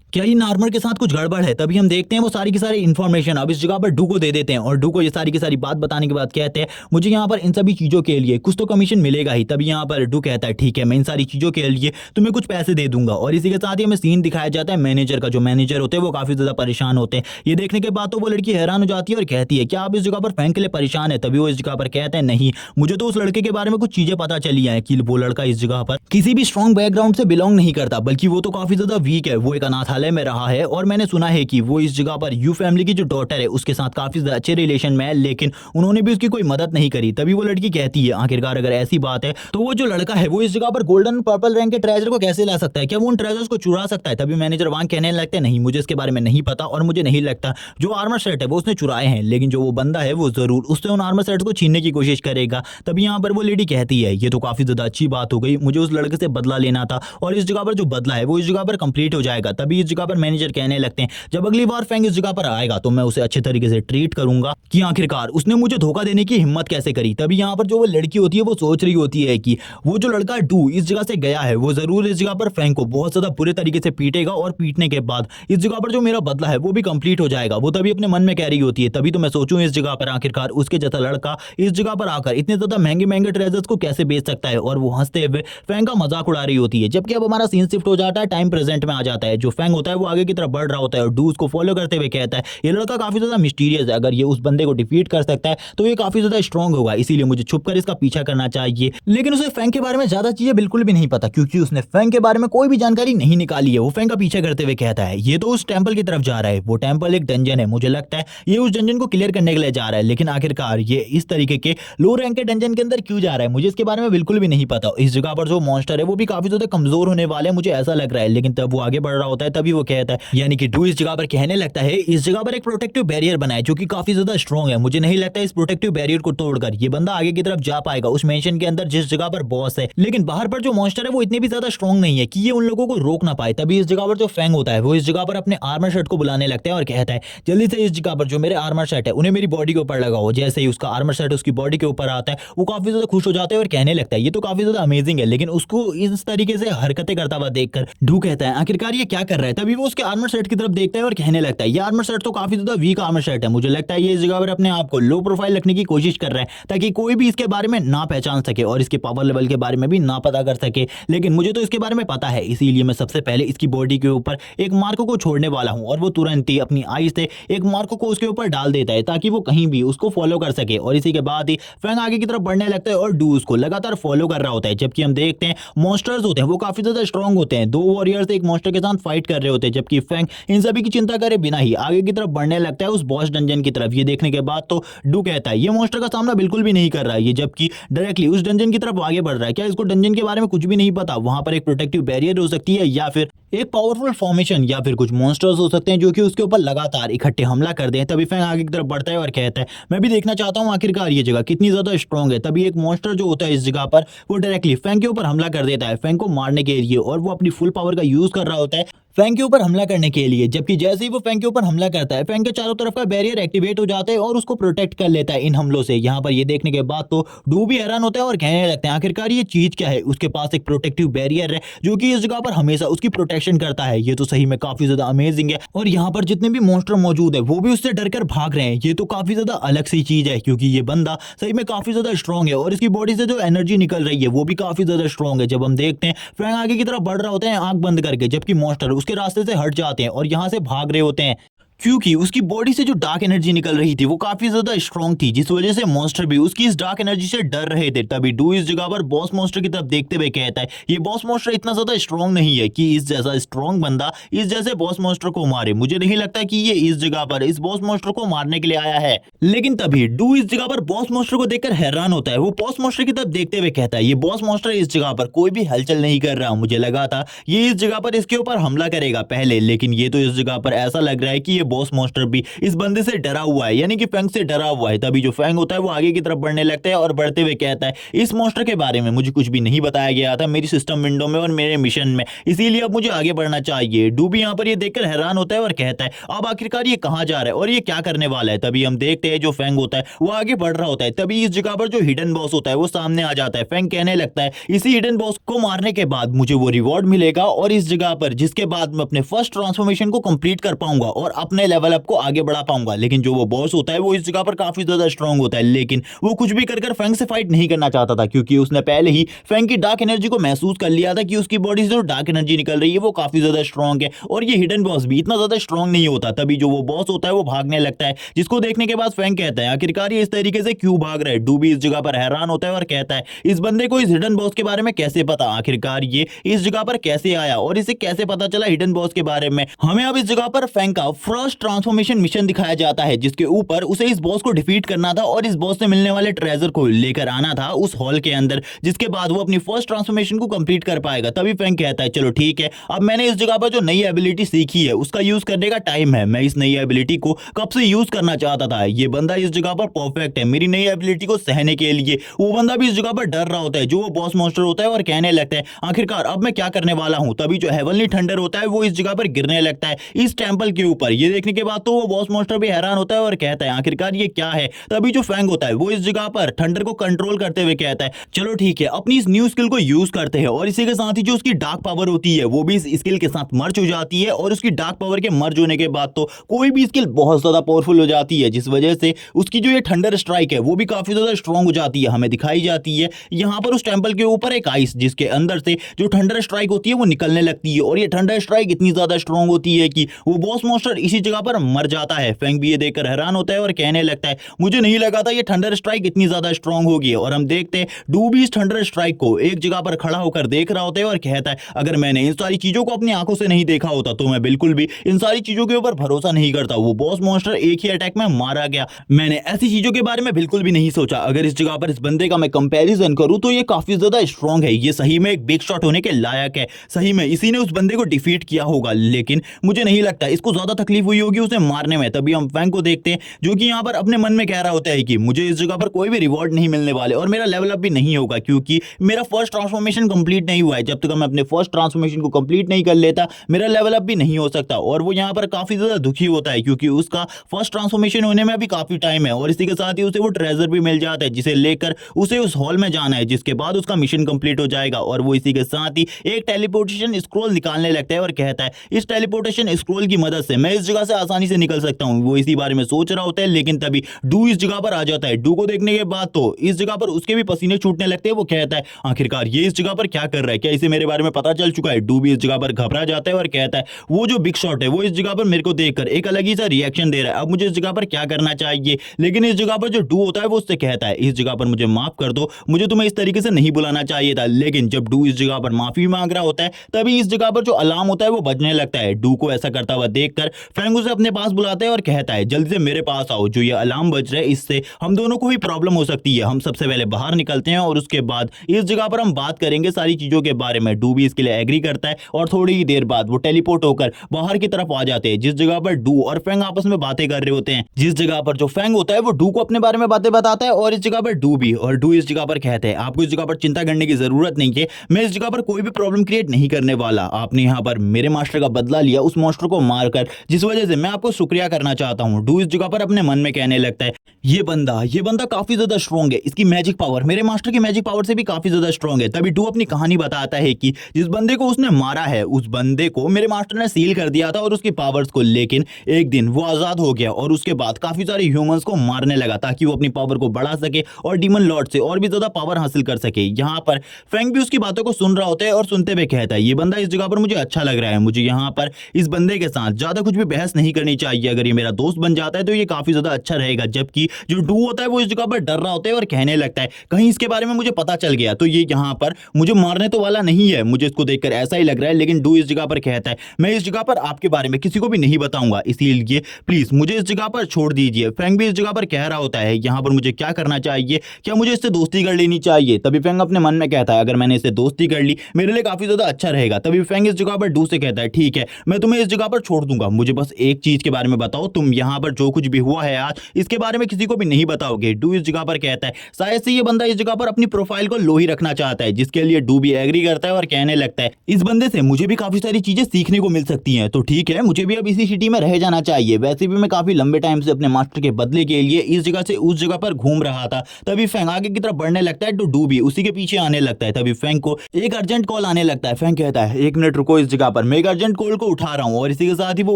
क्या इन आर्मर के साथ कुछ गड़बड़ है। तभी हम देखते हैं वो सारी की सारी इन्फॉर्मेशन अब इस जगह पर डू को दे देते हैं और डू को ये सारी की सारी बात बताने के बाद कहते हैं मुझे यहाँ पर इन सभी चीजों के लिए कुछ तो कमीशन मिलेगा ही। तभी यहाँ पर डू कहता है ठीक है मैं इन सारी चीजों के लिए तुम्हें कुछ पैसे दे दूंगा और इसी के साथ ही हमें सीन दिखाया जाता है मैनेजर का। जो मैनेजर होते हैं वो काफी ज्यादा परेशान होते हैं। ये देखने के बाद तो वो लड़की हैरान हो जाती है और कहती है क्या आप इस जगह पर फैंक के लिए परेशान है? तभी वो इस जगह पर कहते हैं नहीं मुझे तो उस लड़के के बारे में कुछ चीजें पता चली है कि वो लड़का इस जगह पर किसी भी स्ट्रॉन्ग बैकग्राउंड से बिलोंग नहीं करता बल्कि वो तो काफी ज्यादा वीक है, वो एक अनाथालय में रहा है और मैंने सुना है कि वो इस जगह पर यू फैमिली की जो डॉटर है उसके साथ काफी ज्यादा अच्छे रिलेशन में है लेकिन उन्होंने भी उसकी कोई मदद नहीं करी। तभी वो लड़की कहती है आखिरकार अगर ऐसी बात है तो वो जो लड़का है वो इस जगह पर गोल्डन पर्पल रैंक के ट्रेजर को कैसे ला सकता है, क्या वो उन ट्रेजर्स को चुरा सकता है? तभी मैनेजर वांग कहने लगते हैं नहीं मुझे इसके बारे में नहीं पता और मुझे नहीं लगता जो आर्मर सेट है वो उसने चुराए हैं, लेकिन जो वो बंदा है वो जरूर उससे उन आर्मर सेट्स को छीनने की कोशिश करेगा। तभी यहाँ पर वो लेडी कहती है ये तो काफी ज्यादा अच्छी बात हो गई, मुझे उस लड़के से बदला लेना था और इस जगह पर जो बदला है वो इस जगह पर कंप्लीट हो जाएगा। तभी इस जगह पर मैनेजर कहने लगते हैं जब अगली बार फैंग इस जगह पर आएगा तो मैं उसे अच्छे तरीके से ट्रीट करूंगा कि आखिरकार उसने मुझे धोखा देने की हिम्मत कैसे करी। तभी यहाँ पर जो वो लड़की होती है वो सोच रही होती है कि वो जो लड़का डू इस जगह से गया है वो जरूर इस जगह पर फैंग को बहुत ज्यादा बुरे तरीके से पीटेगा और पीटने के बाद इस जगह पर जो मेरा बदला है वो भी कंप्लीट हो जाएगा। वो तभी अपने मन में कह रही होती है तभी तो मैं सोचूं इस जगह पर आखिरकार उसके जैसा लड़का इस जगह पर आकर इतने ज्यादा महंगे महंगे ट्रेजर्स को कैसे बेच सकता है और वो हंसते हुए फैंग का मजाक उड़ा रही होती है। जबकि अब हमारा सीन शिफ्ट हो जाता है टाइम प्रेजेंट में आ जाता है। जो फैंग होता है वो आगे की तरफ बढ़ रहा होता है और डू उसको फॉलो करते हुए कहता है ये लड़का काफी ज्यादा मिस्टीरियस है, अगर ये उस बंदे को डिफीट कर सकता है तो ये काफी ज्यादा स्ट्रॉन्ग होगा, इसीलिए मुझे छुपकर इसका पीछा करना चाहिए। लेकिन उसे फैंग के बारे में ज्यादा चीजें बिल्कुल भी नहीं पता क्योंकि उसने फैंग के बारे में कोई भी जानकारी नहीं निकाली है। वो फैंग का पीछा करते हुए कहता है ये तो उस टेंपल की तरफ जा रहा है, वो टेंपल एक डंजन है, मुझे लगता है ये उस डंजन को क्लियर करने के लिए जा रहा है, लेकिन आखिरकार ये इस तरीके के लो रैंक के डंजन के अंदर क्यों जा रहा है मुझे इसके बारे में बिल्कुल भी नहीं पता। इस जगह पर जो मॉन्स्टर है वो भी काफी ज्यादा कमजोर होने वाले मुझे ऐसा लग रहा है। लेकिन तब वो आगे बढ़ रहा होता है तभी वो कहता है यानी कि डू इस जगह पर कहने लगता है इस जगह पर एक प्रोटेक्टिव बैरियर बना है जो कि काफी ज्यादा स्ट्रॉन्ग है, मुझे नहीं लगता इस प्रोटेक्टिव बैरियर को तोड़कर ये बंदा आगे की तरफ जा पाएगा उस मेंशन के अंदर जिस जगह पर बॉस है। लेकिन बाहर पर जो मॉन्स्टर है वो इतने भी ज्यादा स्ट्रॉन्ग नहीं है कि ये उन लोगों को रोक ना पाए। तभी इस जगह पर जो फैंग होता है वो इस जगह पर अपने आर्मर सेट को बुलाने लगता है और कहता है जल्दी से इस जगह पर जो मेरे आर्मर सेट है उन्हें मेरी बॉडी के ऊपर लगाओ। जैसे ही उसका आर्मर सेट उसकी बॉडी के ऊपर आता है वो काफी ज्यादा खुश हो जाता है और कहने लगता है ये तो काफी ज्यादा अमेजिंग है, लेकिन उसको इस तरीके से हरकतें करता हुआ देखकर डू कहता है आखिरकार ये क्या कर रहा है। तभी वो उसके आर्मर सेट की तरफ देखता है और कहने लगता है ये आर्मर सेट तो काफी ज्यादा वीक आर्मर सेट है, मुझे लगता है ये इस जगह पर अपने आप को लो प्रोफाइल रखने की कोशिश कर रहा है ताकि कोई भी इसके बारे में ना पहचान सके और इसके पावर लेवल के बारे में भी ना पता कर सके। लेकिन मुझे तो इसके बारे में पता है, इसीलिए मैं सबसे पहले इसकी बॉडी के ऊपर एक मार्को को छोड़ने वाला हूं और वो तुरंत ही अपनी आई से एक मार्को को उसके ऊपर डाल देता है ताकि वो कहीं भी उसको फॉलो कर सके। और इसी के बाद ही फैंग आगे की तरफ बढ़ने लगता है और डू उसको लगातार फॉलो कर रहा होता है। जबकि हम देखते हैं मॉन्स्टर्स होते हैं वो काफी ज्यादा स्ट्रॉन्ग होते हैं, 2 वॉरियर्स एक मॉन्स्टर के साथ फाइट कर रहे होते हैं, जबकि फैंग इन सभी की चिंता करे बिना ही आगे की तरफ बढ़ने लगता है उस बॉस डंजन की तरफ। ये देखने के बाद तो डू कहता है ये मॉन्स्टर का सामना बिल्कुल भी नहीं कर रहा है ये, जबकि डायरेक्टली उस डंजन की तरफ आगे बढ़ रहा है। क्या इसको डंजन के बारे में कुछ भी नहीं पता? वहां पर एक प्रोटेक्टिव बैरियर हो सकती है या फिर एक पावरफुल फॉर्मेशन या फिर कुछ मॉन्स्टर्स हो सकते हैं जो कि उसके ऊपर लगातार इकट्ठे हमला कर दें। तभी फैंग आगे की तरफ बढ़ता है और कहता है मैं भी देखना चाहता हूँ आखिरकार ये जगह कितनी ज्यादा स्ट्रांग है। तभी एक मॉन्स्टर जो होता है इस जगह पर वो डायरेक्टली फैंग के ऊपर हमला कर देता है फैंग को मारने के लिए, और वो अपनी फुल पावर का यूज कर रहा होता है फैंग के ऊपर हमला करने के लिए। जबकि जैसे ही वो फैंग के ऊपर हमला करता है फैंग के चारों तरफ का बैरियर एक्टिवेट हो जाता है और उसको प्रोटेक्ट कर लेता है इन हमलों से। यहाँ पर ये देखने के बाद तो डू भी हैरान होता है और कहने लगते हैं आखिरकार ये चीज क्या है। उसके पास एक प्रोटेक्टिव बैरियर है जो कि इस जगह पर हमेशा उसकी प्रोटेक्शन करता है। ये तो सही में काफी ज्यादा अमेजिंग है, और यहाँ पर जितने भी मॉन्स्टर मौजूद है वो भी उससे डरकर भाग रहे हैं। ये तो काफी ज्यादा अलग सी चीज है क्योंकि ये बंदा सही में काफी ज्यादा स्ट्रांग है और इसकी बॉडी से जो एनर्जी निकल रही है वो भी काफी ज्यादा स्ट्रांग है। जब हम देखते हैं फैंग आगे की तरफ बढ़ रहा होता है आंख बंद करके, जबकि मॉन्स्टर उसके रास्ते से हट जाते हैं और यहाँ से भाग रहे होते हैं क्योंकि उसकी बॉडी से जो डार्क एनर्जी निकल रही थी वो काफी ज्यादा स्ट्रांग थी, जिस वजह से मॉन्स्टर भी उसकी इस डार्क एनर्जी से डर रहे थे। तभी डू इस जगह पर बॉस मॉन्स्टर की तरफ देखते हुए कहता है ये बॉस मॉन्स्टर इतना ज्यादा स्ट्रांग नहीं है कि इस जैसा स्ट्रांग बंदा इस जैसे बॉस मॉन्स्टर को मारे। मुझे नहीं लगता कि ये इस जगह पर इस बॉस मॉन्स्टर को मारने के लिए आया है। लेकिन तभी डू इस जगह पर बॉस मॉन्स्टर को देखकर हैरान होता है। वो बॉस मॉन्स्टर की तरफ देखते हुए कहता है ये बॉस मॉन्स्टर इस जगह पर कोई भी हलचल नहीं कर रहा। मुझे लगा था ये इस जगह पर इसके ऊपर हमला करेगा पहले, लेकिन ये तो इस जगह पर ऐसा लग रहा है कि ये बॉस मॉन्स्टर भी इस बंदे से डरा हुआ है, यानी कि फैंग से डरा हुआ है। तभी जो फैंग होता है वो आगे की तरफ बढ़ने लगता है और बढ़ते हुए कहता है इस मॉन्स्टर के बारे में मुझे कुछ भी नहीं बताया गया था मेरी सिस्टम विंडो में और मेरे मिशन में, इसीलिए अब मुझे आगे बढ़ना चाहिए। डू भी यहाँ पर ये देखकर हैरान होता है और कहता है अब आखिरकार ये कहाँ जा रहा है और ये क्या करने वाला है। तभी हम देखते हैं जो फैंग होता है वो आगे बढ़ रहा होता है। तभी इस जगह पर जो हिडन बॉस होता है वो सामने आ जाता है। फैंग कहने लगता है इसी हिडन बॉस को मारने के बाद मुझे वो रिवॉर्ड मिलेगा और इस जगह पर जिसके बाद मैं अपने फर्स्ट ट्रांसफॉर्मेशन को कंप्लीट कर पाऊंगा और अपने लेवल अप को आगे बढ़ा पाऊंगा। लेकिन जो वो बॉस होता है वो इस जगह पर काफी ज्यादा स्ट्रांग होता है, लेकिन वो कुछ भी कर फैंग से फाइट नहीं करना चाहता था क्योंकि उसने पहले ही फैंग की डार्क एनर्जी को महसूस कर लिया था कि उसकी बॉडी से जो डार्क एनर्जी निकल रही है वो काफी ज्यादा स्ट्रांग है और ये हिडन बॉस भी इतना ज्यादा स्ट्रांग नहीं होता। तभी जो वो बॉस होता है वो भागने लगता है, जिसको देखने के बाद फैंग कहता है आखिरकार ये इस तरीके से क्यों भाग रहा है। डू भी इस जगह पर हैरान होता है और कहता है इस बंदे को इस हिडन बॉस के बारे में कैसे पता, आखिरकार ये इस जगह पर कैसे आया और इसे कैसे पता चला हिडन बॉस के बारे में। हमें अब इस जगह पर फैंग का फर्स्ट ट्रांसफॉर्मेशन मिशन दिखाया जाता है जिसके ऊपर उसे इस बॉस को डिफीट करना था और इस बॉस से मिलने वाले ट्रेजर को लेकर आना था उस हॉल के अंदर, जिसके बाद वो अपनी फर्स्ट ट्रांसफॉर्मेशन को कंप्लीट कर पाएगा। तभी फैंग कहता है चलो ठीक है, अब मैंने इस जगह पर जो नई एबिलिटी सीखी है उसका यूज करने का टाइम है। मैं इस नई एबिलिटी को कब से यूज करना चाहता था। ये बंदा इस जगह पर परफेक्ट है मेरी नई एबिलिटी को सहने के लिए। वो बंदा भी इस जगह पर डर रहा होता है जो वो बॉस मॉन्स्टर होता है और कहने लगता है आखिरकार अब मैं क्या करने वाला हूं। तभी जो हेवनली थंडर होता है वो इस जगह पर गिरने लगता है इस टेंपल के ऊपर। ये देखने के बाद तो वो बॉस मॉन्स्टर भी हैरान होता है और कहता है आखिरकार ये क्या है। तभी जो फैंग होता है वो इस जगह पर थंडर को कंट्रोल करते हुए कहता है चलो ठीक है अपनी इस न्यू स्किल को यूज करते हैं, और इसी के साथ ही जो उसकी डार्क पावर होती है वो भी इस स्किल के साथ मर्ज हो जाती है और उसकी डार्क पावर के मर्ज होने के बाद तो कोई भी स्किल बहुत ज्यादा पावरफुल हो जाती है, जिस वजह से उसकी जो ये थंडर स्ट्राइक है वो भी काफी ज्यादा स्ट्रांग हो जाती है। हमें दिखाई जाती है यहाँ पर उस टेंपल के ऊपर एक आइस जिसके अंदर से जो थंडर स्ट्राइक होती है वो निकलने लगती है और ये थंडर स्ट्राइक इतनी ज्यादा स्ट्रांग होती है कि वो बॉस मॉन्स्टर इसी जगह पर मर जाता है। फैंग भी ये देखकर हैरान होता है और कहने लगता है मुझे नहीं लगा था ये थंडर स्ट्राइक इतनी ज्यादा स्ट्रांग होगी। और हम देखते हैं डू भी इस थंडर स्ट्राइक को एक जगह पर खड़ा होकर देख रहा होता है और कहता है अगर मैंने इन सारी चीजों को अपनी आंखों से नहीं देखा होता तो मैं बिल्कुल भी इन सारी चीजों के ऊपर भरोसा नहीं करता। वो बॉस मॉन्स्टर एक ही अटैक में मारा गया, मैंने ऐसी चीजों के बारे में बिल्कुल भी नहीं सोचा। अगर इस जगह पर इस बंदे का मैं कंपैरिजन करूं तो ये काफी ज्यादा स्ट्रांग है, ये सही में एक बिग शॉट होने के लायक है। सही में इसी ने उस बंदे को डिफीट किया होगा, लेकिन मुझे नहीं लगता इसको ज्यादा तकलीफ हुई होगी उसे मारने में। तभी हम फैंग को देखते हैं जो कि यहाँ पर अपने मन में कह रहा होता है कि मुझे इस जगह पर कोई भी रिवॉर्ड नहीं मिलने वाले और मेरा लेवल अप भी नहीं होगा क्योंकि मेरा फर्स्ट ट्रांसफॉर्मेशन कंप्लीट नहीं हुआ है। जब तक मैं अपने फर्स्ट ट्रांसफॉर्मेशन को कंप्लीट नहीं कर लेता मेरा लेवल अप भी नहीं हो सकता। और वो यहाँ पर काफी ज्यादा दुखी होता है क्योंकि उसका फर्स्ट ट्रांसफॉर्मेशन होने में अभी काफी टाइम है और इसी के साथ ही उसे वो ट्रेजर भी मिल जाता है जिसे लेकर उसे उस हॉल में जाना है, जिसके बाद उसका मिशन कंप्लीट हो जाएगा। और वो इसी के साथ ही एक टेलीपोर्टेशन स्क्रोल निकालने लगता है और कहता है इस टेलीपोर्टेशन स्क्रोल की मदद से मैं इस जगह से आसानी से निकल सकता हूँ। वो इसी बारे में सोच रहा होता है, लेकिन तभी डू इस जगह पर आ जाता है। डू को देखने के बाद तो इस जगह पर उसके भी पसीने छूटने लगते हैं। वो कहता है आखिरकार ये इस जगह पर क्या कर रहा है, क्या इसे मेरे बारे में पता चल चुका है। डू भी इस जगह पर घबरा जाता है और कहता है वो जो बिग शॉट है वो इस जगह पर मेरे को देखकर एक अलग ही सा रिएक्शन दे रहा है, अब मुझे इस जगह पर क्या करना चाहिए। लेकिन इस जगह पर जो डू होता है वो उससे कहता है इस जगह पर मुझे माफ कर दो, मुझे तुम्हें इस तरीके से नहीं बुलाना चाहिए था। लेकिन जब डू इस जगह पर माफी मांग रहा होता है तभी इस जगह पर जो अलार्म होता है वो बजने लगता है। डू को ऐसा करता हुआ देखकर फैंग उसे अपने पास बुलाता है और कहता है जल्दी से मेरे पास आओ, जो ये अलार्म बज रहा है इससे हम दोनों को ही प्रॉब्लम हो सकती है। हम सबसे पहले बाहर निकलते हैं और उसके बाद इस जगह पर हम बात करेंगे सारी चीजों के बारे में। डू भी इसके लिए एग्री करता है और थोड़ी ही देर बाद वो टेलीपोर्ट होकर बाहर की तरफ आ जाते हैं, जिस जगह पर डू और फैंग आपस में बातें कर रहे होते हैं। जिस जगह पर जो फैंग होता है वो डू को अपने बारे में बातें बताता है और इस जगह पर डू भी, और डू इस जगह पर कहते हैं आपको इस जगह पर चिंता करने की जरूरत नहीं है, मैं इस जगह पर कोई भी प्रॉब्लम क्रिएट नहीं करने वाला। आपने यहाँ पर मेरे मास्टर का बदला लिया उस मॉन्स्टर को मारकर, जिस वजह से मैं आपको शुक्रिया करना चाहता हूँ। डू इस जगह पर अपने मन में कहने लगता है ये बंदा काफी ज्यादा स्ट्रॉन्ग है, इसकी मैजिक पावर मेरे मास्टर की मैजिक पावर से भी काफी ज्यादा स्ट्रॉन्ग है। तभी डू अपनी कहानी बताता है कि जिस बंदे को उसने मारा है उस बंदे को मेरे मास्टर ने सील कर दिया था और उसकी पावर्स को, लेकिन एक दिन वो आजाद हो गया और उसके बाद काफी सारे ह्यूमंस को मारने लगा ताकि वो अपनी पावर को बढ़ा सके और डीमन लॉर्ड से और भी ज्यादा पावर हासिल कर सके। यहाँ पर फैंग भी उसकी बातों को सुन रहा होता है और सुनते हुए कहता है ये बंदा इस जगह पर मुझे अच्छा लग रहा है, मुझे यहाँ पर इस बंदे के साथ ज्यादा कुछ भी बहस नहीं करनी चाहिए, अगर ये मेरा दोस्त बन जाता है तो ये काफी ज्यादा अच्छा रहेगा। जबकि जो डू होता है वो इस जगह पर डर रहा होता है और कहने लगता है कहीं इसके बारे में मुझे पता चल गया तो ये यहाँ पर मुझे मारने तो वाला नहीं है, मुझे इसको देखकर ऐसा ही लग रहा है। लेकिन डू इस जगह पर कहता है मैं इस जगह पर आपके बारे में किसी को भी नहीं बताऊंगा, इसीलिए प्लीज मुझे इस जगह पर छोड़ दीजिए। फैंग भी इस जगह पर कह रहा होता है यहाँ पर मुझे क्या करना चाहिए, क्या मुझे इससे दोस्ती कर लेनी चाहिए। तभी फैंग अपने मन में कहता है अगर मैंने इससे दोस्ती कर ली मेरे लिए काफी ज्यादा अच्छा रहेगा। तभी फैंग इस जगह पर डू से कहता है ठीक है मैं तुम्हें इस जगह पर छोड़ दूंगा, मुझे बस एक चीज के बारे में बताओ, तुम यहाँ पर जो कुछ भी हुआ है आज इसके बारे में किसी को भी नहीं बताओगे। डू इस जगह पर कहता है शायद से ये बंदा इस जगह पर अपनी प्रोफाइल को लो ही रखना चाहता है, जिसके लिए डू भी एग्री करता है और कहने लगता है इस बंदे से मुझे भी काफी सारी चीजें सीखने को मिल सकती हैं, तो ठीक है मुझे भी अब इसी सिटी में रह जाना चाहिए। वैसे भी मैं काफी लंबे टाइम से अपने मास्टर के बदले के लिए इस जगह से उस जगह पर घूम रहा था। तभी फैंग आगे की तरफ बढ़ने लगता है तो डू भी उसी के पीछे आने लगता है। तभी फैंग को एक अर्जेंट कॉल आने लगता है। फैंग कहता है एक मिनट रुको इस जगह पर, मैं एक अर्जेंट कॉल को उठा रहा हूँ, और इसी के साथ ही वो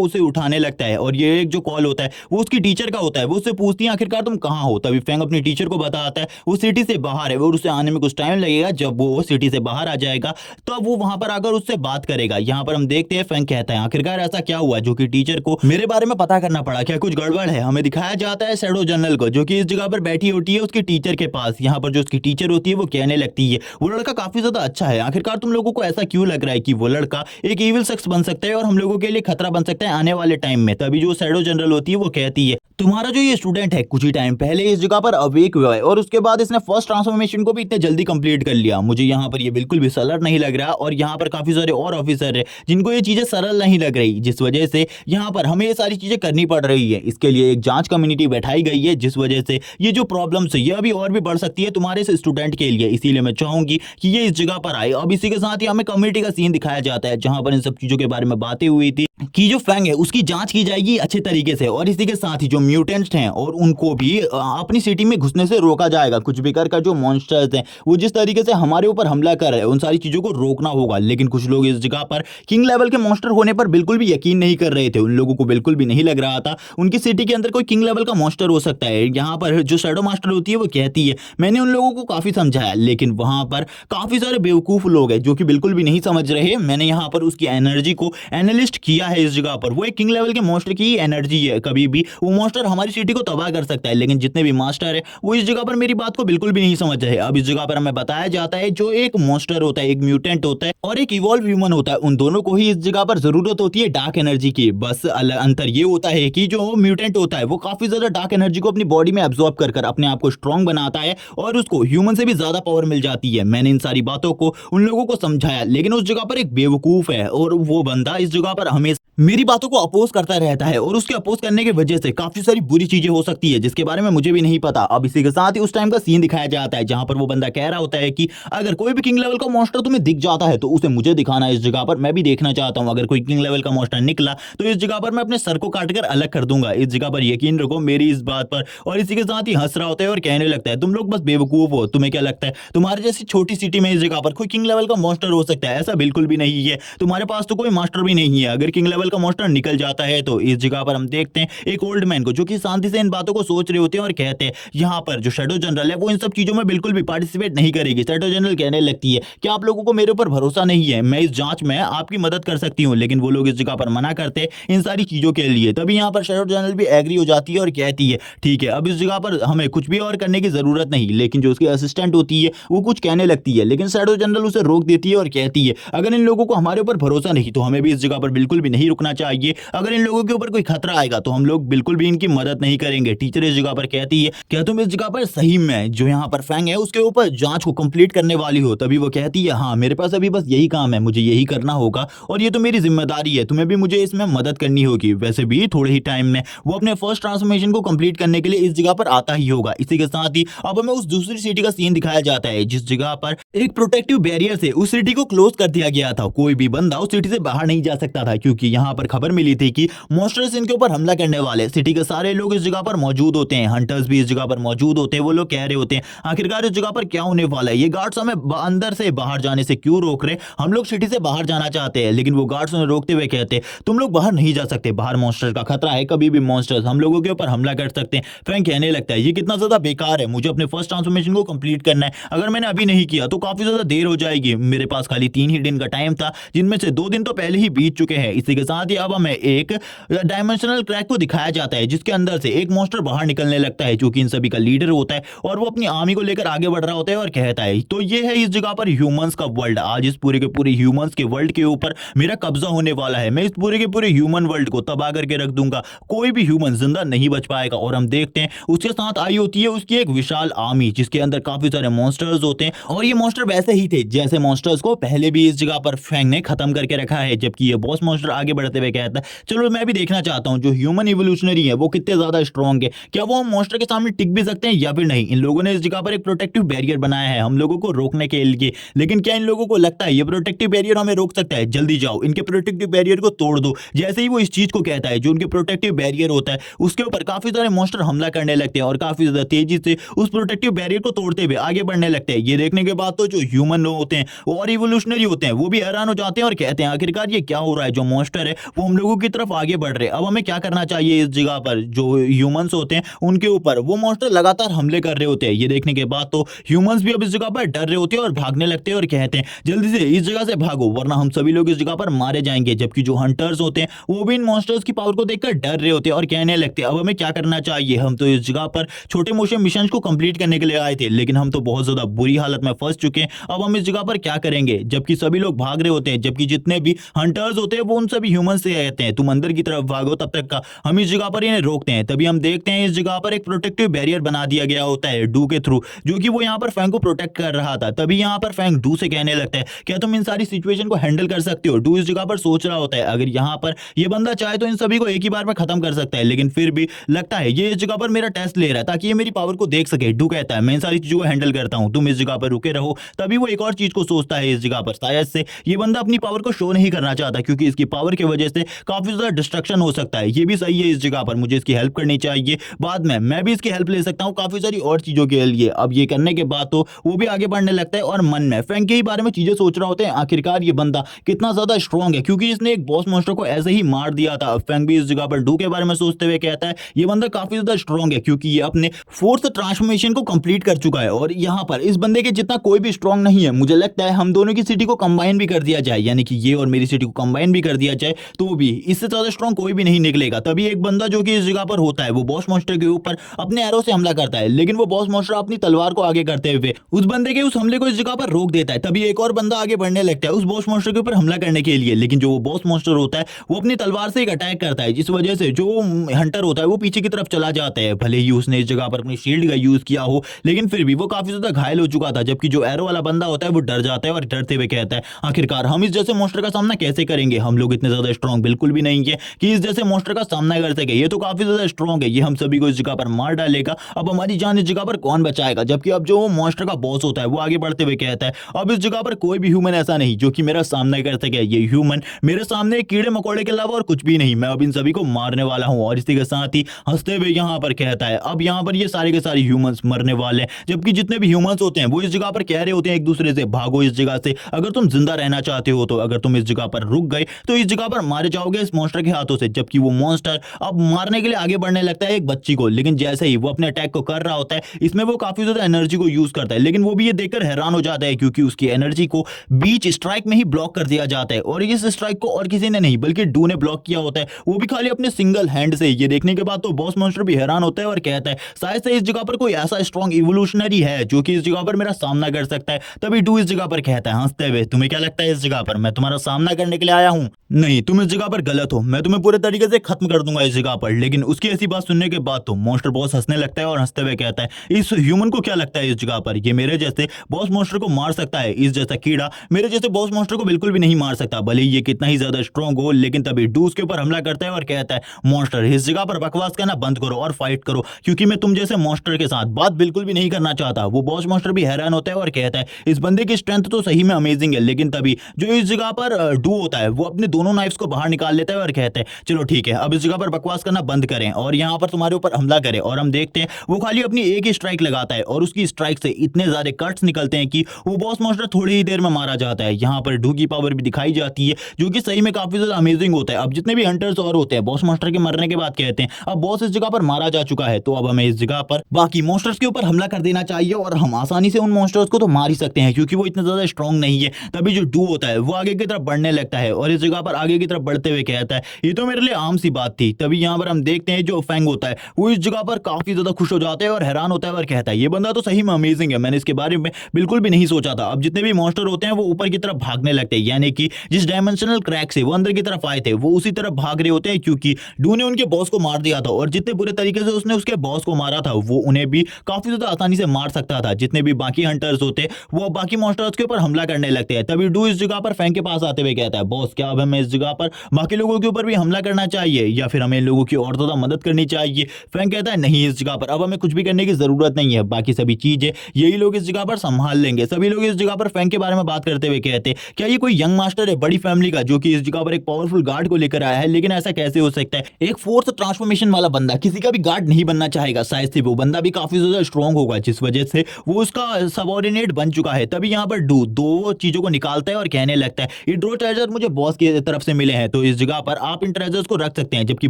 उसे उठाने लगता है और ये एक जो कॉल होता है वो उसकी टीचर का होता है। वो उससे पूछती है आखिरकार तुम कहाँ हो। तभी फैंग अपनी टीचर को बताता है वो सिटी से बाहर है और उसे आने में कुछ टाइम लगेगा, जब वो सिटी से बाहर आ जाएगा तो वो वहां पर आकर उससे बात करेगा। यहाँ पर हम देखते हैं फैंग कहता है आखिरकार ऐसा क्या हुआ जो कि टीचर को मेरे बारे में पता करना पड़ा, क्या कुछ गड़बड़ है। हमें दिखाया जाता है शैडो जनरल को जो कि इस जगह पर बैठी होती है उसके टीचर के पास। यहाँ पर जो उसकी टीचर होती है वो कहने लगती है वो लड़का काफी ज्यादा अच्छा है, आखिरकार तुम लोगों को ऐसा क्यों लग रहा है कि वो लड़का एक इविल शख्स बन सकता है और हम लोगों के लिए खतरा बन सकता है आने वाले टाइम में। तभी जो शैडो जनरल होती है वो कहती है तुम्हारा जो ये स्टूडेंट है कुछ ही टाइम पहले इस जगह पर अवेक हुआ है और उसके बाद इसने फर्स्ट ट्रांसफॉर्मेशन को भी इतने जल्दी कंप्लीट कर लिया, मुझे यहाँ पर ये बिल्कुल भी सरल नहीं लग रहा। और यहाँ पर काफी सारे और ऑफिसर है जिनको ये चीजें सरल नहीं लग रही, जिस वजह से यहाँ पर हमें ये सारी चीजें करनी पड़ रही है। इसके लिए एक जांच कम्युनिटी बैठाई गई है, जिस वजह से ये जो प्रॉब्लम्स है ये अभी और भी बढ़ सकती है तुम्हारे इस स्टूडेंट के लिए, इसीलिए मैं चाहूंगी कि ये इस जगह पर आए। अब इसी के साथ ही हमें कम्युनिटी का सीन दिखाया जाता है जहां पर इन सब चीजों के बारे में बातें हुई थी कि जो फैंग है उसकी जांच की जाएगी अच्छे तरीके से, और इसी के साथ ही जो म्यूटेंट्स हैं और उनको भी अपनी सिटी में घुसने से रोका जाएगा। कुछ भी कर जो मॉन्स्टर्स हैं वो जिस तरीके से हमारे ऊपर हमला कर रहे हैं उन सारी चीजों को रोकना होगा। लेकिन कुछ लोग इस जगह पर किंग लेवल के मॉन्स्टर होने पर बिल्कुल भी यकीन नहीं कर रहे थे, उन लोगों को बिल्कुल भी नहीं लग रहा था उनकी सिटी के अंदर कोई किंग लेवल का मॉन्स्टर हो सकता है। यहाँ पर जो शैडो मास्टर होती है वो कहती है मैंने उन लोगों को काफी समझाया, लेकिन वहां पर काफी सारे बेवकूफ लोग हैं जो कि बिल्कुल भी नहीं समझ रहे। मैंने यहाँ पर उसकी एनर्जी को एनालिस्ट किया है इस जगह पर, वो एक किंग लेवल के मॉन्स्टर की एनर्जी है, कभी भी वो मॉन्स्टर हमारी सिटी को तबाह कर सकता है। लेकिन जितने भी मास्टर है वो इस जगह पर मेरी बात को बिल्कुल भी नहीं समझ रहे। अब इस जगह पर हमें बताया जाता है जो एक मॉन्स्टर होता है, एक म्यूटेंट होता है और एक इवॉल्व ह्यूमन होता है, उन दोनों को ही इस जगह पर जरूरत होती है डार्क एनर्जी की। बस अंतर ये होता है कि जो म्यूटेंट होता है वो काफी ज्यादा डार्क एनर्जी को अपनी बॉडी में एब्जॉर्ब कर अपने आप को स्ट्रॉन्ग बनाता है और उसको ह्यूमन से भी ज्यादा पावर मिल जाती है। मैंने इन सारी बातों को उन लोगों को समझाया, लेकिन उस जगह पर एक बेवकूफ है और वो बंदा इस जगह पर हमेशा मेरी बातों को अपोज करता रहता है और उसके अपोज करने की वजह से काफी सारी बुरी चीजें हो सकती है जिसके बारे में मुझे भी नहीं पता। अब इसी के साथ ही उस टाइम का सीन दिखाया जाता है जहां पर वो बंदा कह रहा होता है कि अगर कोई भी किंग लेवल का मॉन्स्टर तुम्हें दिख जाता है तो उसे मुझे दिखाना इस जगह पर, मैं भी देखना चाहता हूं। अगर कोई किंग लेवल का मॉन्स्टर निकला तो इस जगह पर मैं अपने सर को काटकर अलग कर दूंगा, इस जगह पर यकीन रखो मेरी इस बात पर। और इसी के साथ ही हंस रहा होता है और कहने लगता है तुम लोग बस बेवकूफ हो, तुम्हें क्या लगता है तुम्हारे जैसी छोटी सिटी में इस जगह पर कोई किंग लेवल का मॉन्स्टर हो सकता है? ऐसा बिल्कुल भी नहीं है, तुम्हारे पास तो कोई मास्टर भी नहीं है। अगर किंग लेवल का मॉन्स्टर निकल जाता है तो इस जगह पर हम देखते हैं एक ओल्ड मैन को जो कि शांति से इन बातों को सोच रहे होते हैं और कहते हैं यहाँ पर जो शैडो जनरल है वो इन सब चीजों में बिल्कुल भी पार्टिसिपेट नहीं करेगी। शैडो जनरल कहने लगती है कि आप लोगों को मेरे ऊपर भरोसा नहीं है, मैं इस जांच में आपकी मदद कर सकती हूँ, लेकिन वो लोग इस जगह पर मना करते हैं इन सारी चीजों के लिए। तभी यहाँ पर शैडो जनरल भी एग्री हो जाती है और कहती है ठीक है अब इस जगह पर हमें कुछ भी और करने की जरूरत नहीं। लेकिन जो उसकी असिस्टेंट होती है वो कुछ कहने लगती है, लेकिन शैडो जनरल उसे रोक देती है और कहती है अगर इन लोगों को हमारे ऊपर भरोसा नहीं तो हमें भी इस जगह पर बिल्कुल भी नहीं रुकना चाहिए। अगर इन लोगों के ऊपर कोई खतरा आएगा तो हम लोग बिल्कुल भी इनकी मदद नहीं करेंगे। टीचर इस जगह पर कहती है, क्या तुम इस जगह पर सही में जो यहाँ पर फैंग है उसके ऊपर जांच को कंप्लीट करने वाली हो? तभी वो कहती है, हाँ मेरे पास अभी बस यही काम है, मुझे यही करना होगा और ये तो मेरी जिम्मेदारी है, तुम्हें भी मुझे इसमें मदद करनी होगी। वैसे भी थोड़े ही टाइम में वो अपने फर्स्ट ट्रांसफॉर्मेशन को कंप्लीट करने के लिए इस जगह पर आता ही होगा। इसी के साथ ही अब हमें उस दूसरी सिटी का सीन दिखाया जाता है जिस जगह पर एक प्रोटेक्टिव बैरियर से उस सिटी को क्लोज कर दिया गया था। कोई भी बंदा उस सिटी से बाहर नहीं जा सकता था क्योंकि यहाँ पर खबर मिली थी कि मॉन्स्टर्स इनके ऊपर हमला करने वाले। सिटी के सारे लोग इस जगह पर मौजूद होते हैं, हंटर्स भी इस जगह पर मौजूद होते हैं। वो लोग कह रहे होते हैं आखिरकार इस जगह पर क्या होने वाला है, ये गार्ड्स हमें अंदर से बाहर जाने से क्यों रोक रहे, हम लोग सिटी से बाहर जाना चाहते हैं। लेकिन वो गार्ड्स उन्हें रोकते हुए कहते हैं तुम लोग बाहर नहीं जा सकते, बाहर मॉन्स्टर का खतरा है, कभी भी मॉन्स्टर्स हम लोगों के ऊपर हमला कर सकते हैं। फ्रैंक कहने लगता है ये कितना ज्यादा बेकार है, मुझे अपने फर्स्ट ट्रांसफॉर्मेशन को कंप्लीट करना है, अगर मैंने अभी नहीं किया तो काफी ज्यादा देर हो जाएगी। मेरे पास खाली 3 ही दिन का टाइम था जिनमें से 2 दिन तो पहले ही बीत चुके हैं। इसी के साथ ही अब हमें एक डायमेंशनल क्रैक को दिखाया जाता है जिसके अंदर से एक मॉन्स्टर बाहर निकलने लगता है जो कि इन सभी का लीडर होता है और वो अपनी आर्मी को लेकर आगे बढ़ रहा होता है और कहता है तो ये है इस जगह पर ह्यूमंस का वर्ल्ड, आज इस पूरे के पूरे ह्यूमंस के वर्ल्ड के ऊपर मेरा कब्जा होने वाला है, मैं इस पूरे के पूरे ह्यूमन वर्ल्ड को तबाह करके रख दूंगा, कोई भी ह्यूमन जिंदा नहीं बच पाएगा। और हम देखते हैं उसके साथ आई होती है उसकी एक विशाल आर्मी जिसके अंदर काफी सारे मॉन्स्टर्स होते हैं और ये मॉन्स्टर वैसे ही थे जैसे मॉन्स्टर्स को पहले भी इस जगह पर फैंग ने खत्म करके रखा है। जबकि ये बॉस मॉन्स्टर आगे बढ़ते हुए कहता है चलो मैं भी देखना चाहता हूं जो ह्यूमन इवोल्यूशनरी है वो कितने ज्यादा स्ट्रॉन्ग है, क्या वो हम मॉन्स्टर के सामने टिक भी सकते हैं या फिर नहीं। इन लोगों ने इस जगह पर एक प्रोटेक्टिव बैरियर बनाया है हम लोगों को रोकने के लिए, लेकिन क्या इन लोगों को लगता है ये प्रोटेक्टिव बैरियर हमें रोक सकता है? जल्दी जाओ इनके प्रोटेक्टिव बैरियर को तोड़ दो। जैसे ही वो इस चीज को कहता है जो उनके प्रोटेक्टिव बैरियर होता है उसके ऊपर काफी सारे मॉन्स्टर हमला करने लगते हैं और काफी ज्यादा तेजी से उस प्रोटेक्टिव बैरियर को तोड़ते हुए आगे बढ़ने लगते हैं। ये देखने के बाद तो जो ह्यूमन होते हैं और इवोल्यूशनरी होते हैं वो भी हैरान हो जाते हैं और कहते हैं आखिरकार ये क्या हो रहा है, जो मॉन्स्टर है वो हम लोगों की तरफ आगे बढ़ रहे हैं, अब हमें क्या करना चाहिए। इस जगह पर जो ह्यूमंस होते हैं उनके ऊपर वो मॉन्स्टर लगातार हमले कर रहे होते हैं। ये देखने के बाद तो ह्यूमंस भी अब इस जगह पर डर रहे होते हैं और भागने लगते हैं और कहते हैं जल्दी से इस जगह से भागो वरना हम सभी लोग इस जगह पर मारे जाएंगे। जबकि जो हंटर्स होते हैं वो भी इन मॉन्स्टर्स की पावर को देखकर डर रहे होते हैं और कहने लगते हैं अब हमें क्या करना चाहिए, हम तो इस जगह पर छोटे मोटे मिशन को कंप्लीट करने के लिए आए थे लेकिन हम तो बहुत ज्यादा बुरी हालत में फंस चुके हैं, अब हम इस जगह पर क्या करेंगे। जबकि सभी लोग भाग रहे होते हैं, जबकि जितने भी हंटर्स होते हैं वो उन सभी ह्यूमन से कहते हैं तुम अंदर की तरफ भागो, तब तक का हम इस जगह पर इन्हें रोकते हैं। तभी हम देखते हैं इस जगह पर एक प्रोटेक्टिव बैरियर बना दिया गया होता है डू के थ्रू जो कि वो यहाँ पर फैंग को प्रोटेक्ट कर रहा था। तभी यहाँ पर फैंग डू से कहने लगता है क्या तुम इन सारी सिचुएशन को हैंडल कर सकते हो। डू इस जगह पर सोच रहा होता है अगर यहाँ पर ये बंदा चाहे तो इन सभी को एक ही बार में खत्म कर सकता है, लेकिन फिर भी लगता है ये इस जगह पर मेरा टेस्ट ले रहा है ताकि ये मेरी पावर को देख सके। डू कहता है मैं इन सारी चीजों को हैंडल करता हूँ, तुम इस जगह पर रुके रहो। तभी वो एक और चीज को सोचता है इस जगह पर शायद से ये बंदा अपनी पावर को शो नहीं करना चाहता क्योंकि इसकी पावर की वजह से काफी ज्यादा डिस्ट्रक्शन हो सकता है। ये भी सही है इस जगह पर मुझे इसकी हेल्प करनी चाहिए, बाद में मैं भी इसकी हेल्प ले सकता हूँ काफी सारी और चीजों के लिए। अब ये करने के बाद तो वो भी आगे बढ़ने लगता है और मन में फैंग के ही बारे में चीजें सोच रहा होता है आखिरकार ये बंदा कितना ज्यादा स्ट्रॉन्ग है क्योंकि इसने एक बॉस मॉन्स्टर को ऐसे ही मार दिया था। फैंग भी इस जगह पर डू के बारे में सोचते हुए कहता है ये बंदा काफी ज्यादा स्ट्रॉन्ग है क्योंकि ये अपने फोर्थ ट्रांसफॉर्मेशन को कंप्लीट कर चुका है और यहाँ पर इस बंदे के जितना कोई भी स्ट्रॉन्ग नहीं है। मुझे लगता है हम दोनों की सिटी को कंबाइन भी कर दिया जाए, यानी कि ये और मेरी सिटी को कंबाइन भी कर दिया जाए तो भी इससे ज्यादा स्ट्रॉन्ग कोई भी नहीं निकलेगा। तभी एक बंदा जो कि इस जगह पर होता है वो बॉस मॉन्स्टर के ऊपर अपने एरो से हमला करता है, लेकिन वो बॉस मॉन्स्टर अपनी तलवार को आगे करते हुए उस बंदे के उस हमले को इस जगह पर रोक देता है। तभी एक और बंदा आगे बढ़ने लगता है उस बॉस मॉन्स्टर के ऊपर हमला करने के लिए, लेकिन जो वो बॉस मॉन्स्टर होता है वो अपनी तलवार से एक अटैक करता है जिस वजह से जो हंटर होता है वो पीछे की तरफ चला जाता है। भले ही उसने इस जगह पर अपनी शील्ड का यूज किया हो लेकिन फिर भी वो काफी ज्यादा घायल हो चुका था। जबकि जो एरो वाला बंदा होता है वो डर जाता है और डरते हुए कहता है आखिरकार हम इस जैसे मॉन्स्टर का सामना कैसे करेंगे, हम लोग इतने ज्यादा स्ट्रॉन्ग बिल्कुल भी नहीं है कि इस जैसे मॉन्स्टर का सामना कर सके, ये तो काफी ज्यादा स्ट्रॉन्ग है, ये हम सभी को इस जगह पर मार डालेगा, अब हमारी जान इस जगह पर कौन बचाएगा। जबकि अब जो मॉन्स्टर का बॉस होता है वो आगे बढ़ते हुए कहता है अब इस जगह पर कोई भी ह्यूमन ऐसा नहीं जो कि मेरा सामना कर सके, ये ह्यूमन मेरे सामने कीड़े मकोड़े के अलावा और कुछ भी नहीं, मैं अब इन सभी को मारने वाला हूं। और इसी के साथ ही हंसते हुए यहाँ पर कहता है अब यहाँ पर ये सारे के सारे ह्यूमंस मरने वाले हैं। जबकि जितने भी ह्यूमंस होते हैं वो इस जगह पर कह रहे होते हैं एक दूसरे से भागो इस जगह से, अगर तुम जिंदा रहना चाहते हो तो अगर तुम इस जगह पर रुक गए तो इस जगह पर मारे जाओगे इस मॉन्स्टर के हाथों से। जबकि वो मॉन्स्टर अब मारने के लिए आगे बढ़ने लगता है एक बच्ची को, लेकिन जैसे ही वो अपने अटैक को कर रहा होता है इसमें वो काफी ज्यादा एनर्जी को यूज करता है, लेकिन वो भी ये देखकर हैरान हो जाता है क्योंकि उसकी एनर्जी को बीच स्ट्राइक में ही ब्लॉक कर दिया जाता है। और इस स्ट्राइक को और किसी ने नहीं बल्कि डू ने ब्लॉक किया होता है, वो भी खाली अपने सिंगल हैंड से। ये देखने के बाद तो बॉस मॉन्स्टर भी हैरान होता है और कहता है शायद से इस जगह पर कोई ऐसा स्ट्रॉन्ग इवोल्यूशनरी है जो कि इस जगह पर मेरा सामना कर सकता है। तभी डू इस जगह पर कहता है हंसते हुए तुम्हें क्या लगता है इस जगह पर मैं तुम्हारा सामना करने के लिए आया हूं। नहीं, तुम इस जगह पर गलत हो। मैं तुम्हें पूरे तरीके से खत्म कर दूंगा इस जगह पर। लेकिन उसकी ऐसी बात सुनने के बाद तो मॉन्स्टर बॉस हंसने लगता है और हंसते हुए कहता है, इस ह्यूमन को क्या लगता है इस जगह पर ये मेरे जैसे बॉस मॉन्स्टर को मार सकता है? इस जैसा कीड़ा मेरे जैसे बॉस मॉन्स्टर को बिल्कुल भी नहीं मार सकता, भले ही ये कितना ही ज्यादा स्ट्रांग हो। लेकिन तभी डू उसके ऊपर हमला करता है और कहता है, मॉन्स्टर इस जगह पर बकवास करना बंद करो और फाइट करो, क्योंकि मैं तुम जैसे मॉन्स्टर के साथ बात बिल्कुल भी नहीं करना चाहता। वो बॉस मॉन्स्टर भी हैरान होता है और कहता है, इस बंदे की स्ट्रेंथ तो सही में अमेजिंग है। लेकिन तभी जो इस जगह पर डू होता है वो अपने दोनों नाइफ्स को बाहर निकाल लेता है और कहता है, चलो ठीक है, अब इस जगह पर बकवास करना बंद करें और यहाँ पर तुम्हारे ऊपर हमला करें। और हम देखते हैं वो खाली अपनी एक ही स्ट्राइक लगाता है और उसकी स्ट्राइक से इतने ज्यादा कट्स निकलते हैं कि वो बॉस मॉन्स्टर थोड़ी ही देर में मारा जाता है। यहाँ पर डू की पावर भी दिखाई जाती है जो कि सही में काफी ज्यादा अमेजिंग होता है। अब जितने भी हंटर्स और होते हैं बॉस मॉन्स्टर के मरने के बाद कहते हैं, अब बॉस इस जगह पर मारा जा चुका है, तो अब हमें इस जगह पर बाकी मॉन्स्टर्स के ऊपर हमला कर देना चाहिए और हम आसानी से उन मॉन्स्टर्स को तो मार ही सकते हैं क्योंकि वो इतना ज्यादा स्ट्रांग नहीं है। तभी जो डू होता है वो आगे की तरफ बढ़ने लगता है और इस जगह पर आगे की तरफ बढ़ते हुए कहता है, ये तो मेरे लिए आम सी बात थी। तभी यहाँ पर हम देखते हैं जो फैंग होता है वो इस जगह पर काफी ज्यादा खुश हो जाता है और हैरान होता है और कहता है, ये बंदा तो सही में अमेजिंग है, मैंने इसके बारे में बिल्कुल भी नहीं सोचा था। अब जितने भी मॉन्स्टर होते हैं वो ऊपर की तरफ भागने लगते हैं, यानी कि जिस डायमेंशनल क्रैक से वो अंदर की तरफ आए थे वो उसी तरफ भाग रहे होते हैं क्योंकि डू ने उनके बॉस को मार दिया था और जितने बुरे तरीके से उसने उसके बॉस को मारा था वो उन्हें भी काफी ज्यादा आसानी से मार सकता था। जितने भी बाकी हंटर्स होते वो बाकी मॉन्स्टर्स के ऊपर हमला करने लगते हैं। तभी डू इस जगह पर फैंग के पास आते हुए कहता है, बॉस क्या अब हमें इस जगह पर बाकी लोगों के ऊपर भी हमला करना चाहिए या फिर हमें इन लोगों की और ज्यादा मदद करनी चाहिए? फैंग कहता है, नहीं, इस जगह पर अब हमें कुछ भी करने की जरूरत नहीं है, बाकी सभी चीजें यही लोग इस जगह पर संभाल लेंगे। सभी लोग इस जगह पर फैंग के बारे में बात करते हुए कहते हैं, क्या ये कोई यंग मास्टर है बड़ी फैमिली का जो कि इस जगह पर एक पावरफुल गार्ड को लेकर आया है? लेकिन ऐसा कैसे हो सकता है? एक फोर्थ ट्रांसफॉर्मेशन वाला बंदा किसी का भी गार्ड नहीं बनना चाहेगा, शायद से वो बंदा भी काफी ज्यादा स्ट्रांग होगा जिस वजह से वो उसका सबऑर्डिनेट बन चुका है। तभी यहाँ पर डू दो चीजों को निकालता है और कहने लगता है, ये ड्रो ट्रेजर मुझे बॉस की तरफ से मिले हैं, तो इस जगह पर आप इन ट्रेजर्स को रख सकते हैं। जबकि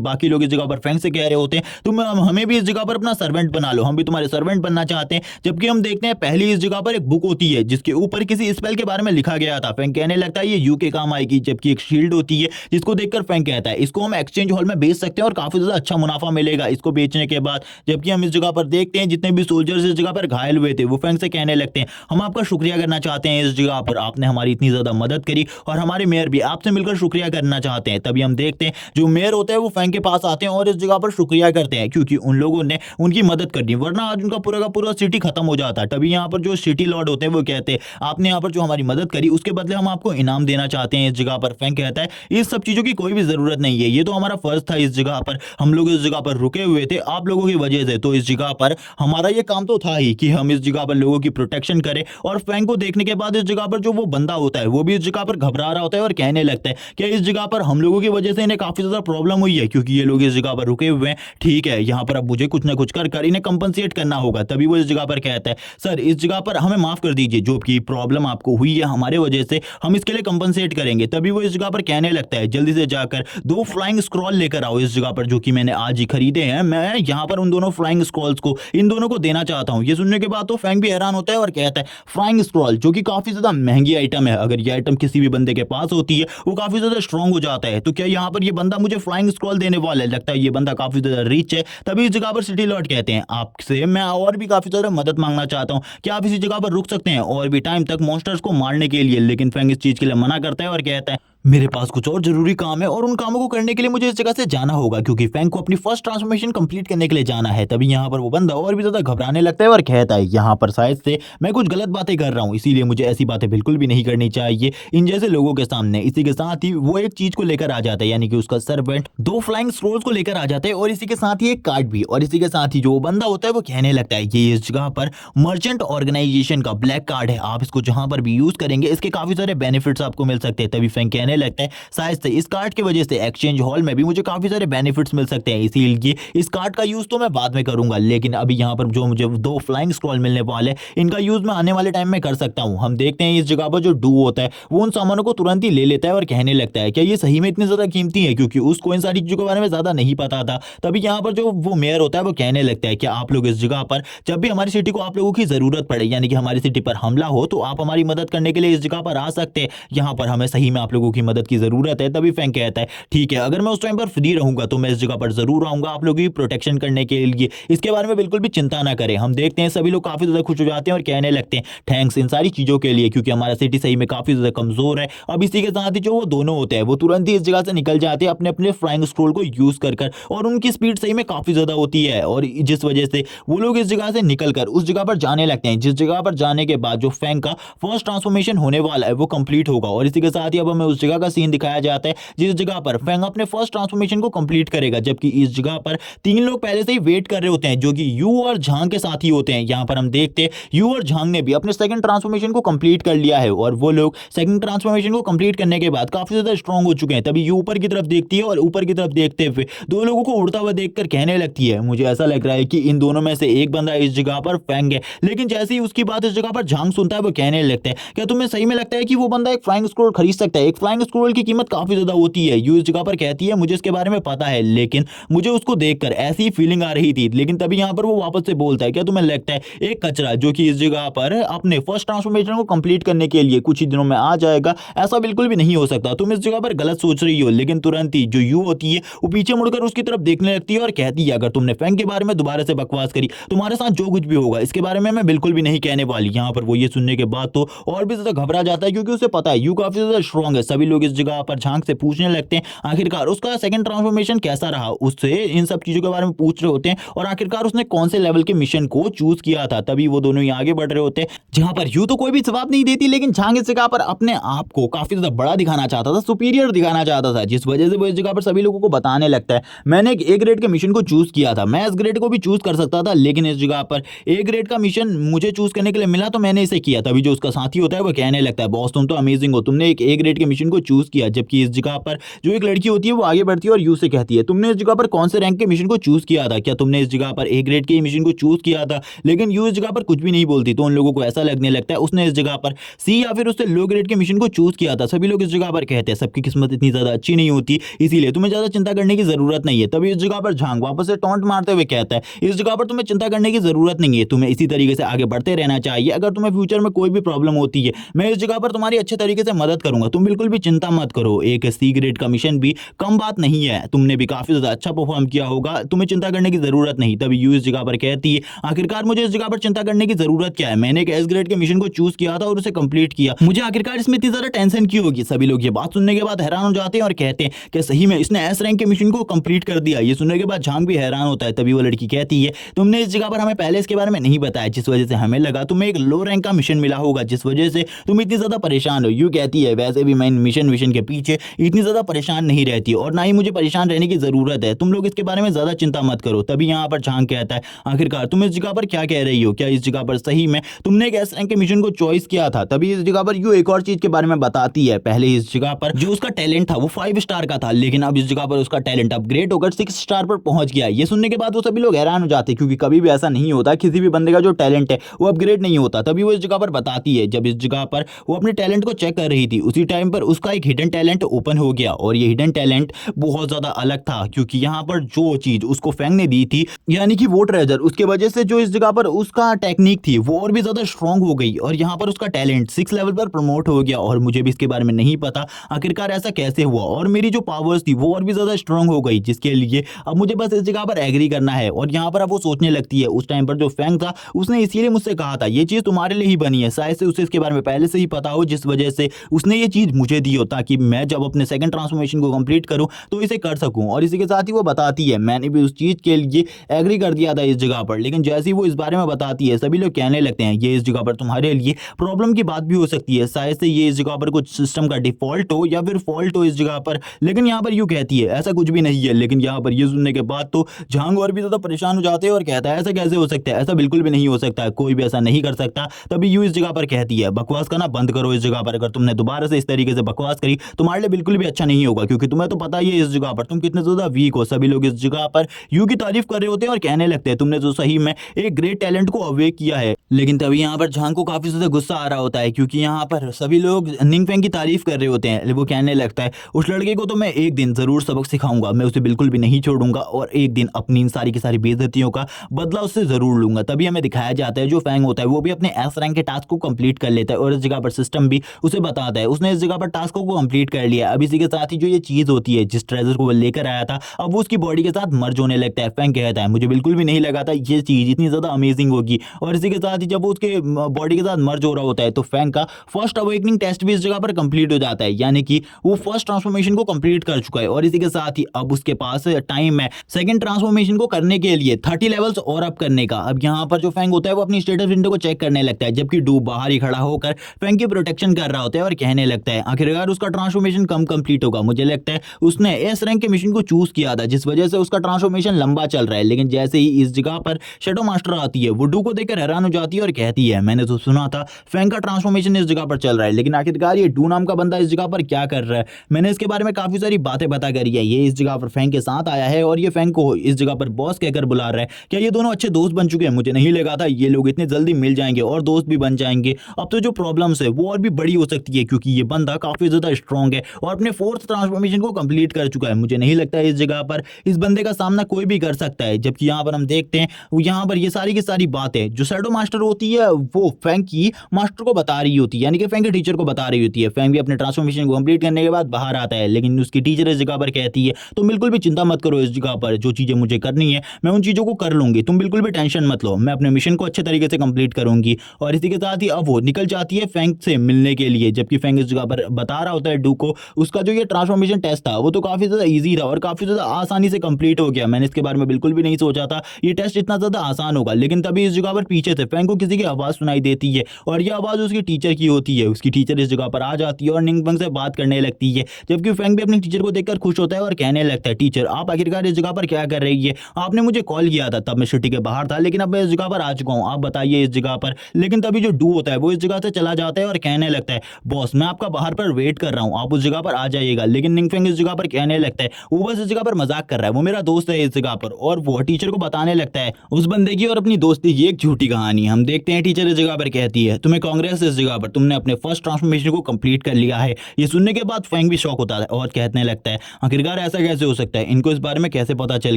बाकी लोग इस जगह पर फैंग से कह रहे होते हैं, तुम हमें भी इस जगह पर अपना सर्वेंट बना लो, हम भी तुम्हारे सर्वेंट बनना चाहते हैं। जबकि हम देखते हैं पहली इस जगह पर एक बुक होती है जिसके ऊपर किसी स्पेल के बारे में लिखा गया था। फैंग कहने लगता है, ये यू के काम आएगी। जबकि एक शील्ड होती है जिसको देखकर फैंग कहता है, इसको हम एक्सचेंज हॉल में बेच सकते हैं और काफी ज्यादा अच्छा मुनाफा मिलेगा इसको बेचने के बाद। जबकि हम इस जगह पर देखते हैं जितने भी सोल्जर्स इस जगह पर घायल हुए थे वो फैंग से कहने लगते हैं, हम आपका शुक्रिया करना चाहते हैं इस जगह पर, आपने हमारी इतनी ज्यादा मदद करी और हमारे मेयर भी आपसे मिलकर शुक्रिया करना चाहते हैं। तभी हम देखते हैं जो मेयर होते हैं वो फैंग के पास आते हैं और इस जगह पर शुक्रिया करते हैं क्योंकि उन लोगों ने उनकी मदद कर दी, वरना आज उनका पूरा का पूरा सिटी खत्म हो जाता। तभी यहाँ पर जो सिटी लॉर्ड होते हैं वो कहते हैं, आपने यहाँ पर जो हमारी मदद करी उसके बदले हम आपको इनाम देना चाहते हैं इस जगह पर। फैंग कहता है, इस सब चीजों की कोई भी जरूरत नहीं है, ये तो हमारा फर्ज था, इस जगह पर हम लोग इस जगह पर रुके हुए थे आप लोगों की वजह से, तो इस जगह पर हमारा ये काम तो था ही कि हम इस जगह पर लोगों की प्रोटेक्शन करें। और फैंग को देखने के बाद इस जगह पर जो वो बंदा होता है वो भी इस जगह पर घबरा रहा होता है और कहने लगता है, क्या इस जगह पर हम लोगों की वजह से इन्हें काफी ज्यादा प्रॉब्लम हुई है क्योंकि ये लोग इस जगह पर रुके हुए हैं? ठीक है, यहाँ पर अब मुझे कुछ ना कुछ कर इन्हें कंपनसेट करना होगा। तभी वो इस जगह पर कहता है, सर इस जगह पर हमें माफ कर दीजिए, जो भी प्रॉब्लम आपको हुई है हमारे वजह से, हम इसके लिए कंपनसेट करेंगे। तभी वो इस जगह पर कहने लगता है, जल्दी से जाकर 2 फ्लाइंग स्क्रॉल लेकर आओ इस जगह पर जो कि मैंने आज ही खरीदे हैं, मैं यहाँ पर उन दोनों फ्लाइंग स्क्रॉल्स को इन दोनों को देना चाहता हूँ। ये सुनने के बाद तो फैंग भी हैरान होता है और कहता है, फ्लाइंग स्क्रॉल जो कि काफी ज्यादा महंगी आइटम है, अगर ये आइटम किसी भी बंदे के पास होती है वो काफी ज्यादा स्ट्रांग हो जाता है, तो क्या यहाँ पर ये बंदा मुझे फ्लाइंग स्क्रॉल देने वाला है? लगता है ये बंदा काफी ज्यादा रिच है। तभी इस जगह पर सिटी लॉर्ड कहते हैं, आपसे मैं और भी काफी ज्यादा मदद मांगना चाहता हूँ, क्या आप इसी जगह पर रुक सकते हैं और भी टाइम तक मॉन्स्टर्स को मारने के लिए? लेकिन फैंग इस चीज के लिए मना करता है और कहता है, मेरे पास कुछ और जरूरी काम है और उन कामों को करने के लिए मुझे इस जगह से जाना होगा क्योंकि फैंग को अपनी फर्स्ट ट्रांसफॉर्मेशन कंप्लीट करने के लिए जाना है। तभी यहाँ पर वो बंदा और भी ज्यादा घबराने लगता है और कहता है, यहाँ पर शायद से मैं कुछ गलत बातें कर रहा हूँ, इसीलिए मुझे ऐसी बातें बिल्कुल भी नहीं करनी चाहिए इन जैसे लोगों के सामने। इसी के साथ ही वो एक चीज को लेकर आ जाता है, यानी कि उसका सर्वेंट 2 फ्लाइंग स्क्रॉल्स को लेकर आ जाता है और इसी के साथ ही एक कार्ड भी। और इसी के साथ ही जो बंदा होता है वो कहने लगता है, ये इस जगह पर मर्चेंट ऑर्गेनाइजेशन का ब्लैक कार्ड है, आप इसको जहां पर भी यूज करेंगे इसके काफी सारे बेनिफिट्स आपको मिल सकते हैं। तभी फैंग कहने लगता है, से इस कार्ड की वजह से एक्सचेंज हॉल में भी मुझे काफी सारे बेनिफिट्स मिल सकते हैं, इसीलिए इस कार्ड का यूज तो मैं बाद में करूंगा, लेकिन अभी यहाँ पर जो मुझे 2 फ्लाइंग स्क्रॉल मिलने वाले इनका यूज मैं आने वाले टाइम में कर सकता हूँ। हम देखते हैं इस जगह पर जो डू होता है वो उन सामानों को तुरंत ही ले लेता है और कहने लगता है, क्या ये सही में इतनी ज्यादा कीमती है? क्योंकि उसको इन सारी चीजों के बारे में ज्यादा नहीं पता था। तभी यहाँ पर जो वो मेयर होता है वो कहने लगता है, क्या आप लोग इस जगह पर जब भी हमारी सिटी को आप लोगों की जरूरत पड़े, यानी कि हमारी सिटी पर हमला हो, तो आप हमारी मदद करने के लिए इस जगह पर आ सकते हैं, यहाँ पर हमें सही में आप लोगों की की मदद की जरूरत है। तभी फैंग कहता है ठीक है, अगर मैं उस टाइम पर फ्री रहूंगा तो मैं इस जगह पर जरूर आऊंगा आप लोगों की प्रोटेक्शन करने के लिए, इसके बारे में बिल्कुल भी चिंता ना करें। हम देखते हैं सभी लोग काफी ज्यादा खुश हो जाते हैं और कहने लगते हैं थैंक्स इन सारी चीजों के लिए, क्योंकि हमारा सिटी सही में काफी ज्यादा कमजोर है। अब इसी के साथ ही जो वो दोनों होते हैं वो तुरंत ही इस जगह से निकल जाते हैं अपने अपने फ्लाइंग स्क्रोल को यूज कर और उनकी स्पीड सही में काफी ज्यादा होती है, और जिस वजह से वो लोग इस जगह से निकलकर उस जगह पर जाने लगते हैं, जिस जगह पर जाने के बाद जो फैंग का फर्स्ट ट्रांसफॉर्मेशन होने वाला है वो कंप्लीट होगा। और इसी के साथ ही अब हमें उस जगह का सीन दिखाया जाता है जिस जगह पर फैंग अपने फर्स्ट ट्रांसफॉर्मेशन को कंप्लीट करेगा, जबकि इस जगह पर 3 लोग पहले से ही वेट कर रहे होते हैं जो कि यू और झांग के साथ ही होते हैं। यहाँ पर हम देखते हैं यू और झांग ने भी अपने सेकंड ट्रांसफॉर्मेशन को कंप्लीट कर लिया है, और वो लोग सेकंड ट्रांसफॉर्मेशन को कंप्लीट करने के बाद काफी ज्यादा स्ट्रांग हो चुके हैं। तभी यू ऊपर की तरफ देखती है और ऊपर की तरफ देखते हुए दो लोगों को उड़ता हुआ देखकर कहने लगती है मुझे ऐसा लग रहा है कि इन दोनों में से एक बंदा इस जगह पर फैंग है। लेकिन जैसे ही उसकी बात इस जगह पर झांग सुनता है वो कहने लगता है क्या तुम्हें सही में लगता है कि वो बंदा एक फ्लाइंग स्क्रोल खरीद सकता है? एक फ्लाइंग स्क्रोल की कीमत काफी ज्यादा होती है। यू इस जगह पर कहती है मुझे इसके बारे में पता है, लेकिन मुझे उसको देखकर ऐसी फीलिंग आ रही थी। लेकिन तभी यहाँ पर वो वापस से बोलता है क्या तुम्हें लगता है एक कचरा जो कि इस जगह पर अपने फर्स्ट ट्रांसफॉर्मेशन को कंप्लीट करने के लिए कुछ ही दिनों में आ जाएगा? ऐसा बिल्कुल भी नहीं हो सकता, तुम इस जगह पर गलत सोच रही हो। लेकिन तुरंत ही जो यू होती है वो पीछे मुड़कर उसकी तरफ देखने लगती है और कहती है अगर तुमने फैंग के बारे में दोबारा से बकवास करी तुम्हारे साथ जो कुछ भी होगा इसके बारे में मैं बिल्कुल भी नहीं कहने वाली। यहाँ पर वो ये सुनने के बाद तो और भी ज्यादा घबरा जाता है, क्योंकि उसे पता है यू काफी ज्यादा स्ट्रांग है। सभी लोग इस जगह पर झांक से पूछने लगते हैं आखिरकार उसका सेकंड ट्रांसफॉर्मेशन कैसा रहा, उससे इन सब चीजों के बारे में पूछ रहे होते हैं और आखिरकार उसने कौन से लेवल के मिशन को चूज किया था। तभी वो दोनों ही आगे बढ़ रहे होते हैं, जहां पर यू तो कोई भी जवाब नहीं देती, लेकिन झांग इस जगह पर अपने आप को काफी ज्यादा बड़ा दिखाना चाहता था, सुपीरियर दिखाना चाहता था, जिस वजह से वो इस जगह पर सभी लोगों को बताने लगता है मैंने एक ए ग्रेड के मिशन को चूज किया था, मैं एस ग्रेड को भी चूज कर सकता था, लेकिन इस जगह पर ए ग्रेड का मिशन मुझे चूज करने के लिए मिला तो मैंने इसे किया। तभी जो उसका साथी होता है वो कहने लगता है बॉस तुम तो अमेजिंग हो, तुमने एक ए ग्रेड के मिशन को चूज किया। जबकि इस जगह पर जो एक लड़की होती है वो आगे बढ़ती है और यू से कहती है तुमने इस जगह पर कौन से रैंक के मिशन को चूज किया था? क्या तुमने इस जगह पर ए ग्रेड के मिशन को चूज किया था? लेकिन यू इस जगह पर कुछ भी नहीं बोलती, तो उन लोगों को ऐसा लगने लगता है उसने इस जगह पर सी या फिर उससे लो ग्रेड के मिशन को चूज किया था। सभी लोग इस जगह पर कहते हैं सबकी किस्मत इतनी ज्यादा अच्छी नहीं होती, इसीलिए तुम्हें ज्यादा चिंता करने की जरूरत नहीं है। तभी इस जगह पर झांग वापस से टॉन्ट मारते हुए कहता है इस जगह पर तुम्हें चिंता करने की जरूरत नहीं है, तुम्हें इसी तरीके से आगे बढ़ते रहना चाहिए। अगर तुम्हें फ्यूचर में कोई भी प्रॉब्लम होती है मैं इस जगह पर तुम्हारी अच्छे तरीके से मदद करूंगा, तुम बिल्कुल भी चिंता मत करो। एक सी ग्रेड का मिशन भी कम बात नहीं है, तुमने भी काफी ज्यादा अच्छा परफॉर्म किया होगा, तुम्हें चिंता करने की जरूरत नहीं। तभी यू इस जगह पर कहती है आखिरकार मुझे इस जगह पर चिंता करने की जरूरत क्या है, मैंने एक एस ग्रेड के मिशन को चूज किया था और उसे कंप्लीट किया, मुझे आखिरकार इसमें इतनी ज्यादा टेंशन क्यों होगी? सभी लोग ये बात सुनने के बाद हैरान हो जाते हैं और कहते हैं कि सही में इसने एस रैंक के मिशन को कंप्लीट कर दिया। ये सुनने के बाद झांग भी हैरान होता है। तभी वो लड़की कहती है तुमने इस जगह पर हमें पहले इसके बारे में नहीं बताया, जिस वजह से हमें लगा तुम्हें एक लो रैंक का मिशन मिला होगा, जिस वजह से तुम इतनी ज्यादा परेशान हो। यू कहती है वैसे भी मैं मिशन के पीछे इतनी ज्यादा परेशान नहीं रहती और ना ही मुझे परेशान रहने की जरूरत है, तुम लोग इसके बारे में ज्यादा चिंता मत करो। तभी यहाँ पर झांग कहता है आखिरकार तुम इस जगह पर क्या कह रही हो, क्या इस जगह पर सही में तुमने एक एस रैंक के मिशन को चॉइस किया था? तभी इस जगह पर यू एक और चीज के बारे में बताती है, पहले इस जगह पर जो उसका टैलेंट था वो 5 स्टार का था, लेकिन अब इस जगह पर उसका टैलेंट अपग्रेड होकर 6 स्टार पर पहुंच गया। ये सुनने के बाद वो सभी लोग हैरान हो जाते हैं, क्योंकि कभी भी ऐसा नहीं होता किसी भी बंदे का जो टैलेंट है वो अपग्रेड नहीं होता। तभी वो इस जगह पर बताती है जब इस जगह पर वो अपने टैलेंट को चेक कर रही थी उसी टाइम पर उसका एक हिडन टैलेंट ओपन हो गया, और ये हिडन टैलेंट बहुत ज्यादा अलग था, क्योंकि यहाँ पर जो चीज उसको फैंग ने दी थी यानी कि वो ट्रेजर, उसके वजह से जो इस जगह पर उसका टेक्निक थी वो और भी ज्यादा स्ट्रांग हो गई, और यहाँ पर उसका टैलेंट 6 लेवल पर प्रमोट हो गया। और मुझे भी इसके बारे में नहीं पता आखिरकार ऐसा कैसे हुआ, और मेरी जो पावर्स थी वो और भी ज्यादा स्ट्रांग हो गई, जिसके लिए अब मुझे बस इस जगह पर एग्री करना है। और यहाँ पर अब वो सोचने लगती है उस टाइम पर जो फैंग था उसने इसीलिए मुझसे कहा था ये चीज तुम्हारे लिए ही बनी है, शायद से उसे इसके बारे में पहले से ही पता हो, जिस वजह से उसने ये चीज मुझे दी हो ताकि मैं जब अपने सेकंड ट्रांसफॉर्मेशन को कंप्लीट करूं तो इसे कर सकूं। और इसी के साथ ही वो बताती है मैंने भी उस चीज के लिए एग्री कर दिया था इस जगह पर, लेकिन जैसे ही वो इस बारे में बताती है सभी लोग कहने लगते हैं ये इस जगह पर तुम्हारे लिए प्रॉब्लम की बात भी हो सकती है, शायद से ये इस जगह पर कुछ सिस्टम का डिफॉल्ट हो या फिर फॉल्ट हो इस जगह पर। लेकिन यहाँ पर यूं कहती है ऐसा कुछ भी नहीं है। लेकिन यहाँ पर ये सुनने के बाद तो झांग और भी ज्यादा परेशान हो जाते हैं और कहता है ऐसा कैसे हो सकता है, ऐसा बिल्कुल भी नहीं हो सकता है, कोई भी ऐसा नहीं कर सकता। तभी यूं इस जगह पर कहती है बकवास करना बंद करो इस जगह पर, अगर तुमने दोबारा से इस तरीके से बकवास करी तुम्हारे लिए बिल्कुल भी अच्छा नहीं होगा, क्योंकि तुम्हें तो पता ही है इस जगह पर तुम कितने ज्यादा वीक हो। सभी लोग इस जगह पर यू की तारीफ कर रहे होते हैं और कहने लगते हैं तुमने तो सही में एक ग्रेट टैलेंट को अवेक किया है। लेकिन तभी यहाँ पर झांग को काफी ज्यादा गुस्सा आ रहा होता है, क्योंकि यहाँ पर सभी लोग निंगफेंग की तारीफ कर रहे होते हैं। वो कहने लगता है उस लड़के को तो मैं एक दिन जरूर सबक सिखाऊंगा, मैं उसे बिल्कुल भी नहीं छोड़ूंगा और एक दिन अपनी इन सारी की सारी बेइज्जतियों का बदला उससे जरूर लूंगा। तभी हमें दिखाया जाता है जो फैंग होता है वो भी अपने एस रैंक के टास्क को कंप्लीट कर लेता है और इस जगह पर सिस्टम भी उसे बताता है उसने इस जगह पर टास्क टास्कों को कंप्लीट कर लिया। अब इसी के साथ ही जो ये चीज होती है जिस ट्रेजर को वो लेकर आया था, अब वो उसकी बॉडी के साथ मर्ज होने लगता है। फैंग कहता है मुझे बिल्कुल भी नहीं लगा था ये चीज इतनी ज्यादा अमेजिंग होगी। और इसी के साथ ही जब वो उसके बॉडी के साथ मर्ज हो रहा होता है तो फैंग का फर्स्ट अवेकनिंग टेस्ट भी इस जगह पर कंप्लीट हो जाता है, यानी कि वो फर्स्ट ट्रांसफॉर्मेशन को कंप्लीट कर चुका है। और इसी के साथ ही अब उसके पास टाइम है सेकंड ट्रांसफॉर्मेशन को करने के लिए 30 लेवल्स और अप करने का। अब यहाँ पर जो फैंग होता है वो अपनी स्टेटस विंडो को चेक करने लगता है, जबकि डू बाहर ही खड़ा होकर फैंग की प्रोटेक्शन कर रहा होता है और कहने लगता है आखिरकार उसका ट्रांसफॉर्मेशन कम कंप्लीट होगा। मुझे लगता है उसने एस रैंक के मिशन को चूज किया था जिस वजह से उसका ट्रांसफॉर्मेशन लंबा चल रहा है। लेकिन जैसे ही इस जगह पर शैडो मास्टर आती है वो डू को देखकर हैरान हो जाती है और कहती है मैंने तो सुना था फैंग का ट्रांसफॉर्मेशन इस जगह पर चल रहा है, लेकिन आखिरकार ये डू नाम का बंदा इस जगह पर क्या कर रहा है। मैंने इसके बारे में काफी सारी बातें पता करी है, ये इस जगह पर फैंग के साथ आया है और ये फैंग को इस जगह पर बॉस कहकर बुला रहा है। क्या ये दोनों अच्छे दोस्त बन चुके हैं? मुझे नहीं लगा था ये लोग इतने जल्दी मिल जाएंगे और दोस्त भी बन जाएंगे। अब तो जो प्रॉब्लम्स है वो और भी बड़ी हो सकती है क्योंकि ये बंदा काफी ज्यादा स्ट्रांग है और अपने फोर्थ ट्रांसफॉर्मेशन को कंप्लीट कर चुका है। मुझे नहीं लगता है इस जगह पर इस बंदे का सामना कोई भी कर सकता है। जबकि यहाँ पर हम देखते हैं यहाँ पर ये सारी की सारी बातें जो शैडो मास्टर होती है वो फैंग की मास्टर को बता रही होती है, यानी कि फैंग के टीचर को बता रही होती है। फैंग भी अपने ट्रांसफॉर्मेशन को कंप्लीट करने के बाद बाहर आता है, लेकिन उसकी टीचर इस जगह पर कहती है तुम बिल्कुल भी चिंता मत करो, इस जगह पर जो चीजें मुझे करनी है मैं उन चीजों को कर लूंगी, तुम बिल्कुल भी टेंशन मत लो, मैं अपने मिशन को अच्छे तरीके से कंप्लीट करूंगी। और इसी के साथ ही अब वो निकल जाती है फैंग से मिलने के लिए, जबकि फैंग इस जगह पर बता रहा होता है डू को उसका जो ये ट्रांसफॉर्मेशन टेस्ट था वो तो काफी ज्यादा ईजी था और काफी ज्यादा आसानी से कंप्लीट हो गया। मैंने इसके बारे में बिल्कुल भी नहीं सोचा था ये टेस्ट इतना ज्यादा आसान होगा। लेकिन तभी इस जगह पर पीछे से फैंग को किसी की आवाज सुनाई देती है और यह आवाज उसकी टीचर की होती है। उसकी टीचर इस जगह पर आ जाती है और निंगफंग से बात करने लगती है, जबकि फैंग भी अपनी टीचर को देखकर खुश होता है और कहने लगता है टीचर आप आखिरकार इस जगह पर क्या कर रही है? आपने मुझे कॉल किया था तब मैं सिटी के बाहर था, लेकिन अब मैं इस जगह पर आ चुका हूँ, आप बताइए इस जगह पर। लेकिन तभी जो डू होता है वो इस जगह से चला जाता है और कहने लगता है बॉस मैं आपका बाहर पर वेट कर रहा हूँ, आप उस जगह पर आ जाइएगा। लेकिन निंगफेंग इस जगह पर कहने लगता है वो बस इस जगह पर मजाक कर रहा है, वो मेरा दोस्त है इस जगह पर। और वो टीचर को बताने लगता है उस बंदे की और अपनी दोस्ती की एक झूठी कहानी। हम देखते हैं टीचर इस जगह पर कहती है तुम्हें कांग्रेस इस जगह पर, तुमने अपने फर्स्ट ट्रांसफॉर्मेशन को कंप्लीट कर लिया है। ये सुनने के बाद फैंग भी शॉक होता है और कहने लगता है आखिरकार ऐसा कैसे हो सकता है, इनको इस बारे में कैसे पता चल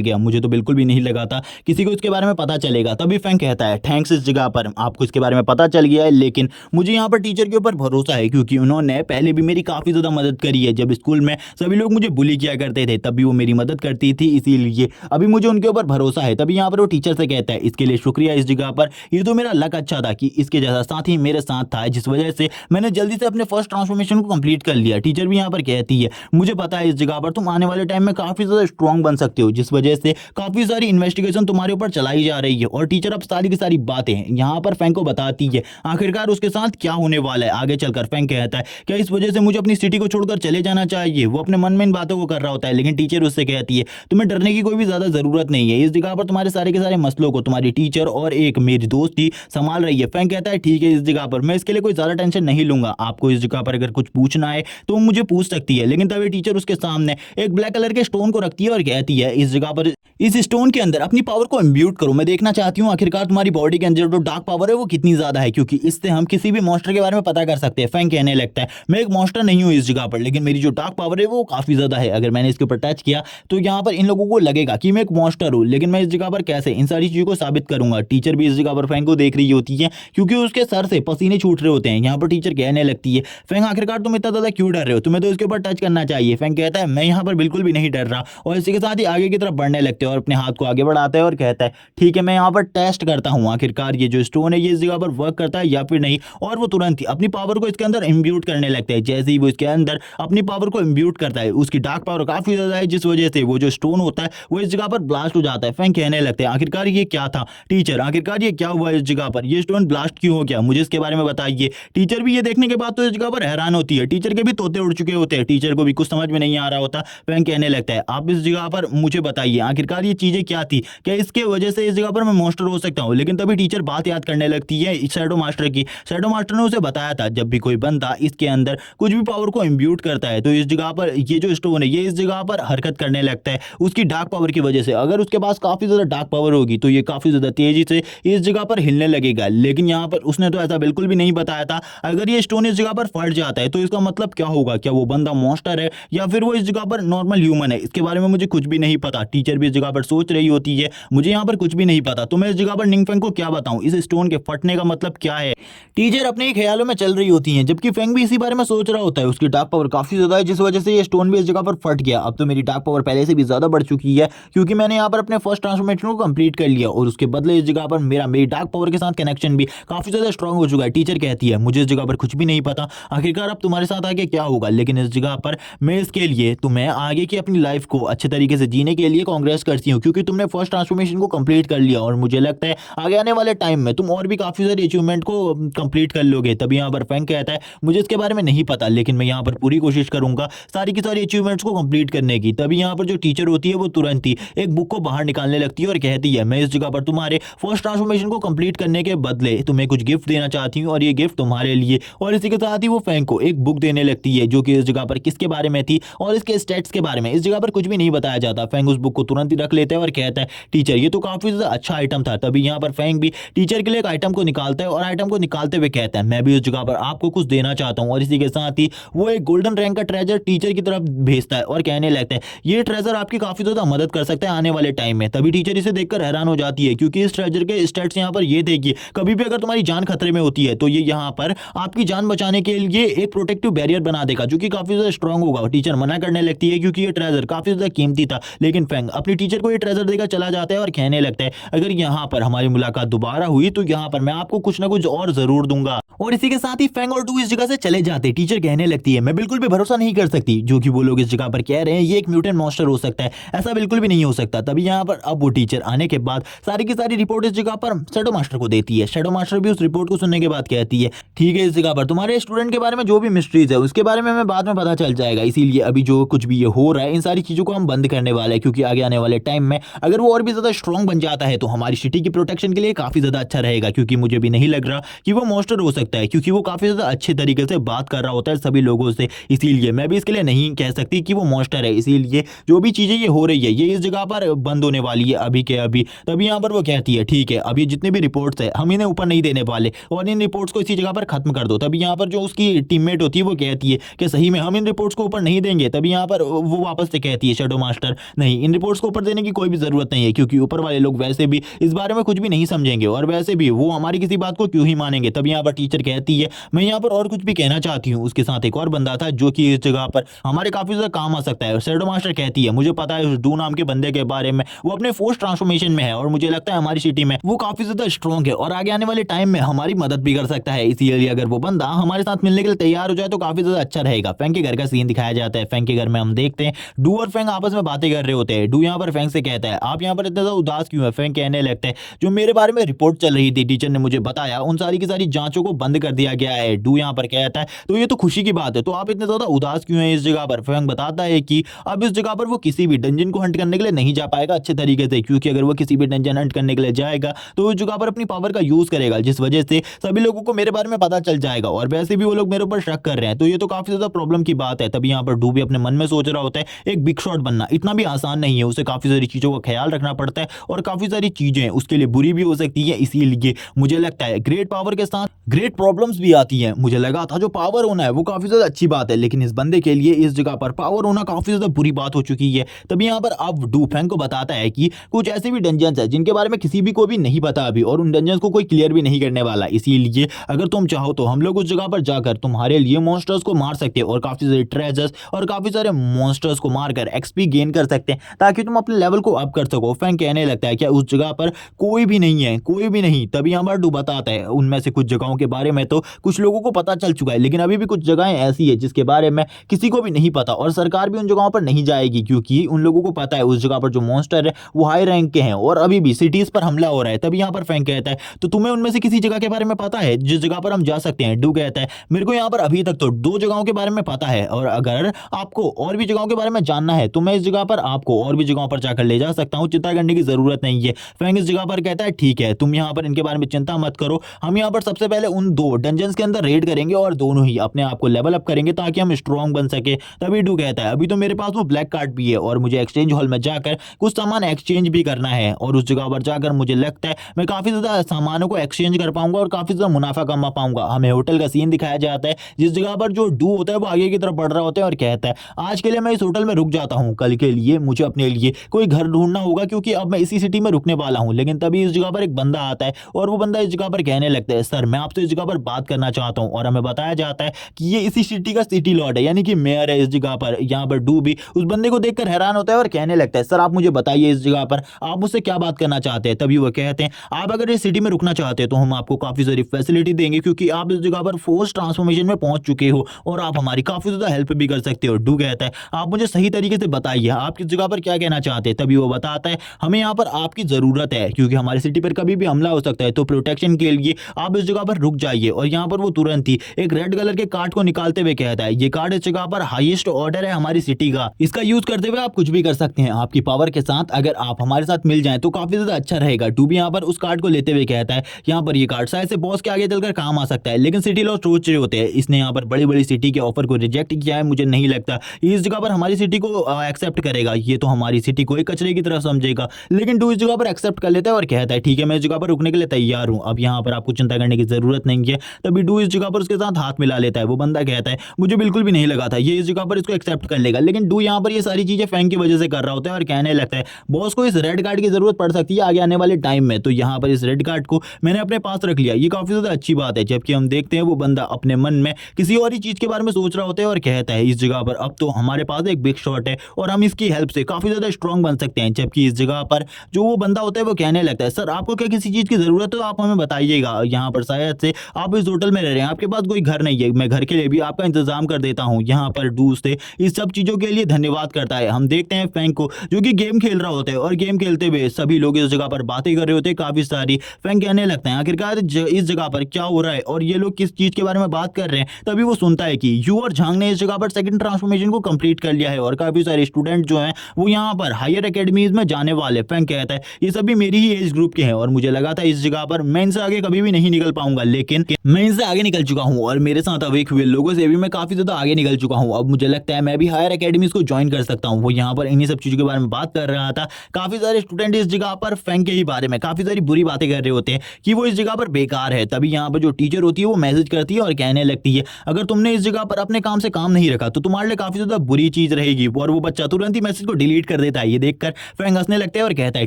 गया? मुझे तो बिल्कुल भी नहीं लगा था किसी को इसके बारे में पता चलेगा। तभी फैंग कहता है थैंक्स इस जगह पर आपको इसके बारे में पता चल गया है, लेकिन मुझे यहाँ पर टीचर के ऊपर भरोसा है क्योंकि उन्होंने पहले भी मेरी काफी ज्यादा मदद करी है। जब स्कूल में सभी लोग मुझे बुली किया करते थे तब भी वो मेरी मदद करती थी, इसीलिए अभी मुझे उनके ऊपर भरोसा है। तभी यहाँ पर वो टीचर से कहता है इसके लिए शुक्रिया इस जगह पर, ये तो मेरा लक अच्छा था कि इसके जैसा साथी मेरे साथ था जिस वजह से मैंने जल्दी से अपने फर्स्ट ट्रांसफॉर्मेशन को कंप्लीट कर लिया। टीचर भी यहाँ पर कहती है मुझे पता है इस जगह पर तुम आने वाले टाइम में काफी ज्यादा स्ट्रांग बन सकते हो जिस वजह से काफी सारी इन्वेस्टिगेशन तुम्हारे ऊपर चलाई जा रही है। और टीचर अब सारी की सारी बातें यहाँ पर फैंग को बताती है आखिरकार उसके साथ क्या होने वाला है आगे चलकर। फैंग कहता है क्या इस वजह से मुझे अपनी सिटी को छोड़कर चले जाना चाहिए? वो अपने मन में इन बातों को कर रहा होता है, लेकिन टीचर उससे कहती है तुम्हें डरने की कोई भी ज्यादा जरूरत नहीं है, इस जगह पर तुम्हारे सारे के सारे मसलों को तुम्हारी टीचर और एक मेरी दोस्त ही संभाल रही है। फैंग कहता है ठीक है इस जगह पर मैं इसके लिए कोई ज्यादा टेंशन नहीं लूंगा, आपको इस जगह पर अगर कुछ पूछना है तो मुझे पूछ सकती है। लेकिन तभी टीचर उसके सामने एक ब्लैक कलर के स्टोन को रखती है और कहती है इस जगह पर इस स्टोन के अंदर अपनी पावर को इम्ब्यूट करो, मैं देखना चाहती हूँ आखिरकार तुम्हारी बॉडी के अंदर जो डार्क पावर है वो कितनी ज्यादा है, क्योंकि इससे हम किसी भी मॉन्स्टर के बारे में पता कर सकते हैं। फैंग कहने लगता है मैं एक मॉन्स्टर नहीं हूँ इस जगह पर, लेकिन मेरी जो डार्क पावर है वो काफी ज्यादा है, अगर मैंने इसके ऊपर टच किया तो यहाँ पर इन लोगों को लगेगा कि मैं एक मॉन्स्टर हूँ, लेकिन मैं इस जगह पर कैसे इन सारी चीजों को साबित करूंगा। टीचर भी इस जगह पर फैंग को देख रही होती है क्योंकि उसके सर से पसीने छूट रहे होते हैं। यहाँ पर टीचर कहने लगती है फैंग आखिरकार तुम इतना ज्यादा क्यों डर रहे हो, तुम्हें तो इसके ऊपर टच करना चाहिए। फैंग कहता है मैं यहाँ पर बिल्कुल भी नहीं डर रहा, और इसी के साथ ही आगे की तरफ बढ़ने लगते हैं और अपने हाथ को आगे बढ़ाता है और कहता है ठीक है मैं यहाँ पर टेस्ट करता हूँ आखिरकार ये जो स्टोन है ये इस जगह पर वर्क करता है या फिर नहीं। और वो तुरंत ही अपनी पावर को इसके अंदर इम्ब्यूट करने लगता है। जैसे ही वो इसके अंदर अपनी पावर को इम्ब्यूट करता है उसकी डार्क पावर काफी ज्यादा है जिस वजह से वो जो स्टोन होता है वो इस जगह पर ब्लास्ट हो जाता है। फैंग कहने लगते हैं आखिरकार ये क्या था टीचर, आखिरकार ये क्या हुआ इस जगह पर, ये स्टोन ब्लास्ट क्यों हो गया, मुझे इसके बारे में बताइए। टीचर भी ये देखने के बाद तो इस जगह पर हैरान होती है, टीचर के भी तोते उड़ चुके होते हैं, टीचर को भी कुछ समझ में नहीं आ रहा होता। फैंग कहने लगता है आप इस जगह पर मुझे बताइए आखिरकार ये चीजें क्या थी, क्या इसके वजह से इस जगह पर मैं मॉन्स्टर हो सकता हूँ। लेकिन तभी टीचर बात याद करने लगती है शैडो मास्टर की। शैडो मास्टर ने उसे बताया था जब भी कोई बंदा इसके अंदर कुछ भी पावर को इम्ब्यूट करता है तो इस जगह पर ये जो स्टोन है ये इस जगह पर हरकत करने लगता है उसकी डार्क पावर की वजह से। अगर उसके पास काफी ज्यादा डार्क पावर होगी तो ये काफी ज्यादा तेजी से इस जगह पर हिलने लगेगा। लेकिन यहाँ पर उसने तो ऐसा बिल्कुल भी नहीं बताया था। अगर ये स्टोन इस जगह पर फट जाता है तो इसका मतलब क्या होगा, क्या वो बंदा मॉन्स्टर है या फिर वो इस जगह पर नॉर्मल ह्यूमन है, इसके बारे में मुझे कुछ भी नहीं पता। टीचर भी इस जगह जगह पर सोच रही होती है मुझे यहाँ पर कुछ भी नहीं पता, तो मैं इस जगह पर निंगफेंग को क्या बताऊं, इस स्टोन के फटने का मतलब क्या है। टीचर अपने ही ख्यालों में चल रही होती हैं, जबकि फेंग भी इसी बारे में सोच रहा होता है। उसकी डार्क पावर काफी ज्यादा है, जिस वजह से ये स्टोन भी इस जगह पर फट गया। अब तो मेरी डार्क पावर पहले से भी ज्यादा बढ़ चुकी है, क्योंकि मैंने यहाँ पर अपने फर्स्ट ट्रांसफॉर्मेशन को कंप्लीट कर लिया, और उसके बदले इस जगह पर मेरी डार्क पावर के साथ कनेक्शन भी काफी ज्यादा स्ट्रांग हो चुका है। टीचर कहती है मुझे इस जगह पर कुछ भी नहीं पता, आखिरकार अब तुम्हारे साथ आगे क्या होगा, लेकिन इस जगह पर मैं इसके लिए तुम्हें आगे की अपनी लाइफ को अच्छे तरीके से जीने के लिए कांग्रेस करती हूँ, क्योंकि तुमने फर्स्ट ट्रांसफॉर्मेशन को कंप्लीट कर लिया, और मुझे लगता है आगे आने वाले टाइम में तुम और भी काफी सारी अचीवमेंट को कंप्लीट कर लोगे। तभी यहाँ पर फेंग कहता है मुझे इसके बारे में नहीं पता, लेकिन मैं यहाँ पर पूरी कोशिश करूंगा सारी की सारी अचीवमेंट्स को कंप्लीट करने की। तभी यहाँ पर जो टीचर होती है वो तुरंत ही एक बुक को बाहर निकालने लगती है और कहती है मैं इस जगह पर तुम्हारे फर्स्ट ट्रांसफॉर्मेशन को कंप्लीट करने के बदले तुम्हें कुछ गिफ्ट देना चाहती हूँ, और ये गिफ्ट तुम्हारे लिए। और इसी के साथ ही वो फेंग को एक बुक देने लगती है जो कि इस जगह पर किसके बारे में थी और इसके स्टेट्स के बारे में इस जगह पर कुछ भी नहीं बताया जाता। फेंग उस बुक को तुरंत ही रख लेता है और कहता है टीचर ये तो काफी ज्यादा अच्छा आइटम था। तभी यहाँ पर फेंग भी टीचर के लिए एक आइटम को निकालता है, और आइटम को निकालते हुए कहता है मैं भी इस जगह पर आपको कुछ देना चाहता हूँ। और इसी के साथ ही वो एक गोल्डन रैंक का ट्रेजर टीचर की तरफ भेजता है और कहने लगता है ये ट्रेजर आपकी काफी ज्यादा मदद कर सकता है आने वाले टाइम में। तभी टीचर इसे देखकर हैरान हो जाती है, क्योंकि इस ट्रेजर के स्टेट्स यहाँ पर ये थे कि कभी भी अगर तुम्हारी जान खतरे में होती है तो ये यहाँ पर आपकी जान बचाने के लिए एक प्रोटेक्टिव बैरियर बना देगा, जो कि काफी ज्यादा स्ट्रांग होगा। टीचर मना करने लगती है क्योंकि ये ट्रेजर काफी ज्यादा कीमती था, लेकिन फेंग अपनी टीचर को ये ट्रेजर देकर चला जाता है और कहने लगता है अगर यहाँ पर हमारी मुलाकात दोबारा हुई तो यहाँ पर मैं आपको कुछ ना कुछ और जरूर दूंगा। और इसी के साथ ही फेंग और डू इस जगह से चले जाते। टीचर कहने लगती है मैं बिल्कुल भी भरोसा नहीं कर सकती जो कि वो लोग इस जगह पर कह रहे हैं, ये एक म्यूटेंट मॉन्स्टर हो सकता है, ऐसा बिल्कुल भी नहीं हो सकता। तभी यहाँ पर अब वो टीचर आने के बाद सारी की सारी रिपोर्ट इस जगह पर शैडो मास्टर को देती है। शैडो मास्टर भी उस रिपोर्ट को सुनने के बाद कहती है ठीक है इस जगह पर तुम्हारे स्टूडेंट के बारे में जो भी मिस्ट्रीज है उसके बारे में हमें बाद में पता चल जाएगा, इसीलिए अभी जो कुछ भी ये हो रहा है इन सारी चीजों को हम बंद करने वाले हैं, क्योंकि आगे आने वाले टाइम में अगर वो और भी ज्यादा स्ट्रॉन्ग बन जाता है तो हमारी सिटी की प्रोटेक्शन के लिए काफी ज्यादा अच्छा रहेगा। क्योंकि मुझे भी नहीं लग रहा कि वो मॉन्स्टर हो सकता है, क्योंकि वो काफी ज्यादा अच्छे तरीके से बात कर रहा होता है सभी लोगों से, इसीलिए मैं भी इसके लिए नहीं कह सकती कि वो मॉन्स्टर है। इसीलिए जो भी चीजें ये हो रही है ये इस जगह पर बंद होने वाली है अभी के अभी। तभी यहाँ पर वो कहती है ठीक है अब ये जितने भी रिपोर्ट्स है हम इन्हें ऊपर नहीं देने वाले और इन रिपोर्ट्स को इसी जगह पर खत्म कर दो। तभी यहाँ पर जो उसकी टीममेट होती है वो कहती है कि सही में हम इन रिपोर्ट्स को ऊपर नहीं देंगे। तभी यहाँ पर वो वापस से कहती है शैडो मास्टर नहीं इन रिपोर्ट्स को ऊपर देने की कोई भी जरूरत नहीं है, क्योंकि ऊपर वाले लोग वैसे भी इस बारे में कुछ भी नहीं समझेंगे और वैसे भी वो हमारी किसी बात को क्यों ही मानेंगे। तभी यहाँ पर टीचर कहती है मैं यहाँ पर और कुछ भी कहना चाहती हूँ। उसके साथ एक और बंदा था जो कि इस जगह पर हमारे काफी ज्यादा काम आ सकता है। शैडो मास्टर कहती है मुझे पता है उस डू नाम के बंदे के बारे में, वो अपने फोर्स ट्रांसफॉर्मेशन में है और मुझे लगता है हमारी सिटी में वो काफी ज्यादा स्ट्रॉन्ग है और आगे आने वाले टाइम में हमारी मदद भी कर सकता है। इसीलिए अगर वो बंदा हमारे साथ मिलने के लिए तैयार हो जाए तो काफी ज्यादा अच्छा रहेगा। फेंग के घर का सीन दिखाया जाता है। फेंग के घर में हम देखते हैं डू और फेंग आपस में बातें कर रहे होते हैं। डू यहाँ पर फेंग से कहता है आप यहाँ पर इतना ज्यादा उदास क्यों है। फेंग कहने लगता है जो मेरे बारे में रिपोर्ट चल रही थी टीचर ने मुझे बताया उन सारी की सारी जांचों को बंद कर दिया गया है। डू यहाँ पर कहता है तो ये तो खुशी की बात है, तो आप इतने ज्यादा उदास क्यों हैं इस जगह पर। फेंग बताता है कि अब इस जगह पर वो किसी भी डंजन को हंट करने के लिए नहीं जा पाएगा अच्छे तरीके से, क्योंकि अगर वो किसी भी डंजन हंट करने के लिए जाएगा तो उस जगह पर अपनी पावर का यूज करेगा, जिस वजह से सभी लोगों को मेरे बारे में पता चल जाएगा और वैसे भी वो लोग मेरे ऊपर शक कर रहे हैं, तो ये तो काफी ज्यादा प्रॉब्लम की बात है। तभी यहाँ पर डू भी अपने मन में सोच रहा होता है एक बिग शॉट बनना इतना भी आसान नहीं है, उसे काफी सारी चीजों का ख्याल रखना पड़ता है और काफी सारी चीजें उसके लिए बुरी भी हो सकती है। इसीलिए मुझे लगता है ग्रेट पावर के साथ ग्रेट प्रॉब्लम्स भी आती हैं। मुझे लगा था जो पावर होना है वो काफी ज्यादा अच्छी बात है, लेकिन इस बंदे के लिए इस जगह पर पावर होना काफी ज्यादा बुरी बात हो चुकी है। तभी यहाँ पर अब डू फेंग को बताता है कि कुछ ऐसे भी डंजन्स है जिनके बारे में किसी भी को भी नहीं पता अभी और उन डंजन्स को कोई क्लियर भी नहीं करने वाला। इसीलिए अगर तुम चाहो तो हम लोग उस जगह पर जाकर तुम्हारे लिए मॉन्स्टर्स को मार सकते हैं और काफी सारे ट्रेजर्स और काफी सारे मॉन्स्टर्स को मारकर एक्सपी गेन कर सकते हैं ताकि तुम अपने लेवल को अप कर सको। फेंग कहने लगता है क्या उस जगह पर कोई भी नहीं है, कोई भी नहीं। तभी यहाँ पर डू बताता है उनमें से कुछ जगहों के बारे में तो कुछ लोगों को पता चल चुका है, लेकिन अभी भी कुछ जगहें ऐसी है जिसके बारे में किसी को भी नहीं पता और सरकार भी उन जगहों पर नहीं जाएगी, क्योंकि उन लोगों को पता है उस जगह पर जो मॉन्स्टर है वो हाई रैंक के हैं और अभी भी सिटीज पर हमला हो रहा है। तभी यहाँ पर फेंग कहता है तो तुम्हें उनमें से किसी जगह के बारे में पता है जिस जगह पर हम जा सकते हैं। डू कहता है मेरे को यहाँ पर अभी तक तो 2 जगहों के बारे में पता है और अगर आपको और भी जगहों के बारे में जानना है तो मैं इस जगह पर आपको और भी जगहों पर जाकर ले जा सकता हूँ, चिंता करने की जरूरत नहीं है। फेंग इस जगह पर कहता है ठीक है तुम यहाँ पर इनके बारे में चिंता मत करो, हम यहाँ पर सबसे पहले उन 2 डंजन्स के अंदर रेड करेंगे और दोनों ही अपने आप को लेवल अप करेंगे ताकि हम स्ट्रॉन्ग बन सके। तभी डू कहता है अभी तो मेरे पास वो ब्लैक कार्ड भी है और मुझे एक्सचेंज हॉल में जाकर कुछ सामान एक्सचेंज भी करना है और उस जगह पर जाकर मुझे लगता है मैं काफी ज्यादा सामानों को एक्सचेंज कर पाऊंगा और काफी ज्यादा मुनाफा कमा पाऊंगा। हमें होटल का सीन दिखाया जाता है जिस जगह पर जो डू होता है वो आगे की तरफ बढ़ रहा होता है और कहता है आज के लिए मैं इस होटल में रुक जाता हूँ, कल के लिए मुझे अपने लिए कोई घर ढूंढना होगा क्योंकि अब मैं इसी सिटी में रुकने वाला हूँ। लेकिन तभी इस जगह पर एक बंदा आता है और वो बंदा इस जगह पर कहने लगता है, सर मैं आपसे इस जगह पर बात करना चाहता हूँ। और हमें बताया जाता है कि ये इसी सिटी का सिटी लॉर्ड है, यानी कि मेयर है इस जगह पर। यहाँ पर डू भी उस बंदे को देखकर हैरान होता है और कहने लगता है, सर आप मुझे बताइए इस जगह पर आप मुझसे क्या बात करना चाहते हैं। तभी वो कहते हैं, आप अगर इस सिटी में रुकना चाहते हैं तो हम आपको काफी सारी फैसिलिटी देंगे, क्योंकि आप इस जगह पर फोर्स ट्रांसफॉर्मेशन में पहुंच चुके हो और आप हमारी काफी ज्यादा हेल्प भी कर सकते हो। डू कहता है, आप मुझे सही तरीके से बताइए आप किस जगह पर क्या कहना चाहते हैं। तभी वो बताता है, हमें यहाँ पर आपकी जरूरत है क्योंकि हमारी सिटी पर कभी भी हमला हो सकता है, तो प्रोटेक्शन के लिए आप इस जगह पर रुक जाइए। और यहाँ पर वो तुरंत ही एक रेड कलर के कार्ड को निकालते हुए कहता है, ये कार्ड इस जगह पर हाईएस्ट ऑर्डर है हमारी सिटी का, इसका यूज करते हुए आप कुछ भी कर सकते हैं आपकी पावर के साथ। अगर आप हमारे साथ मिल जाएं तो काफी ज्यादा अच्छा रहेगा। डू भी यहाँ पर उस कार्ड को लेते हुए कहता है, यहाँ पर ये कार्ड शायद से बॉस के आगे चलकर काम आ सकता है, लेकिन सिटी लॉर्ड सोच रहे होते हैं इसने यहाँ पर बड़ी बड़ी सिटी के ऑफर को रिजेक्ट किया है, मुझे नहीं लगता इस जगह पर हमारी सिटी को एक्सेप्ट करेगा, ये तो हमारी सिटी को एक कचरे की तरफ समझेगा। लेकिन डू इस जगह पर एक्सेप्ट कर लेता है और कहता है, ठीक है मैं इस जगह पर रुकने के लिए तैयार हूँ, अब यहाँ पर आपको चिंता करने की जरूरत नहीं है। तभी डू इस जगह पर उसके साथ हाथ मिला लेता है। वो बंदा कहता है, मुझे बिल्कुल भी नहीं लगा था ये इस जगह पर इसको एक्सेप्ट कर लेगा, लेकिन डू यहाँ पर ये सारी चीजें फैंग की वजह से कर रहा होता है और कहने लगता है, बॉस को इस रेड कार्ड की जरूरत पड़ सकती है आगे आने वाले टाइम में, तो यहाँ पर इस रेड कार्ड को मैंने अपने पास रख लिया, ये काफी ज्यादा अच्छी बात है। जबकि हम देखते हैं वो बंदा अपने मन में किसी और ही चीज के बारे में सोच रहा होता है और कहता है, इस जगह पर अब तो हमारे पास एक बिग शॉट है और हम इसकी हेल्प से काफी ज्यादा स्ट्रांग बन सकते हैं। जबकि इस जगह पर जो वो बंदा होता है वो कहने लगता है, सर आपको क्या किसी चीज की जरूरत है तो आप हमें बताइएगा, यहाँ पर शायद से आप इस होटल में रह रहे हैं, आपके पास कोई घर नहीं है, मैं घर के लिए भी आपका इंतजाम कर देता हूँ। यहाँ पर डू से इस सब चीजों के लिए धन्यवाद करता है। हम देखते हैं फैंग को जो कि गेम खेल रहा होता है और गेम खेलते हुए सभी लोग इस जगह पर बातें कर रहे होते हैं काफी सारी। फैंग कहने लगता है, आखिरकार इस जगह पर क्या हो रहा है और ये लोग किस चीज के बारे में बात कर रहे हैं। तभी वो सुनता है कि यू और झांग ने इस जगह पर सेकंड ट्रांसफॉर्मेशन को कंप्लीट कर लिया है और काफी सारे स्टूडेंट जो हैं वो यहाँ पर हायर एकेडमीज में जाने वाले। फैंग कहता है, ये सभी मेरी ही एज ग्रुप के हैं और मुझे लगा था इस जगह पर मैं इनसे आगे कभी भी नहीं निकल पाऊंगा, लेकिन मैं इनसे आगे निकल चुका हूँ और मेरे साथ अवेक हुए लोगों से भी मैं काफी ज्यादा आगे निकल चुका हूँ। अब मुझे लगता है मैं भी हायर एकेडमीज को ज्वाइन कर सकता हूँ। वो यहाँ पर इन्हीं सब चीजों के बारे में बात कर रहा था। काफी सारे स्टूडेंट इस जगह पर फैंग के ही बारे में काफी सारी बुरी बातें कर रहे होते हैं कि वो इस जगह पर बेकार है। तभी यहाँ पर जो टीचर होती है वो मैसेज करती है और कहने लगती है, अगर तुमने इस जगह पर अपने काम से काम नहीं रखा तो तुम्हारे लिए काफी ज्यादा बुरी चीज रहेगी। और वो बच्चा तुरंत ही मैसेज को डिलीट कर देता है। ये देखकर फैंग हंसने लगता है और कहता है,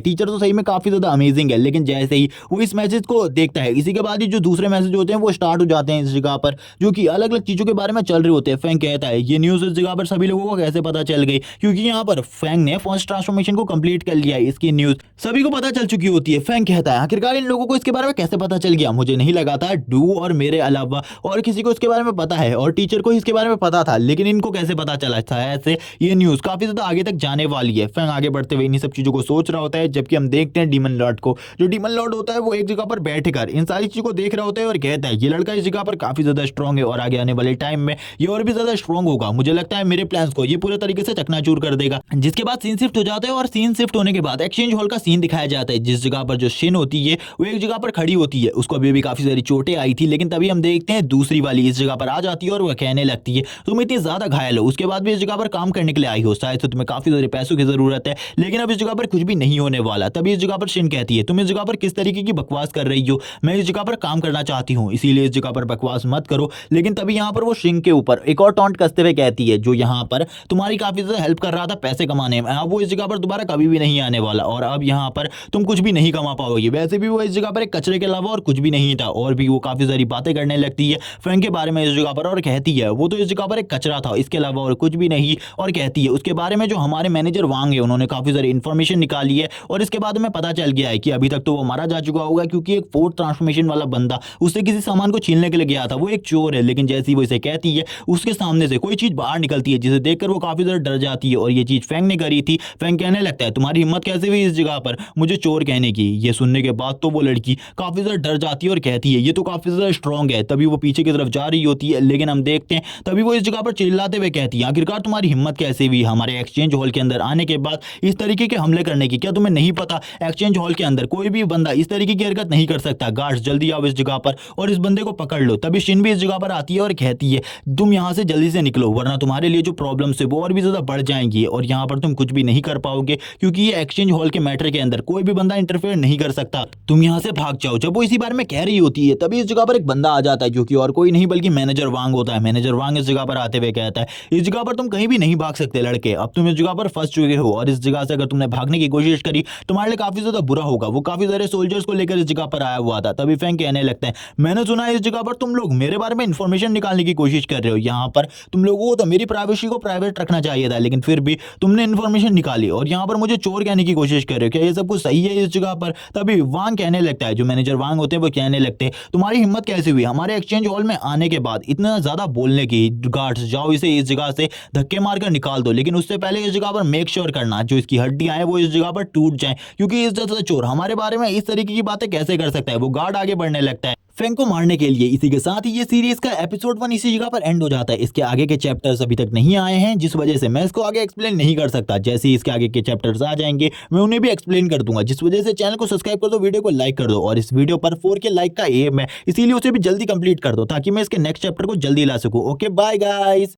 टीचर तो सही में काफी ज्यादा अमेजिंग है। लेकिन जैसे ही वो इस मैसेज को देखता है, इसी के बाद ही जो दूसरे मैसेज होते हैं वो स्टार्ट हो जाते हैं इस जगह पर, जो कि अलग अलग चीजों के बारे में चल रहे होते हैं। फैंग कहता है, ये न्यूज इस जगह पर सभी लोगों को कैसे पता चल गई, क्योंकि यहाँ पर फैंग ने फर्स्ट ट्रांसफॉर्मेशन को कंप्लीट कर लिया है। इसकी न्यूज सभी को पता चल चुकी होती है। फैंग कहता है, आखिरकार इन लोगों को इसके बारे में कैसे पता चल गया, मुझे नहीं लगा था डू और मेरे अलावा और किसी को इसके बारे में पता है, और टीचर को इसके बारे में पता था, लेकिन इनको कैसे पता चला था। ऐसे ये न्यूज काफी ज्यादा आगे तक जाने वाली है। फैंग आगे बढ़ते हुए इन्हीं सब चीजों को सोच रहा होता है। जबकि हम देखते हैं डीमन लॉर्ड को, जो डीमन लॉर्ड होता है वो एक जगह पर बैठकर इन सारी चीजों को देख रहा होता है और कहता है, ये लड़का इस जगह पर काफी ज्यादा स्ट्रांग है और आगे आने वाले टाइम में ये और भी ज्यादा स्ट्रांग होगा। मुझे लगता है मेरे प्लान्स को ये पूरे तरीके से चकनाचूर कर देगा। जिसके बाद सीन शिफ्ट हो जाता है और सीन शिफ्ट होने के बाद एक्सचेंज हॉल का सीन दिखाया जाता है, जिस जगह पर जो शिन होती है वो एक जगह पर खड़ी होती है। उसको अभी भी काफी सारी चोटें आई थी, लेकिन तभी हम देखते हैं दूसरी वाली इस जगह पर आ जाती है और वह कहने लगती है, तुम इतनी ज्यादा घायल हो, उसके बाद भी इस जगह पर काम करने के लिए आई हो, शायद तुम्हें काफी सारे पैसों की जरूरत है, लेकिन अब इस जगह पर कुछ भी नहीं होने वाला। तभी इस जगह पर शिन कहती है, तुम इस जगह पर किस तरीके की बकवास कर रही हो, मैं इस जगह पर काम करना चाहती हूँ, इसीलिए इस जगह पर बकवास मत करो। लेकिन तभी यहाँ पर वो शिन के ऊपर एक और टॉन्ट कसते हुए कहती है, जो यहाँ पर तुम्हारी काफी ज्यादा हेल्प कर रहा था पैसे कमाने में, अब वो इस जगह पर दोबारा कभी भी नहीं आने वाला और अब यहाँ पर तुम कुछ भी नहीं कमा पाओगे। वैसे भी वो इस जगह पर एक कचरे के अलावा और कुछ भी नहीं था। और भी वो काफी सारी बातें करने लगती है फैंग के बारे में इस जगह पर और कहती है, वो तो इस जगह पर एक कचरा था, इसके अलावा और कुछ भी नहीं। और कहती है उसके बारे में जो हमारे मैनेजर वांग है उन्होंने काफी सारी इन्फॉर्मेशन निकाली है और इसके बाद हमें पता चल गया है कि अभी तक तो वो मारा जा चुका होगा, क्योंकि एक फोर्थ ट्रांसफॉर्मेशन वाला बंदा उससे किसी सामान को छीनने के लिए गया था, वो एक चोर है। लेकिन जैसी वो इसे कहती है उसके सामने से कोई चीज बाहर निकलती है, जिसे देखकर वो काफी ज्यादा डर जाती है और ये चीज फैंग ने करी थी। फैंग कहने लगता है, तुम्हारी हिम्मत कैसे हुई इस जगह पर मुझे चोर कहने की। ये सुनने के बाद तो वो लड़की काफी ज्यादा डर जाती है और कहती है, ये तो काफी ज्यादा स्ट्रांग है। तभी वो पीछे की तरफ जा रही होती है, लेकिन हम देखते हैं तभी वो इस जगह पर चिल्लाते हुए कहती है, आखिरकार तुम्हारी हिम्मत कैसे हुई हमारे एक्सचेंज हॉल के अंदर आने के बाद इस तरीके के हमले करने की। क्या तुम्हें नहीं पता एक्सचेंज हॉल के अंदर कोई भी बंदा इस तरीके की हरकत नहीं कर सकता। गार्ड्स जल्दी आओ इस जगह पर और इस बंदे को पकड़ लो। तभी शिन भी इस जगह पर आती है और कहती है, तुम यहाँ से जल्दी से निकलो, वरना तुम्हारे लिए जो प्रॉब्लम्स है वो और भी ज्यादा बढ़ जाएंगी और यहाँ पर तुम कुछ भी नहीं कर पाओगे, क्योंकि ये एक्सचेंज हॉल के मैटर के अंदर कोई भी बंदा इंटरफेयर नहीं कर सकता। तुम यहाँ से भाग जाओ। जब वो इसी बारे में कह रही होती है तभी इस जगह पर एक बंदा आ जाता है, जो कि और कोई नहीं बल्कि मैनेजर वांग होता है। मैनेजर वांग इस जगह पर आते हुए कहता है, इस जगह पर तुम कहीं भी नहीं भाग सकते लड़के, अब तुम इस जगह पर फंस चुके हो और और इस जगह से अगर तुमने भागने की कोशिश करी तुम्हारे लिए काफी ज्यादा बुरा होगा। वो काफी सारे सोल्जर्स को लेकर इस जगह पर आया हुआ था। तभी फैंक कहने लगता है, मैंने सुना है इस जगह पर तुम लोग मेरे बारे में इन्फॉर्मेशन निकालने की कोशिश कर रहे हो। यहाँ पर तुम लोगों को तो मेरी प्राइवेसी को प्राइवेट रखना चाहिए था, लेकिन फिर भी तुमने इन्फॉर्मेशन निकाली और यहाँ पर मुझे चोर कहने की कोशिश कर रहे हो। क्या ये सब कुछ सही है इस जगह पर? तभी वांग कहने लगता है, जो मैनेजर वांग होते हैं वो कहने लगते हैं, तुम्हारी हिम्मत कैसे हुई हमारे एक्सचेंज हॉल में आने के बाद इतना ज्यादा बोलने की? गार्ड्स जाओ इसे इस जगह से धक्के मारकर निकाल दो, लेकिन उससे पहले इस जगह पर मेक श्योर करना जो इसकी हड्डियां हैं वो इस जगह पर टूट जाएं, क्योंकि इस जैसा चोर हमारे बारे में इस तरीके की बातें कैसे कर सकता है। वो गार्ड आगे बढ़ने लगता है फैंक को मारने के लिए। इसी के साथ ही ये सीरीज का एपिसोड 1 इसी जगह पर एंड हो जाता है। इसके आगे के चैप्टर्स अभी तक नहीं आए हैं, जिस वजह से मैं इसको आगे एक्सप्लेन नहीं कर सकता। जैसे ही इसके आगे के चैप्टर्स आ जाएंगे मैं उन्हें भी एक्सप्लेन कर दूंगा, जिस वजह से चैनल को सब्सक्राइब कर दो, वीडियो को लाइक कर दो, और इस वीडियो पर 4K लाइक का एम है, इसीलिए उसे भी जल्दी कंप्लीट कर दो ताकि मैं इसके नेक्स्ट चैप्टर को जल्दी ला सकूं। Okay bye guys.